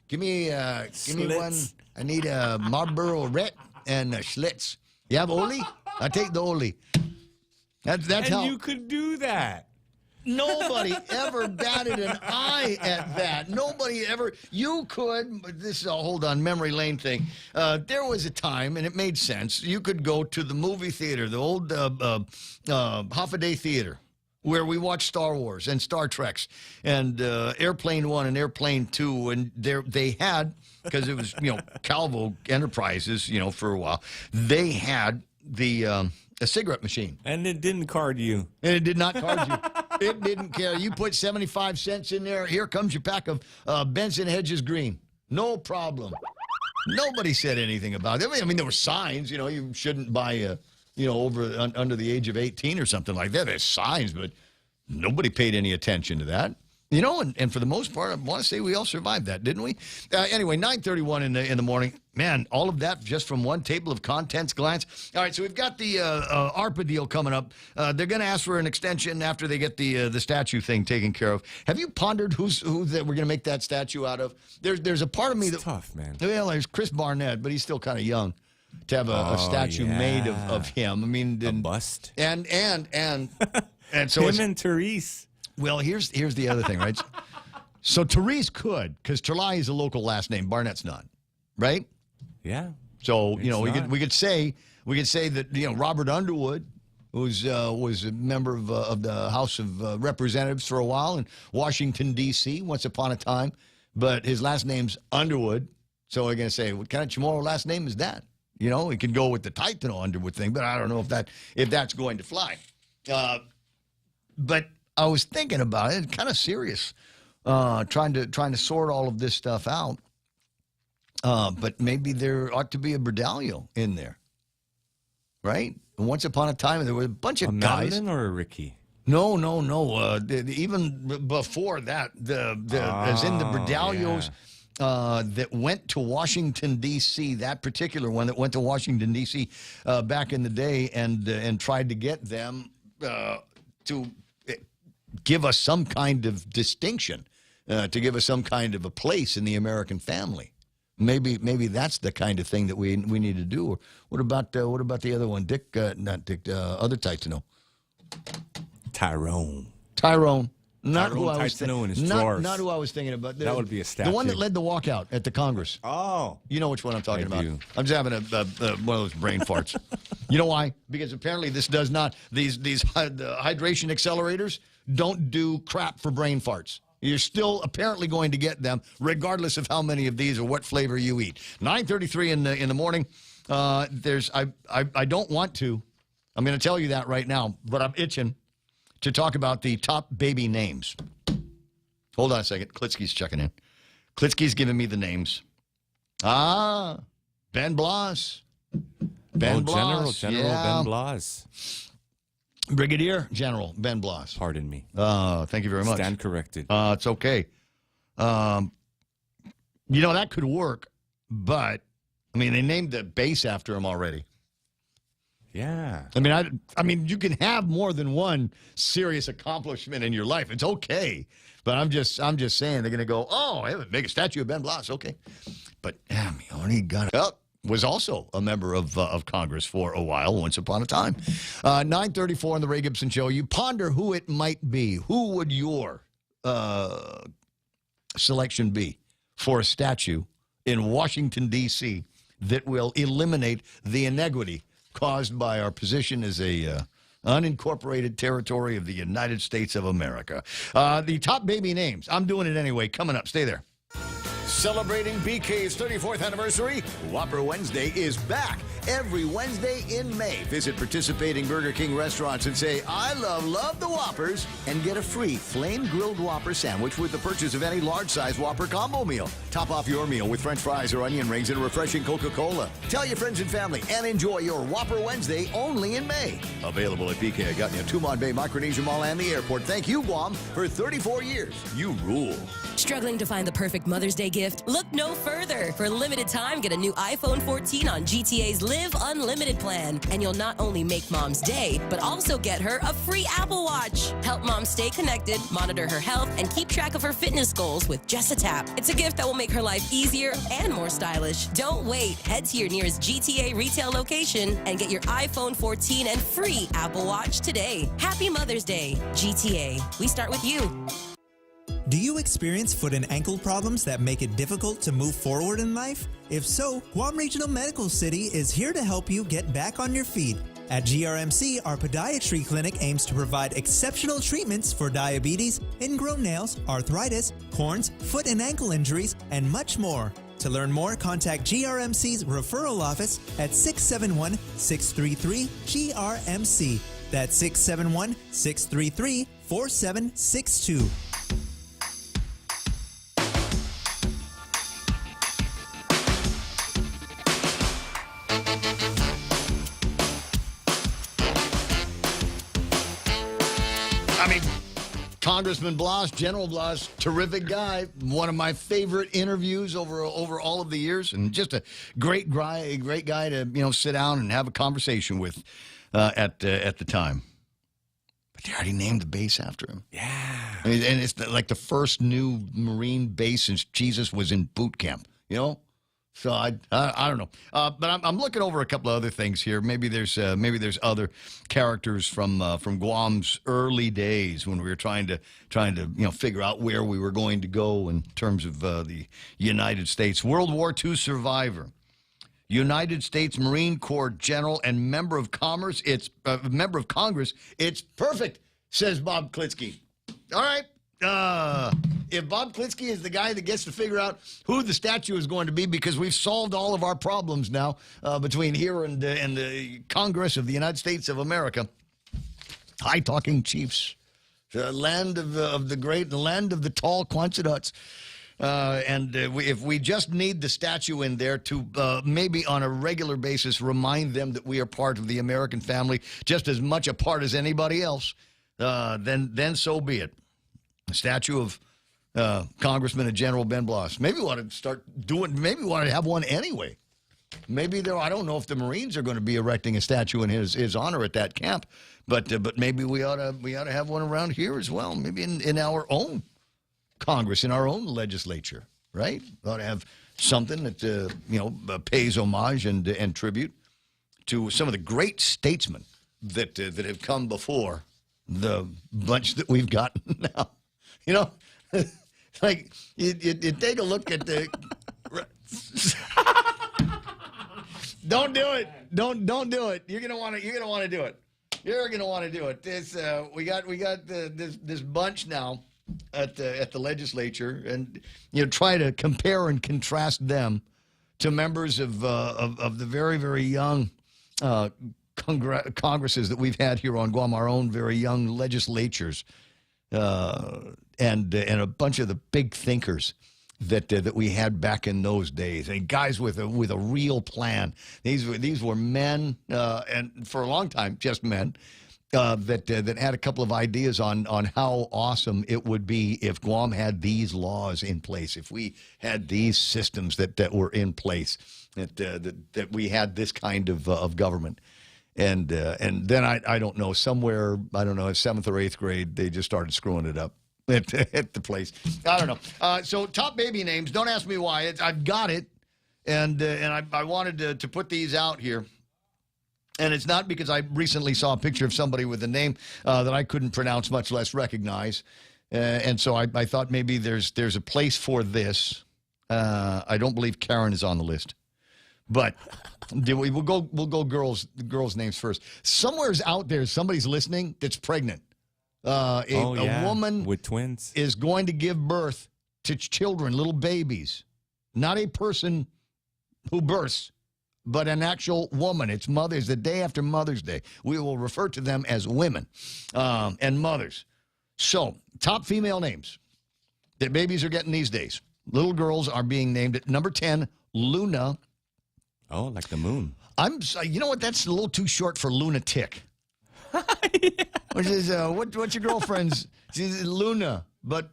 give me one. I need a Marlboro Red and a Schlitz. You have Oli? I take the Oli. That's how you could do that. Nobody ever batted an eye at that. Nobody ever. You could. This is a memory lane thing. There was a time, and it made sense. You could go to the movie theater, the old Hoffaday Theater, where we watched Star Wars and Star Treks and Airplane 1 and Airplane 2. And they had, because it was, Calvo Enterprises, for a while, they had a cigarette machine. And it didn't card you. And it did not card you. It didn't care. You put 75 cents in there. Here comes your pack of Benson Hedges Green. No problem. Nobody said anything about it. I mean, there were signs, you shouldn't buy, under the age of 18 or something like that. There's signs, but nobody paid any attention to that. And for the most part, I want to say we all survived that, didn't we? Anyway, 9:31 in the morning. Man, all of that just from one table of contents glance. All right, so we've got the ARPA deal coming up. They're going to ask for an extension after they get the statue thing taken care of. Have you pondered who that we're going to make that statue out of? There's a part of me that's tough, man. Well, there's Chris Barnett, but he's still kind of young to have a statue made of him. I mean, a bust. And so him and Therese. Well, here's the other thing, right? So Therese could, because Terlai is a local last name. Barnett's not, right? Yeah. So we could say that Robert Underwood, who's was a member of the House of Representatives for a while in Washington D.C. once upon a time, but his last name's Underwood. So we're gonna say, what kind of Chamorro last name is that? It could go with the Titan Underwood thing, but I don't know if that's going to fly. But I was thinking about it, kind of serious, trying to sort all of this stuff out. But maybe there ought to be a Berdalio in there, right? Once upon a time, there were a bunch of guys. Madeline or a Ricky? No. Even before that, as in the Berdalios that went to Washington D.C. That particular one that went to Washington D.C. Back in the day, and tried to get them to give us some kind of distinction to give us some kind of a place in the American family. Maybe that's the kind of thing that we need to do. Or what about the other one, Dick? Not Dick. Other Titano. Tyrone. Not Tyrone who I was Titano not who I was thinking about. That would be a statue. The one that led the walkout at the Congress. Oh, you know which one I'm talking about. do. I'm just having one of those brain farts. You know why? Because apparently this does not. These hydration accelerators don't do crap for brain farts. You're still apparently going to get them, regardless of how many of these or what flavor you eat. 9:33 in the morning. I don't want to. I'm going to tell you that right now, but I'm itching to talk about the top baby names. Hold on a second. Klitsky's checking in. Klitsky's giving me the names. Ben Blas. General yeah. Ben Blas. Brigadier General Ben Blas. Pardon me. Thank you very much. Stand corrected. It's okay. That could work, but, they named the base after him already. Yeah. I mean, you can have more than one serious accomplishment in your life. It's okay. But I'm just saying they're going to go, oh, I make a statue of Ben Blas. Okay. But he only got up. Was also a member of Congress for a while, once upon a time. 9:34 on the Ray Gibson Show. You ponder who it might be. Who would your selection be for a statue in Washington, D.C. that will eliminate the inequity caused by our position as a unincorporated territory of the United States of America? The top baby names. I'm doing it anyway. Coming up. Stay there. Celebrating BK's 34th anniversary, Whopper Wednesday is back every Wednesday in May. Visit participating Burger King restaurants and say, I love the Whoppers, and get a free flame-grilled Whopper sandwich with the purchase of any large-size Whopper combo meal. Top off your meal with French fries or onion rings and a refreshing Coca-Cola. Tell your friends and family and enjoy your Whopper Wednesday only in May. Available at BK, Got you Tumon Bay, Micronesia Mall, and the airport. Thank you, Guam, for 34 years. You rule. Struggling to find the perfect Mother's Day gift? Look no further. For a limited time, get a new iPhone 14 on GTA's Live Unlimited plan. And you'll not only make Mom's day, but also get her a free Apple Watch. Help Mom stay connected, monitor her health, and keep track of her fitness goals with just a tap. It's a gift that will make her life easier and more stylish. Don't wait. Head to your nearest GTA retail location and get your iPhone 14 and free Apple Watch today. Happy Mother's Day. GTA. We start with you. Do you experience foot and ankle problems that make it difficult to move forward in life? If so, Guam Regional Medical City is here to help you get back on your feet. At GRMC, our podiatry clinic aims to provide exceptional treatments for diabetes, ingrown nails, arthritis, corns, foot and ankle injuries, and much more. To learn more, contact GRMC's referral office at 671-633-GRMC. That's 671-633-4762. Congressman Blas, General Blas, terrific guy. One of my favorite interviews over all of the years, and just a great guy to sit down and have a conversation with at the time. But they already named the base after him. Yeah, and it's like the first new Marine base since Jesus was in boot camp. So I don't know, but I'm looking over a couple of other things here. Maybe there's other characters from Guam's early days when we were trying to figure out where we were going to go in terms of the United States. World War II survivor, United States Marine Corps general, and member of Congress. It's perfect, says Bob Klitsky. All right. If Bob Klitsky is the guy that gets to figure out who the statue is going to be, because we've solved all of our problems now between here and the Congress of the United States of America. High-talking chiefs, the land of the great, the land of the tall Quonset huts. If we just need the statue in there to maybe on a regular basis remind them that we are part of the American family, just as much a part as anybody else, then so be it. A statue of Congressman and General Ben Blas. Maybe we want to maybe we want to have one anyway. Maybe I don't know if the Marines are going to be erecting a statue in his honor at that camp, but maybe we ought to have one around here as well. Maybe in our own Congress, in our own legislature, right? Ought to have something that, pays homage and tribute to some of the great statesmen that have come before the bunch that we've got now. Like, you take a look at the... Don't do it. Don't do it. You're gonna want to do it. You're gonna want to do it. We got this bunch now at the legislature, and try to compare and contrast them to members of the very, very young congresses that we've had here on Guam, our own very young legislatures, and a bunch of the big thinkers that we had back in those days, and guys with a real plan. These were men, and for a long time just men, that had a couple of ideas on how awesome it would be if Guam had these laws in place, if we had these systems that were in place, that we had this kind of government. And then I don't know, somewhere, I don't know, in 7th or 8th grade, they just started screwing it up at the place. I don't know. So top baby names. Don't ask me why. I've got it, and I wanted to put these out here. And it's not because I recently saw a picture of somebody with a name that I couldn't pronounce, much less recognize. And so I thought maybe there's a place for this. I don't believe Karen is on the list. But we'll go girls names first. Somewhere's out there, somebody's listening that's pregnant. A woman with twins is going to give birth to children, little babies. Not a person who births, but an actual woman. It's Mother's, the day after Mother's Day. We will refer to them as women and mothers. So, top female names that babies are getting these days. Little girls are being named at number 10, Luna. Oh, like the moon. You know what? That's a little too short for lunatic. Which is, what's your girlfriend's? She's Luna. But,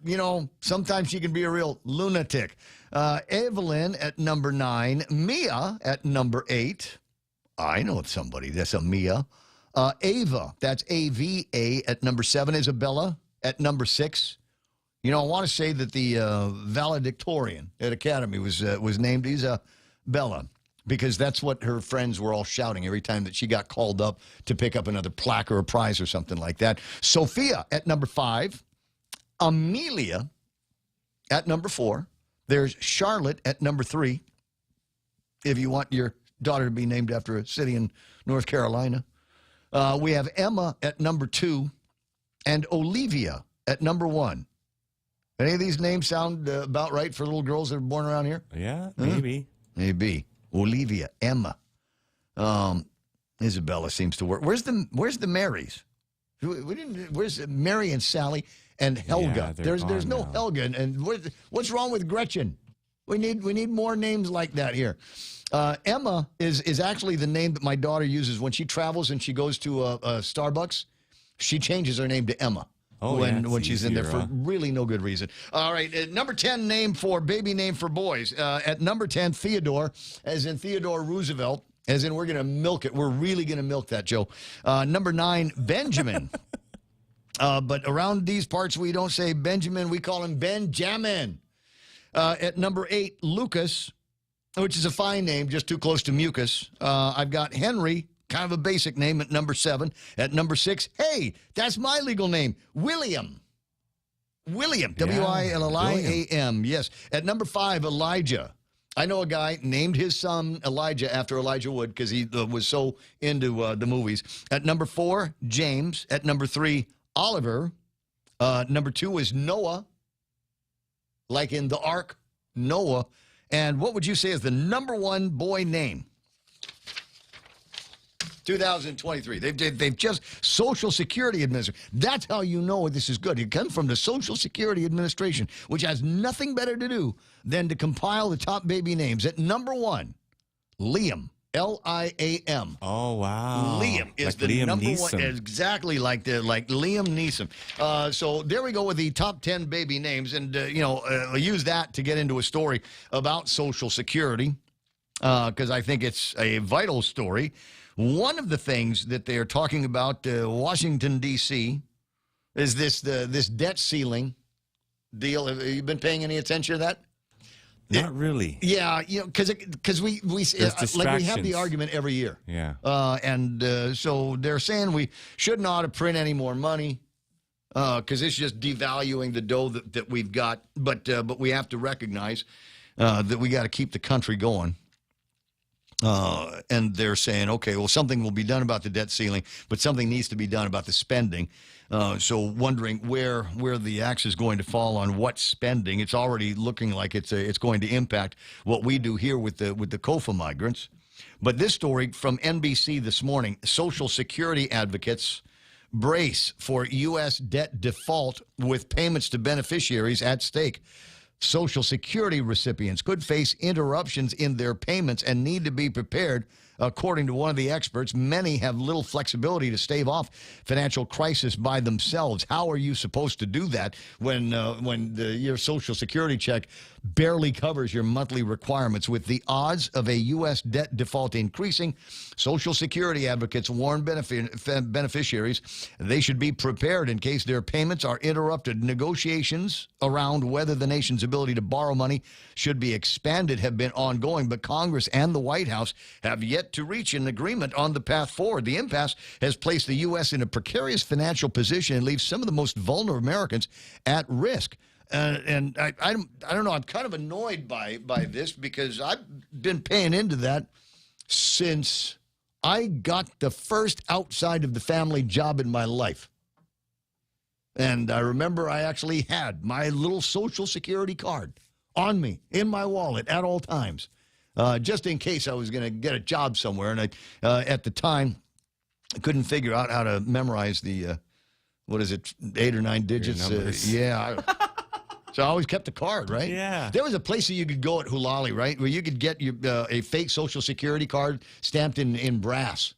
sometimes she can be a real lunatic. Evelyn at number 9. Mia at number 8. I know somebody. That's a Mia. Ava. That's A-V-A at number 7. Isabella at number 6. I want to say that the valedictorian at Academy was named Isabella, because that's what her friends were all shouting every time that she got called up to pick up another plaque or a prize or something like that. Sophia at number 5. Amelia at number 4. There's Charlotte at number 3, if you want your daughter to be named after a city in North Carolina. We have Emma at number 2 and Olivia at number 1. Any of these names sound about right for little girls that are born around here? Yeah, maybe. Maybe. Olivia, Emma. Isabella seems to work. Where's the Marys? Where's Mary and Sally and Helga? Yeah, there's no now. Helga. And what's wrong with Gretchen? We need more names like that here. Emma is actually the name that my daughter uses when she travels and she goes to a Starbucks. She changes her name to Emma. When she's in there for really no good reason. All right, number 10 baby name for boys. At number 10, Theodore, as in Theodore Roosevelt, as in we're going to milk it. We're really going to milk that, Joe. Number 9, Benjamin. But around these parts, we don't say Benjamin. We call him Benjamin. At number 8, Lucas, which is a fine name, just too close to mucus. I've got Henry. Kind of a basic name at number 7. At number 6, hey, that's my legal name, William. William, W-I-L-L-I-A-M, yes. At number 5, Elijah. I know a guy named his son Elijah after Elijah Wood because he was so into the movies. At number 4, James. At number 3, Oliver. Number 2 is Noah, like in the Ark, Noah. And what would you say is the number 1 boy name? 2023. They've just Social Security Administration. That's how you know this is good. It comes from the Social Security Administration, which has nothing better to do than to compile the top baby names. At number 1, Liam. L-I-A-M. Oh, wow. Liam is like the Liam number Neeson. 1. Exactly like Liam Neeson. So there we go with the top 10 baby names. And, use that to get into a story about Social Security because I think it's a vital story. One of the things that they are talking about Washington, D.C., is this debt ceiling deal? Have you been paying any attention to that? Not really. Yeah, because we have the argument every year. Yeah. So they're saying we shouldn't ought to print any more money because it's just devaluing the dough that we've got. But we have to recognize that we got to keep the country going. And they're saying, okay, well, something will be done about the debt ceiling, but something needs to be done about the spending. So wondering where the axe is going to fall on what spending. It's already looking like it's going to impact what we do here with the COFA migrants. But this story from NBC this morning: Social Security advocates brace for U.S. debt default with payments to beneficiaries at stake. Social Security recipients could face interruptions in their payments and need to be prepared. According to one of the experts, many have little flexibility to stave off financial crisis by themselves. How are you supposed to do that when your Social Security check barely covers your monthly requirements? With the odds of a U.S. debt default increasing, Social Security advocates warn beneficiaries they should be prepared in case their payments are interrupted. Negotiations around whether the nation's ability to borrow money should be expanded have been ongoing, but Congress and the White House have yet to reach an agreement on the path forward. The impasse has placed the U.S. in a precarious financial position and leaves some of the most vulnerable Americans at risk. And I don't know. I'm kind of annoyed by this because I've been paying into that since I got the first outside of the family job in my life. And I remember I actually had my little Social Security card on me in my wallet at all times, just in case I was going to get a job somewhere. And at the time, I couldn't figure out how to memorize the, 8 or 9 digits? So I always kept the card, right? Yeah. There was a place that you could go at Hulali, right, where you could get a fake Social Security card stamped in brass.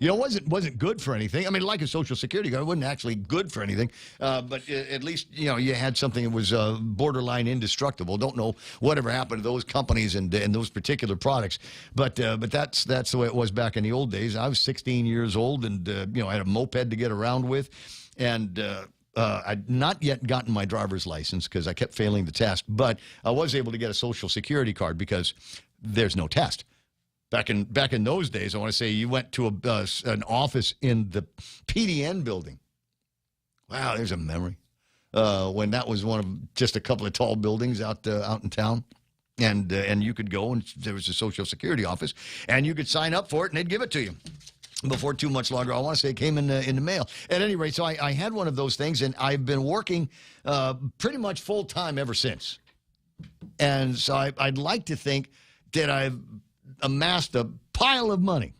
You know, it wasn't good for anything. I mean, like a Social Security card, it wasn't actually good for anything. But at least, you had something that was borderline indestructible. Don't know whatever happened to those companies and those particular products. But that's the way it was back in the old days. I was 16 years old and, I had a moped to get around with. And I'd not yet gotten my driver's license because I kept failing the test. But I was able to get a Social Security card because there's no test. Back in those days, I want to say you went to an office in the PDN building. Wow, there's a memory. When that was one of just a couple of tall buildings out in town. And you could go, and there was a Social Security office, and you could sign up for it, and they'd give it to you. Before too much longer, I want to say it came in the mail. At any rate, so I had one of those things, and I've been working pretty much full-time ever since. And so I'd like to think that I've amassed a pile of money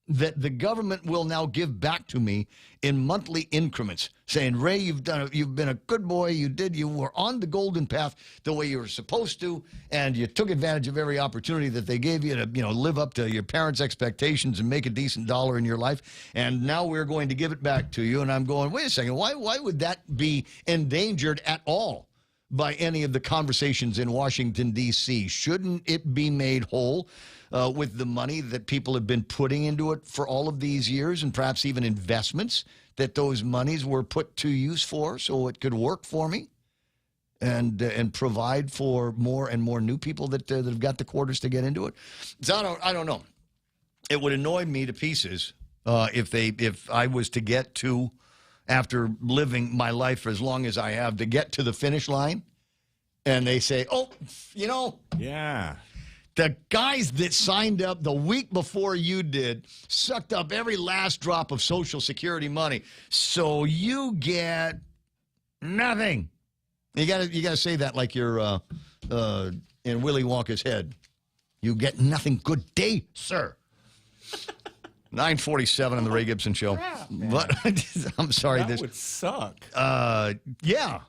that the government will now give back to me in monthly increments, saying, Ray, you've been a good boy. You were on the golden path the way you were supposed to, and you took advantage of every opportunity that they gave you to, live up to your parents' expectations and make a decent dollar in your life. And now we're going to give it back to you. And I'm going, wait a second, why would that be endangered at all by any of the conversations in Washington, D.C.? Shouldn't it be made whole with the money that people have been putting into it for all of these years, and perhaps even investments that those monies were put to use for, so it could work for me and provide for more and more new people that have got the quarters to get into it? So I don't know. It would annoy me to pieces if I was to get to, after living my life for as long as I have, to get to the finish line, and they say, yeah, the guys that signed up the week before you did sucked up every last drop of Social Security money, so you get nothing. You gotta say that like you're in Willy Wonka's head. You get nothing. Good day, sir. 9:47 on the Ray Gibson Show. But I'm sorry. That would suck. Yeah.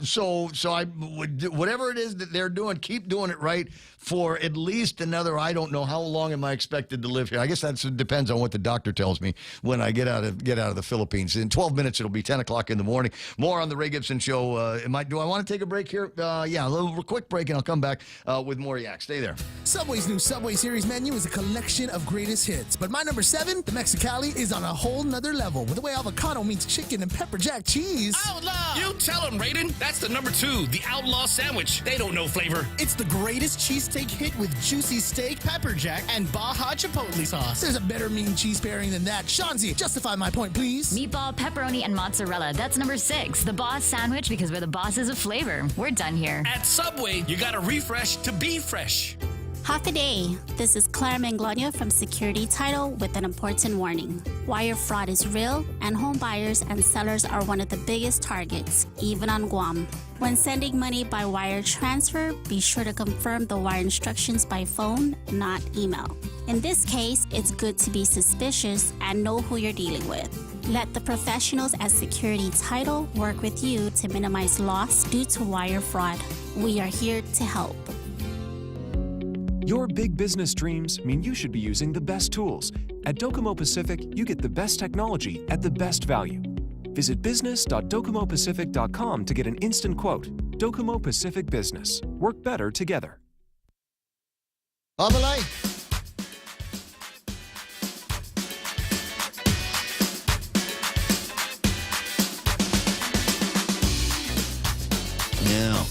So I would, whatever it is that they're doing, keep doing it right for at least another, I don't know, how long am I expected to live here? I guess that depends on what the doctor tells me when I get out of the Philippines. In 12 minutes, it'll be 10 o'clock in the morning. More on the Ray Gibson Show. Do I want to take a break here? Yeah, a little quick break, and I'll come back with more Yak. Stay there. Subway's new Subway Series menu is a collection of greatest hits. But my number 7, the Mexicali, is on a whole nother level with the way avocado meets chicken and pepper jack cheese. Oh, Lord! You tell him, Ray. kidding? That's the number 2, the Outlaw Sandwich. They don't know flavor. It's the greatest cheesesteak hit with juicy steak, pepper jack, and Baja Chipotle sauce. There's a better mean cheese pairing than that. Shanzi, justify my point, please. Meatball, pepperoni, and mozzarella. That's number 6, the Boss Sandwich, because we're the bosses of flavor. We're done here. At Subway, you gotta refresh to be fresh. Half a day. This is Claire Manglona from Security Title with an important warning. Wire fraud is real, and home buyers and sellers are one of the biggest targets, even on Guam. When sending money by wire transfer, be sure to confirm the wire instructions by phone, not email. In this case, it's good to be suspicious and know who you're dealing with. Let the professionals at Security Title work with you to minimize loss due to wire fraud. We are here to help. Your big business dreams mean you should be using the best tools. At Docomo Pacific, you get the best technology at the best value. Visit business.docomopacific.com to get an instant quote. Docomo Pacific Business. Work better together. Abalay. Now,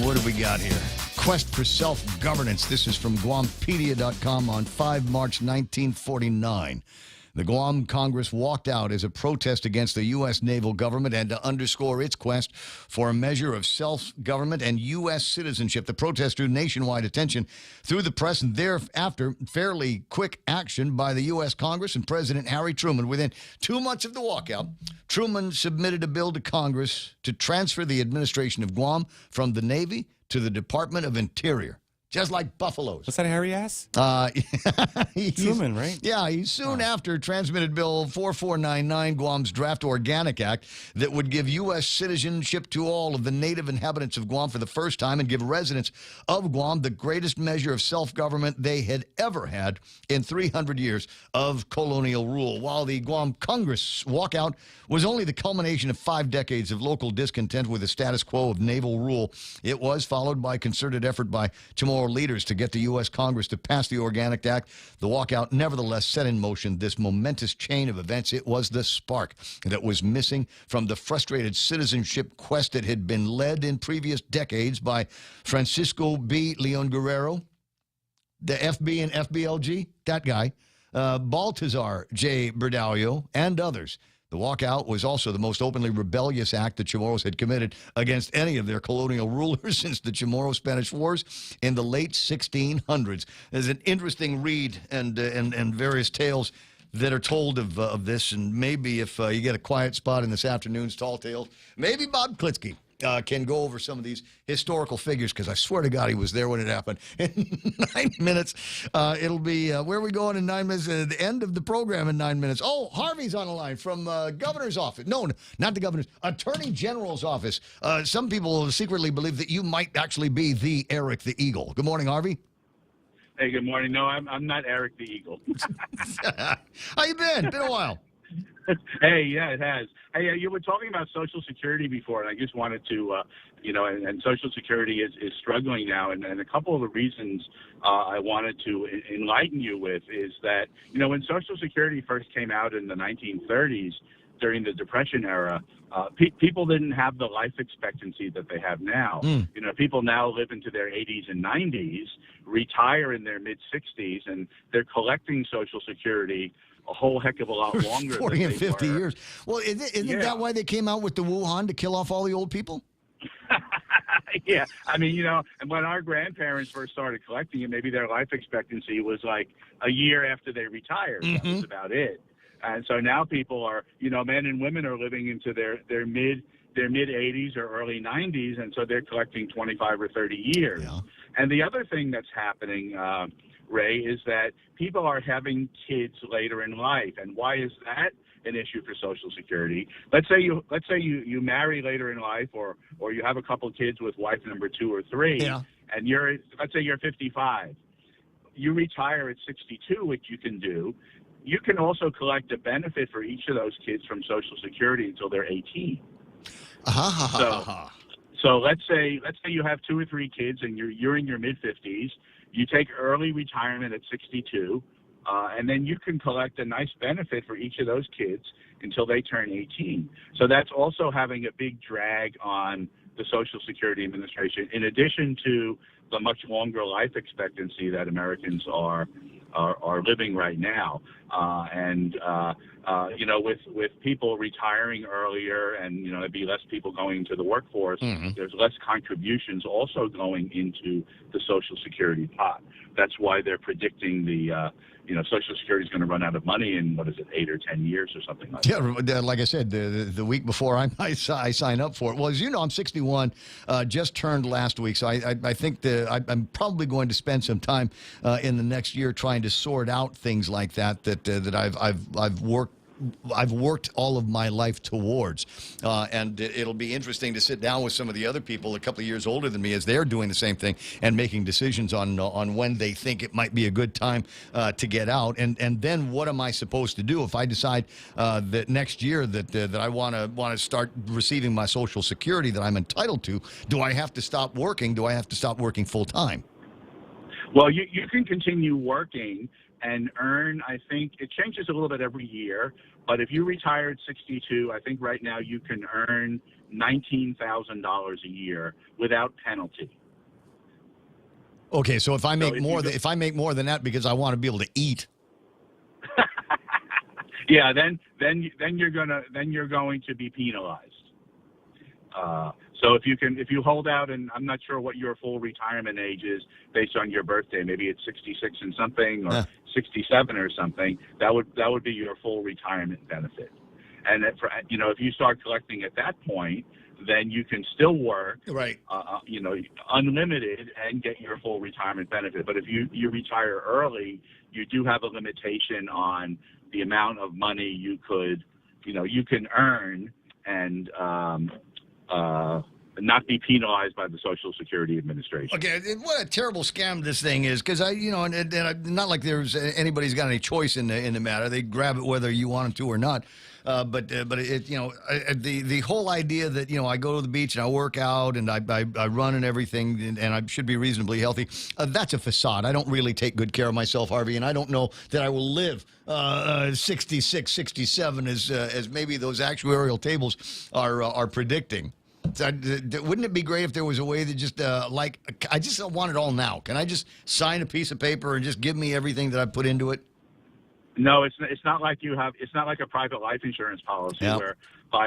what do we got here? Quest for Self-Governance. This is from Guampedia.com on 5 March 1949. The Guam Congress walked out as a protest against the U.S. naval government and to underscore its quest for a measure of self-government and U.S. citizenship. The protest drew nationwide attention through the press and thereafter fairly quick action by the U.S. Congress and President Harry Truman. Within 2 months of the walkout, Truman submitted a bill to Congress to transfer the administration of Guam from the Navy to the Department of Interior. Just like buffaloes. What's that hairy ass? Truman, right? Yeah, he soon after transmitted Bill 4499, Guam's Draft Organic Act, that would give U.S. citizenship to all of the native inhabitants of Guam for the first time and give residents of Guam the greatest measure of self-government they had ever had in 300 years of colonial rule. While the Guam Congress walkout was only the culmination of 5 decades of local discontent with the status quo of naval rule, it was followed by concerted effort by Chamorro leaders to get the U.S. Congress to pass the Organic Act. The walkout nevertheless set in motion this momentous chain of events. It was the spark that was missing from the frustrated citizenship quest that had been led in previous decades by Francisco B. Leon Guerrero, the FB and FBLG, that guy, Baltazar J. Berdallo, and others. The walkout was also the most openly rebellious act the Chamorros had committed against any of their colonial rulers since the Chamorro-Spanish Wars in the late 1600s. There's an interesting read and various tales that are told of this, and maybe if you get a quiet spot in this afternoon's Tall Tales, maybe Bob Klitsky can go over some of these historical figures, because I swear to God he was there when it happened. In 9 minutes, it'll be, where are we going in 9 minutes? The end of the program in 9 minutes. Oh, Harvey's on the line from governor's office. No, not the governor's, Attorney General's office. Some people secretly believe that you might actually be the Eric the Eagle. Good morning, Harvey. Hey, good morning. No, I'm not Eric the Eagle. How you been? Been a while. Hey, yeah, it has. Hey, you were talking about Social Security before, and I just wanted to, and Social Security is struggling now, and a couple of the reasons I wanted to enlighten you with is that, when Social Security first came out in the 1930s, during the Depression era, people didn't have the life expectancy that they have now. People now live into their 80s and 90s, retire in their mid-60s, and they're collecting Social Security a whole heck of a lot longer 40 than and they 50 were. years. Well, isn't that why they came out with the Wuhan to kill off all the old people? Yeah, I mean, and when our grandparents first started collecting it, maybe their life expectancy was like a year after they retired. That was about it. And so now people are, men and women are living into their mid 80s or early 90s, and so they're collecting 25 or 30 years. Yeah. And the other thing that's happening, Ray, is that people are having kids later in life. And why is that an issue for Social Security? Let's say you marry later in life, or you have a couple kids with wife number 2 or 3, and let's say you're 55. You retire at 62, which you can do. You can also collect a benefit for each of those kids from Social Security until they're 18. So let's say you have 2 or 3 kids and you're in your mid-50s. You take early retirement at 62. and then you can collect a nice benefit for each of those kids until they turn 18. So that's also having a big drag on the Social Security Administration, in addition to the much longer life expectancy that Americans are living right now. You know, with people retiring earlier and, you know, there'd be less people going to the workforce, there's less contributions also going into the Social Security pot. That's why they're predicting the, you know, Social Security is going to run out of money in, 8 or 10 years or something like that. Yeah, like I said, the week before I sign up for it. Well, as you know, I'm 61, just turned last week, so I think I'm probably going to spend some time in the next year trying to sort out things like that I've worked all of my life towards, and it'll be interesting to sit down with some of the other people a couple of years older than me as they're doing the same thing and making decisions on when they think it might be a good time to get out, and then what am I supposed to do if I decide that next year that I want to start receiving my Social Security that I'm entitled to? Do I have to stop working? Do I have to stop working full time? Well, you can continue working and earn, I think, it changes a little bit every year, but if you retired 62, I think right now you can earn $19,000 a year without penalty. Okay, so if I make more than that because I want to be able to eat. Yeah, then you're going to be penalized. So if you hold out, and I'm not sure what your full retirement age is based on your birthday, maybe it's 66 and something or 67 or something, that would be your full retirement benefit. And if you start collecting at that point, then you can still work, right? Unlimited and get your full retirement benefit. But if you retire early, you do have a limitation on the amount of money you can earn and not be penalized by the Social Security Administration. Okay, what a terrible scam this thing is, because not like there's anybody's got any choice in the matter. They grab it whether you want them to or not. But the whole idea that I go to the beach and I work out and I run and everything and I should be reasonably healthy, that's a facade. I don't really take good care of myself, Harvey, and I don't know that I will live 66, 67 as maybe those actuarial tables are predicting. Wouldn't it be great if there was a way that just I just want it all now? Can I just sign a piece of paper and just give me everything that I put into it? No, it's not like it's not like a private life insurance policy where by